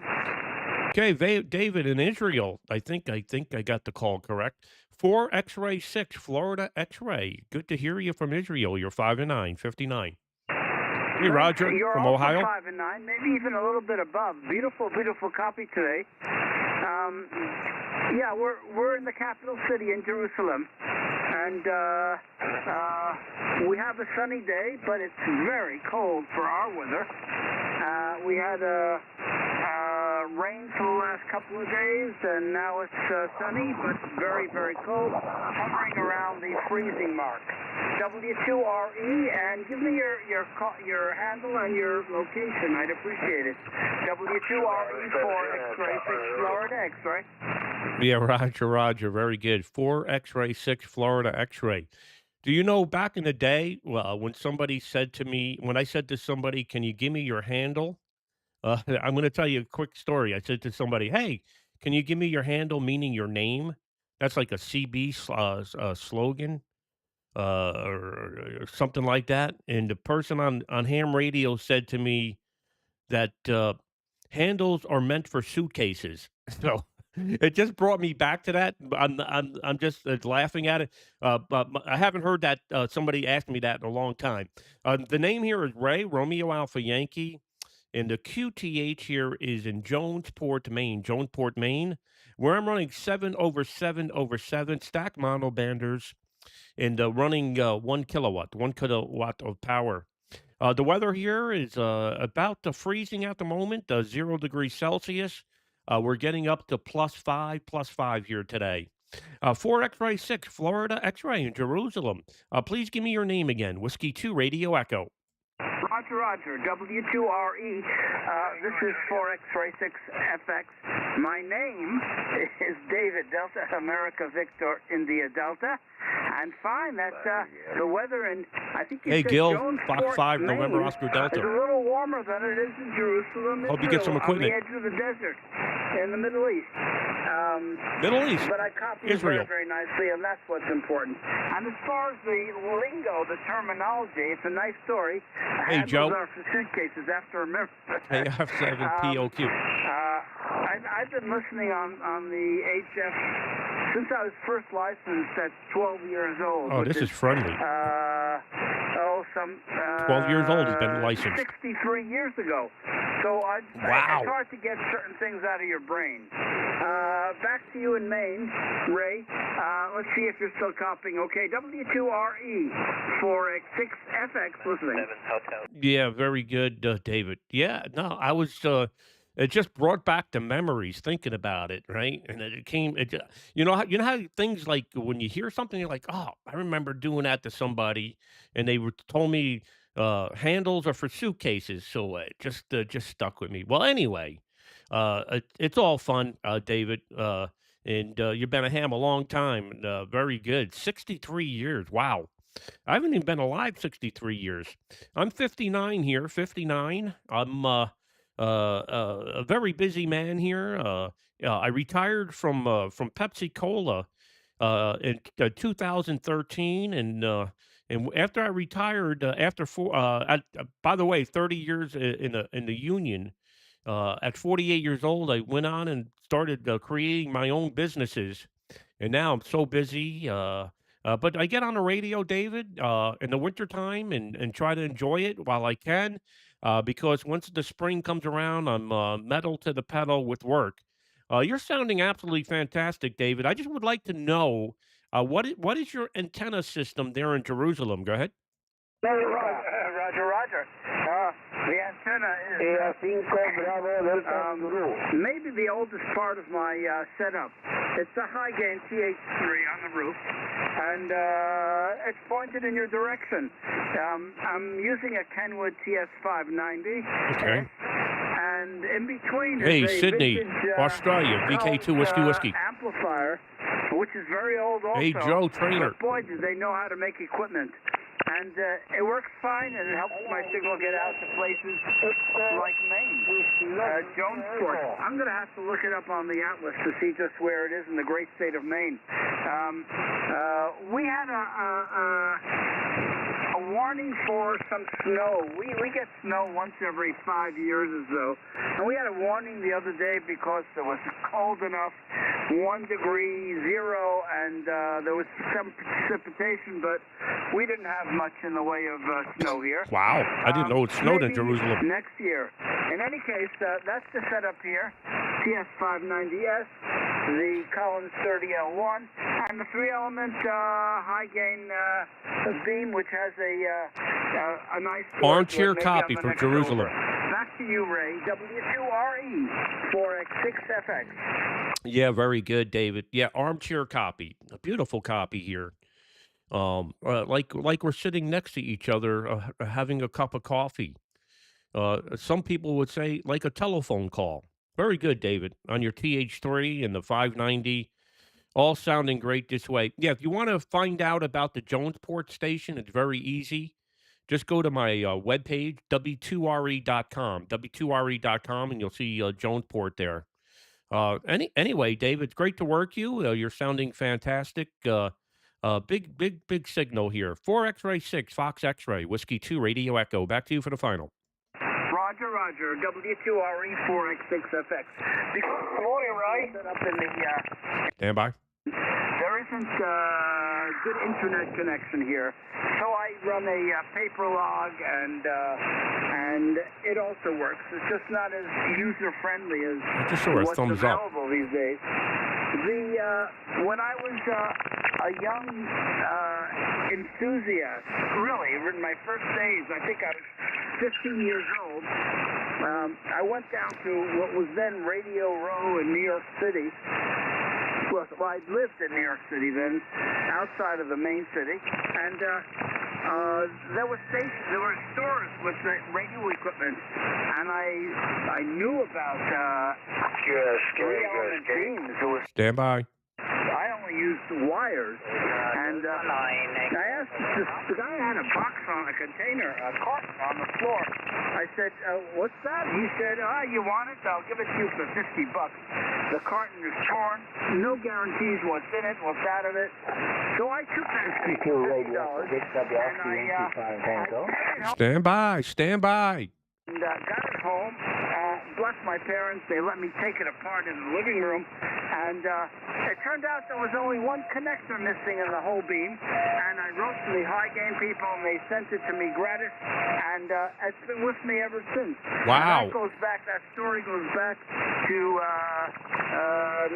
Okay, David in Israel. I think I got the call correct. 4 X-Ray 6, Florida X-Ray. Good to hear you from Israel. You're 5-9, 59. Hey, Roger You're from also Ohio. 5-9, maybe even a little bit above. Beautiful copy today. We're in the capital city in Jerusalem, and we have a sunny day, but it's very cold for our weather. We had rain for the last couple of days, and now it's sunny, but very, very cold, hovering around the freezing mark. W2RE, and give me your handle and your location. I'd appreciate it. W2RE for X-Ray 6 Florida X-Ray. Yeah, Roger. Very good. 4 X-Ray 6, Florida X-Ray. Do you know back in the day, when I said to somebody, can you give me your handle? I'm going to tell you a quick story. I said to somebody, hey, can you give me your handle, meaning your name? That's like a CB slogan. or something like that. And the person on ham radio said to me that handles are meant for suitcases. So it just brought me back to that. I'm just laughing at it. I haven't heard that somebody asked me that in a long time. The name here is Ray Romeo Alpha Yankee. And the QTH here is in Jonesport, Maine, where I'm running 7/7/7 stack monobanders and running 1 kilowatt of power. The weather here is about freezing at the moment, 0 degrees Celsius. We're getting up to +5 here today. 4 X-Ray 6, Florida X-Ray in Jerusalem. Please give me your name again. Whiskey 2 Radio Echo. Roger, Roger. W2RE. This is 4X-Ray 6FX. My name is David Delta, America Victor, India Delta. And fine, that's the weather in, I think you Hey, said Gil, Jonesport, Fox 5, Maine. November Oscar It's a Delta. little warmer than it is in Jerusalem, Hope you get some Israel, equipment. on the edge of the desert in the Middle East. Middle East, But I copy Israel. very, very nicely, and that's what's important. And as far as the lingo, the terminology, it's a nice story. Hey, Handles Joe. are for suitcases, after remember. AF7POQ. I've been listening on the HF since I was first licensed at 12 years old. Oh, this is friendly. 12 years old has been licensed. 63 years ago. So Wow. it's hard to get certain things out of your brain. Back to you in Maine, Ray. Let's see if you're still copying. Okay, W2RE for 6FX listening. Yeah, very good, David. Yeah, no, I was. It just brought back the memories thinking about it, right? And it came. You know how things like when you hear something, you're like, oh, I remember doing that to somebody, and they told me handles are for suitcases, so it just stuck with me. Well, anyway, it's all fun, David. And you've been a ham a long time. And, very good. 63 years. Wow. I haven't even been alive 63 years. I'm 59 here, 59. I'm a very busy man here. I retired from Pepsi Cola in 2013, and after I retired, by the way, 30 years in the union. At 48 years old, I went on and started creating my own businesses, and now I'm so busy. But I get on the radio, David, in the wintertime and try to enjoy it while I can, because once the spring comes around, I'm metal to the pedal with work. You're sounding absolutely fantastic, David. I just would like to know what is your antenna system there in Jerusalem? Go ahead. Roger, Roger. The antenna is maybe the oldest part of my setup. It's a high gain TH3 on the roof, and it's pointed in your direction. I'm using a Kenwood TS590. Okay. And in between Hey, is a Sydney, vintage, Australia, VK2 Whiskey. amplifier, which is very old also. Hey, Joe Trainer. But boy, do they know how to make equipment. And it works fine, and it helps my signal get out to places like Maine. Jonesport. I'm going to have to look it up on the atlas to see just where it is in the great state of Maine. We had a warning for some snow. We get snow once every 5 years or so. And we had a warning the other day because it was cold enough, 1 degree, 0, and there was some precipitation, but we didn't have much in the way of snow here. Wow, I didn't know it snowed in Maybe Jerusalem. next year. In any case, that's the setup here. TS590S, the Collins 30L1, and the 3-element high gain beam, which has a nice Armchair maybe copy on the from next Jerusalem. over. Back to you, Ray. W2RE 4X6FX. Yeah, very good, David. Yeah, armchair copy, a beautiful copy here. Like we're sitting next to each other, having a cup of coffee. Some people would say like a telephone call. Very good, David, on your TH3 and the 590. All sounding great this way. Yeah, if you want to find out about the Jonesport station, it's very easy. Just go to my webpage, w2re.com, w2re.com, and you'll see Jonesport there. Anyway, Dave, it's great to work you. You're sounding fantastic. Big signal here. 4 X-ray 6, Fox X-ray, Whiskey 2, Radio Echo. Back to you for the final. Roger, Roger. W2RE 4X6FX. Good morning, Ray. Up in the, Stand by. there isn't good internet connection here, so I run a paper log, and it also works. It's just not as user friendly as Just sort of what's thumbs up. available these days. When I was a young enthusiast, really, in my first days, I think I was 15 years old. I went down to what was then Radio Row in New York City. Well, I lived in New York City then, outside of the main city, and there were stores with radio equipment, and I knew about three-element beams. It was Stand by. I only used wires, and I asked the guy had a box on a container, a carton on the floor. I said, "What's that?" He said, "You want it? I'll give it to you for $50." The carton is torn. No guarantees what's in it, what's out of it. So I took that $50 and Stand by. Stand by. and got it home. Bless my parents, they let me take it apart in the living room, and it turned out there was only one connector missing in the whole beam, and I wrote to the high gain people, and they sent it to me gratis, and it's been with me ever since. Wow. And that story goes back to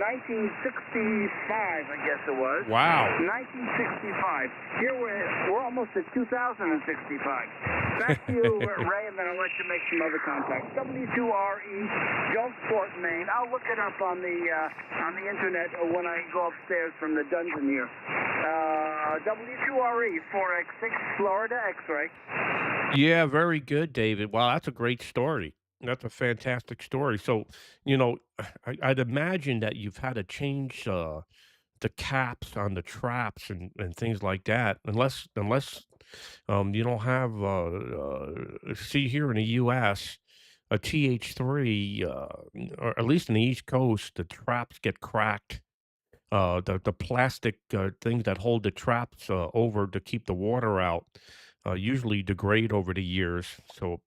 1965, I guess it was. Wow. 1965. Here we're almost at 2065. Back to you, Ray, and then I'll let you make some other contacts. W2RE, Jonesport, Maine. I'll look it up on the internet when I go upstairs from the dungeon here. W2RE, 4X6, Florida X-ray. Yeah, very good, David. Wow, that's a great story. That's a fantastic story. So, I'd imagine that you've had to change the caps on the traps and things like that, unless you don't have see here in the U.S. a TH3, or at least in the East Coast, the traps get cracked. The plastic things that hold the traps over to keep the water out usually degrade over the years. So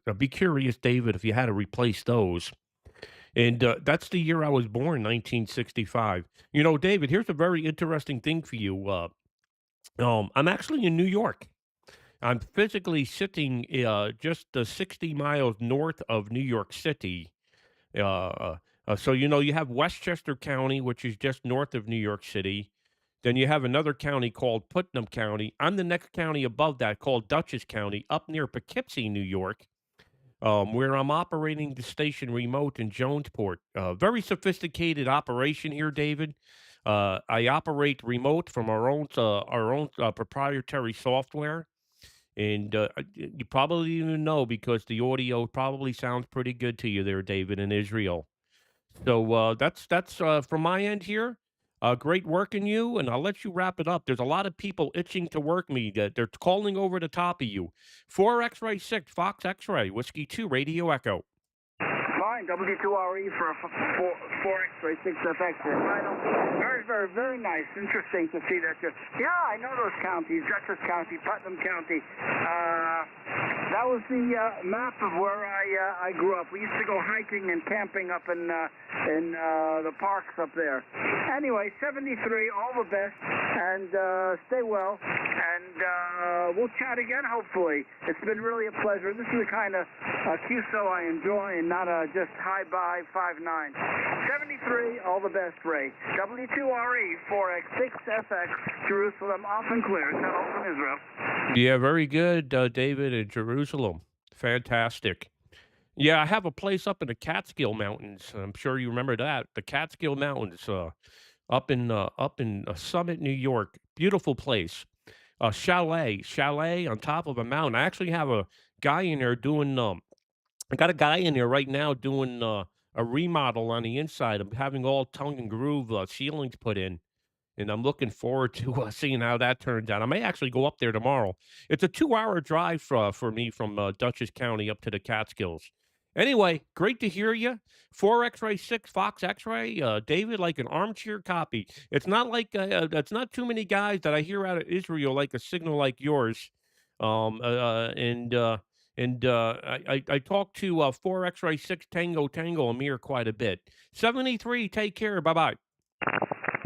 I'd be curious, David, if you had to replace those. And that's the year I was born, 1965. David, here's a very interesting thing for you. I'm actually in New York. I'm physically sitting just 60 miles north of New York City. So, you have Westchester County, which is just north of New York City. Then you have another county called Putnam County. I'm the next county above that called Dutchess County, up near Poughkeepsie, New York, where I'm operating the station remote in Jonesport. Very sophisticated operation here, David. I operate remote from our own proprietary software. And you probably even know because the audio probably sounds pretty good to you there, David, in Israel. So that's from my end here. Great working you, and I'll let you wrap it up. There's a lot of people itching to work me. That they're calling over the top of you. 4 X-ray 6, Fox X-ray, Whiskey 2, Radio Echo. Fine, W2RE for 4 X-ray 6FX. Very, very, very nice. Interesting to see that. Yeah, I know those counties, Dutchess County, Putnam County. That was the map of where I grew up. We used to go hiking and camping up in the parks up there. Anyway, 73, all the best, and stay well, and we'll chat again, hopefully. It's been really a pleasure. This is the kind of QSO I enjoy, and not just high-by 5'9". 73, all the best, Ray. W2RE, 4X6FX, Jerusalem, off and clear. Hello from Israel. Yeah, very good, David, in Jerusalem. Fantastic. Yeah, I have a place up in the Catskill Mountains. I'm sure you remember that. The Catskill Mountains, up in Summit, New York. Beautiful place. Chalet on top of a mountain. I actually have a guy in there doing. I got a guy in there right now doing a remodel on the inside. I'm having all tongue and groove ceilings put in. And I'm looking forward to seeing how that turns out. I may actually go up there tomorrow. It's a 2-hour drive for me from Dutchess County up to the Catskills. Anyway, great to hear you. 4 X-ray 6 Fox X-ray, David, like an armchair copy. It's not like it's not too many guys that I hear out of Israel like a signal like yours. I talked to 4 X-ray 6 Tango Tango Amir quite a bit. 73, take care. Bye bye.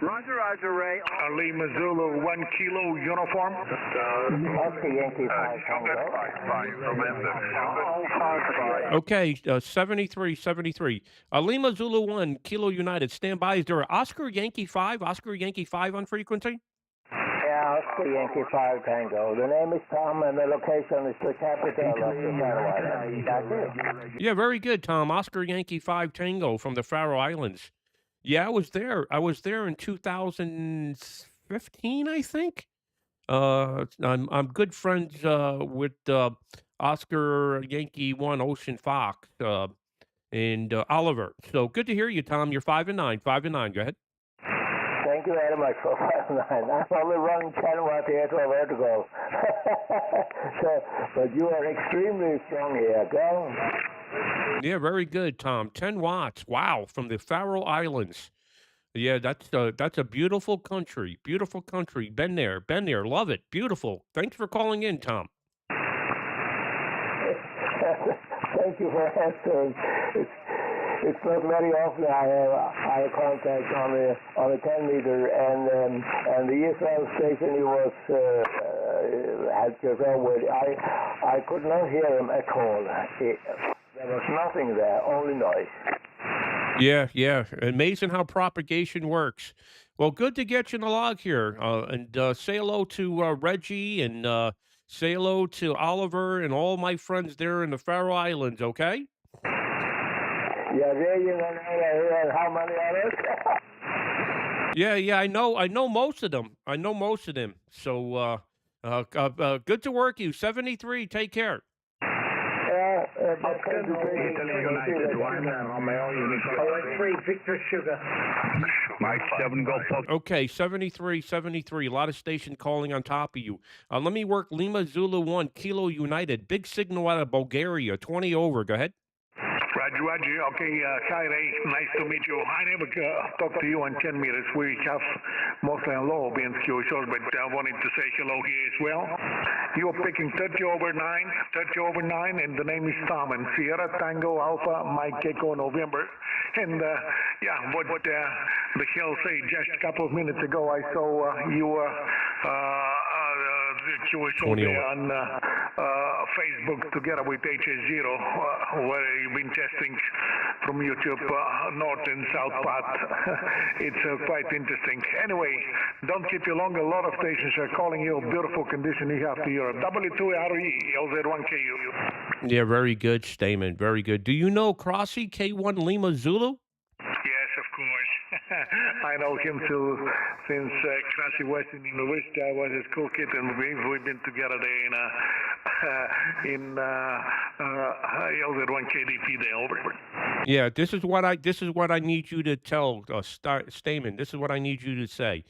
Roger, Roger, Ray. Lima Zulu 1 kilo uniform. Oscar Yankee 5 Tango. Okay, 73. Lima Zulu 1 Kilo United. Stand by. Is there an Oscar Yankee 5 on frequency? Yeah, Oscar Yankee 5 Tango. The name is Tom and the location is the capital of the Faroe Islands. That's it. Yeah, very good, Tom. Oscar Yankee 5 Tango from the Faroe Islands. Yeah, I was there. I was there in 2015, I think. I'm good friends with Oscar Yankee 1 Ocean Fox and Oliver. So good to hear you, Tom. You're 5 and 9. 5 and 9. Go ahead. Thank you very much for 5-9. I'm only running 10 watt here to vertical. But you are extremely strong here. Go. Yeah, very good, Tom. 10 watts. Wow, from the Faroe Islands. Yeah, that's a beautiful country. Beautiful country. Been there. Love it. Beautiful. Thanks for calling in, Tom. Thank you for answering. It's not very often I have contact on a 10 meter, and the Israel station he was had your own with. I could not hear him at all. There was nothing there, only noise. Yeah. Amazing how propagation works. Well, good to get you in the log here. And say hello to Reggie and say hello to Oliver and all my friends there in the Faroe Islands, okay? Yeah, there you know how many others? Yeah, I know most of them. So good to work you. 73, take care. Victor Sugar. Mike 7 Golf. Okay, 73. A lot of station calling on top of you. Let me work Lima Zulu 1 Kilo United. Big signal out of Bulgaria. 20 over. Go ahead. Roger. Okay, hi Ray, nice to meet you. I never talked to you on 10 meters. We have mostly on low being short, but I wanted to say hello here as well. You're picking 30 over 9, and the name is Tom, and Sierra Tango Alpha Mike Echo November. And what the hell say, just a couple of minutes ago I saw you on Facebook together with HS0, where you've been testing from YouTube north and south path. It's quite interesting. Anyway, don't keep you long. A lot of stations are calling you. Beautiful condition you have to Europe. W2RE, LZ1KU. Yeah, very good statement. Very good. Do you know Crossy, K1 Lima Zulu? Yes, of course. I know him too since Krasi Western University. I was his school kid, and we've been together there in LZ1KDP there. Over. Yeah, this is what I need you to tell Stamen. This is what I need you to say.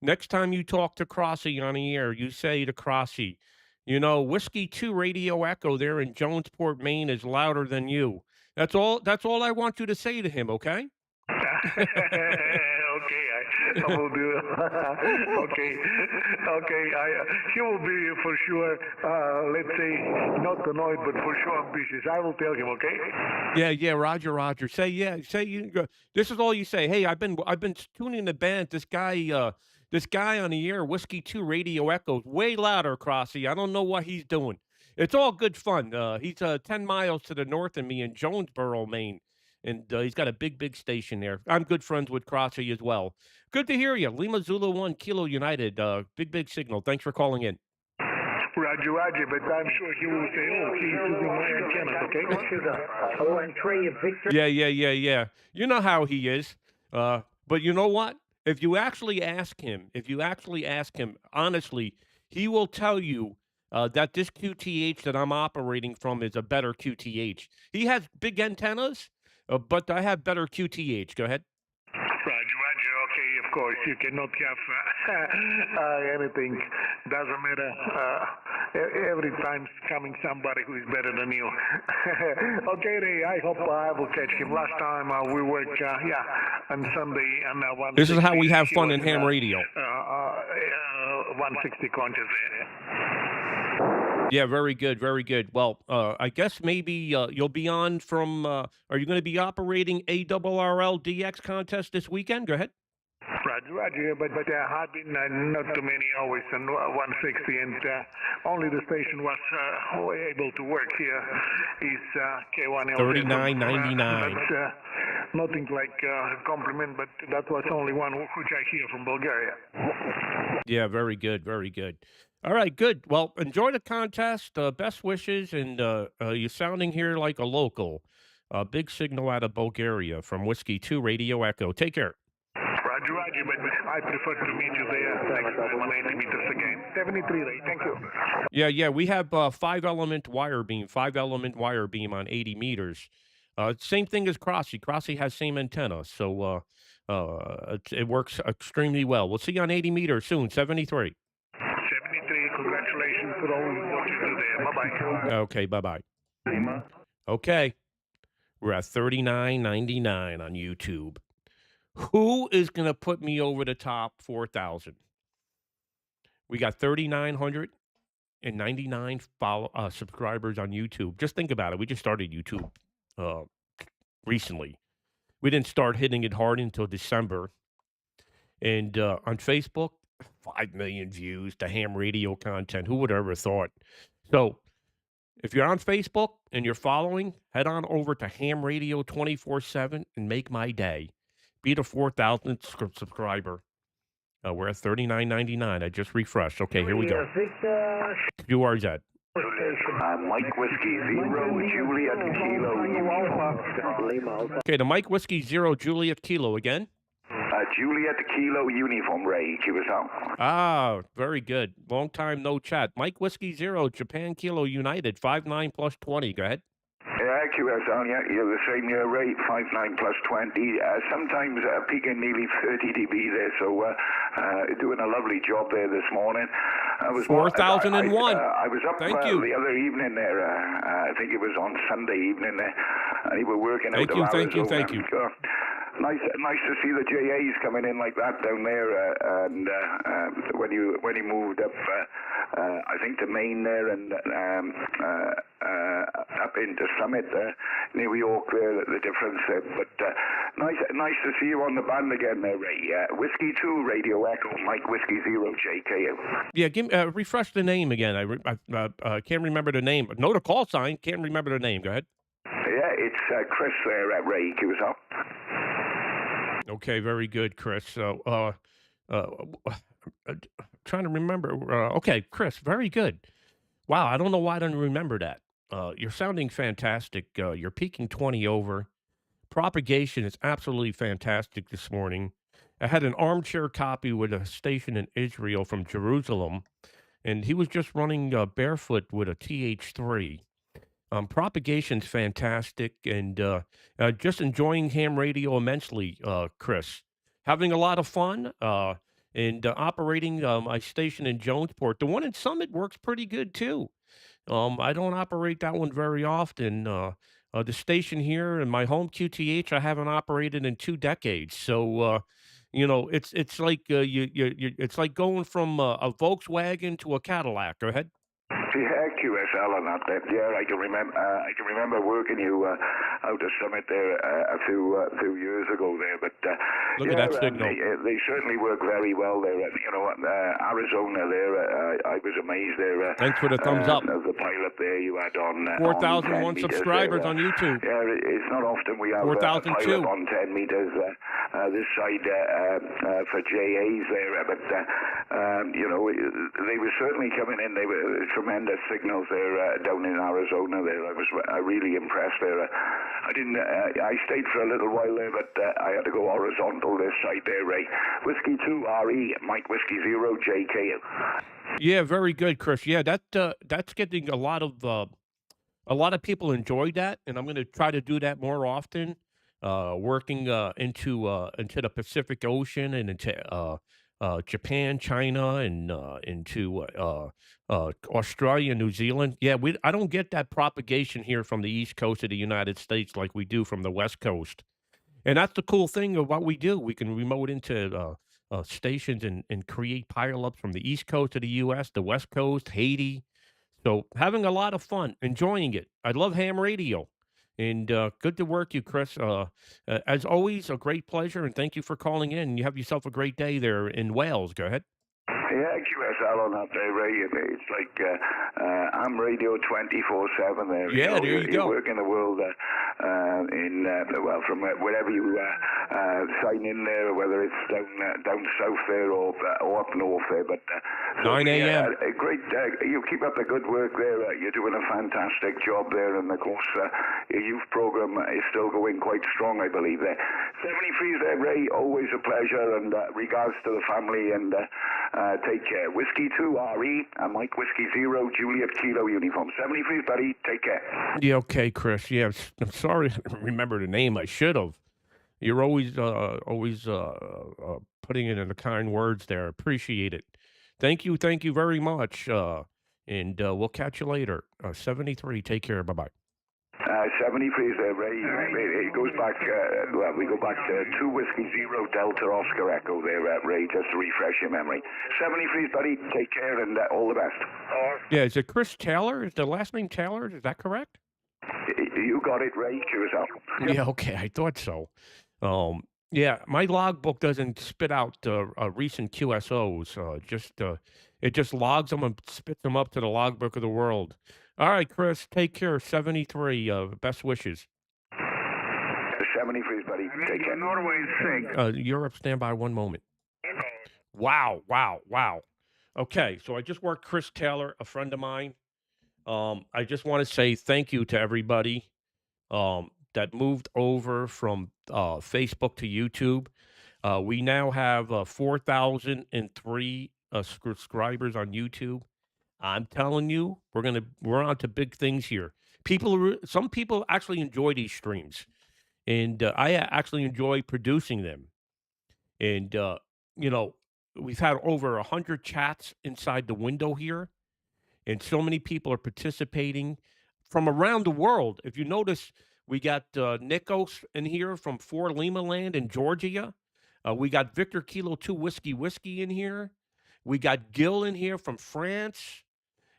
Next time you talk to Crossy on the air, you say to Crossy, Whiskey 2 Radio Echo there in Jonesport, Maine is louder than you. That's all I want you to say to him, okay? Okay, I will do it. Okay. He will be for sure, let's say, not annoyed, but for sure ambitious. I will tell him, okay? Yeah, Roger. Say this is all you say. Hey, I've been tuning the band. This guy on the air, Whiskey 2 Radio Echoes, way louder, Crossy. I don't know what he's doing. It's all good fun. He's 10 miles to the north of me in Jonesboro, Maine. And he's got a big station there. I'm good friends with Crossy as well. Good to hear you. Lima Zulu 1 Kilo United. Big signal. Thanks for calling in. Roger, but I'm sure he will say, he's using my antenna, okay? Yeah. You know how he is. But you know what? If you actually ask him, honestly, he will tell you that this QTH that I'm operating from is a better QTH. He has big antennas. But I have better QTH. Go ahead. Roger. Okay, of course. You cannot have anything. Doesn't matter every time's coming somebody who is better than you. Okay, Ray, I hope I will catch him. Last time we worked, on Sunday, and This is how we have fun in ham radio. 160 conches. Yeah, very good, very good. Well, I guess maybe you'll be on from. Are you going to be operating ARRL DX contest this weekend? Go ahead. Roger, but I've been not too many hours on 160, and only the station was able to work here is K1L. 39.99. That's nothing like a compliment, but that was only one which I hear from Bulgaria. Yeah, very good, very good. All right, good. Well, enjoy the contest. Best wishes, and you're sounding here like a local. Big signal out of Bulgaria from Whiskey 2 Radio Echo. Take care. Roger, but I prefer to meet you there next time on 80 meters again. 73, Ray, thank you. Yeah, we have 5-element wire beam on 80 meters. Same thing as Crossy. Crossy has same antenna, so it works extremely well. We'll see you on 80 meters soon, 73. 73, congratulations for all what you do there. Bye-bye. Okay, bye-bye. Okay, we're at 39.99 on YouTube. Who is going to put me over the top 4,000? We got 3,999 subscribers on YouTube. Just think about it. We just started YouTube recently. We didn't start hitting it hard until December. And on Facebook, 5 million views to ham radio content. Who would have ever thought? So if you're on Facebook and you're following, head on over to Ham Radio 24/7 and make my day. Be the 4,000th subscriber. We're at 39.99. I just refreshed. Okay, here we go. QRZ. Mike Whiskey 0 Juliet Kilo. Okay, the Mike Whiskey 0 Juliet Kilo again. Juliet Kilo uniform, Ray. QSL. Ah, very good. Long time no chat. Mike Whiskey 0 Japan Kilo United 59 plus 20. Go ahead. Yeah, QSL, you're the same rate, 59 plus 20. Sometimes peaking nearly 30 dB there, so doing a lovely job there this morning. I was 4,001. I was up Thank you. the other evening there. I think it was on Sunday evening there. And you were working out of hours. Thank you. Nice to see the JAs coming in like that down there. And when you moved up, I think to Maine there and up into Summit, New York there, the difference there. But nice to see you on the band again there, Ray. Whiskey 2 Radio Echo, Mike Whiskey 0 JKO. Yeah, refresh the name again. I can't remember the name. Know the call sign. Can't remember the name. Go ahead. Yeah, it's Chris there at Ray QSL. Okay, very good, Chris. So, trying to remember. Okay, Chris, very good. Wow, I don't know why I don't remember that. You're sounding fantastic. You're peaking 20 over. Propagation is absolutely fantastic this morning. I had an armchair copy with a station in Israel from Jerusalem, and he was just running barefoot with a TH3. Propagation's fantastic, and just enjoying ham radio immensely, Chris. Having a lot of fun, and operating my station in Jonesport. The one in Summit works pretty good, too. I don't operate that one very often. The station here in my home QTH, I haven't operated in 2 decades. So, it's like it's like going from a Volkswagen to a Cadillac. Go ahead. Yeah, QSL and that. Yeah, I can remember working you out of Summit there a few years ago there. But look at that signal. They certainly work very well there. Arizona there. I was amazed there. Thanks for the thumbs up. The pilot there you had on 4,001 subscribers on YouTube. Yeah, it's not often we have a pilot on 10 meters this side for JAs there. But they were certainly coming in. They were tremendous signals there down in Arizona there. I was really impressed there. I stayed for a little while there, but I had to go horizontal this side there, Ray. Whiskey 2 RE, Mike Whiskey 0 JKO. Yeah, very good, Chris. Yeah, that's getting a lot of people enjoy that, and I'm going to try to do that more often. Working into the Pacific Ocean and into Japan, China, and into Australia, New Zealand. Yeah, I don't get that propagation here from the East Coast of the United States like we do from the West Coast. And that's the cool thing of what we do. We can remote into stations and create pileups from the East Coast of the U.S., the West Coast, Haiti. So having a lot of fun, enjoying it. I love ham radio. And good to work you, Chris. As always, a great pleasure, and thank you for calling in. You have yourself a great day there in Wales. Go ahead. Yeah, QSL on that day, Ray. It's like I'm radio 24/7 there. Yeah, there you go. You work in the world well, from wherever you sign in there, whether it's down south there or up north there. But 9 a.m. Great. You keep up the good work there. You're doing a fantastic job there, and of course, your youth program is still going quite strong, I believe. There, 73's there, Ray. Always a pleasure, and regards to the family and. Take care. Whiskey 2 RE and Mike Whiskey 0 Juliet Kilo uniform. 73, buddy. Take care. Yeah, okay, Chris. Yeah, I'm sorry I don't remember the name. I should have. You're always putting it in the kind words there. Appreciate it. Thank you very much. And we'll catch you later. 73. Take care. Bye-bye. 73 is there, Ray. It goes back, we go back to 2 Whiskey 0 Delta Oscar Echo there, Ray, just to refresh your memory. 73, buddy, take care and all the best. Yeah, is it Chris Taylor? Is the last name Taylor? Is that correct? You got it, Ray. QSL. Yeah, okay, I thought so. Yeah, my logbook doesn't spit out recent QSOs. It just logs them and spits them up to the logbook of the world. All right, Chris, take care. 73. Best wishes. 73, buddy. Take care. Norway's sick. Europe, stand by 1 moment. Wow. Okay, so I just worked Chris Taylor, a friend of mine. I just want to say thank you to everybody that moved over from Facebook to YouTube. We now have 4,003 subscribers on YouTube. I'm telling you, we're on to big things here. Some people actually enjoy these streams, and I actually enjoy producing them. And we've had over 100 chats inside the window here, and so many people are participating from around the world. If you notice, we got Nikos in here from Fort Lima Land in Georgia. We got Victor Kilo 2 Whiskey in here. We got Gil in here from France.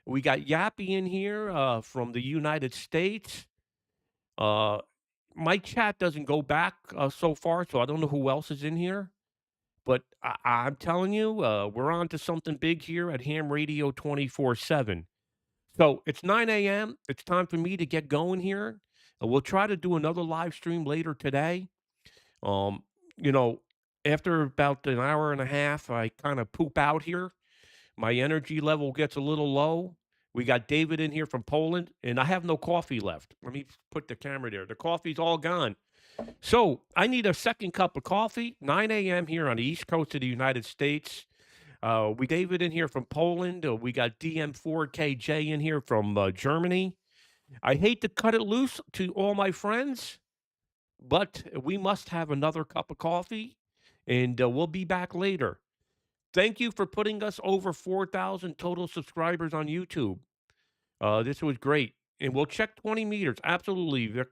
We got Yappy in here from the United States. My chat doesn't go back so far, so I don't know who else is in here. But I'm telling you, we're on to something big here at Ham Radio 24/7. So it's 9 a.m. It's time for me to get going here. We'll try to do another live stream later today. After about an hour and a half, I kind of poop out here. My energy level gets a little low. We got David in here from Poland, and I have no coffee left. Let me put the camera there. The coffee's all gone. So I need a second cup of coffee. 9 a.m. here on the East Coast of the United States. We David in here from Poland. We got DM4KJ in here from Germany. I hate to cut it loose to all my friends, but we must have another cup of coffee, and we'll be back later. Thank you for putting us over 4,000 total subscribers on YouTube. This was great. And we'll check 20 meters. Absolutely,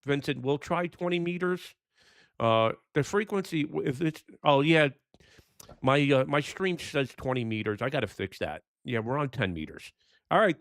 Vincent. We'll try 20 meters. The frequency, if it's, my stream says 20 meters. I got to fix that. Yeah, we're on 10 meters. All right.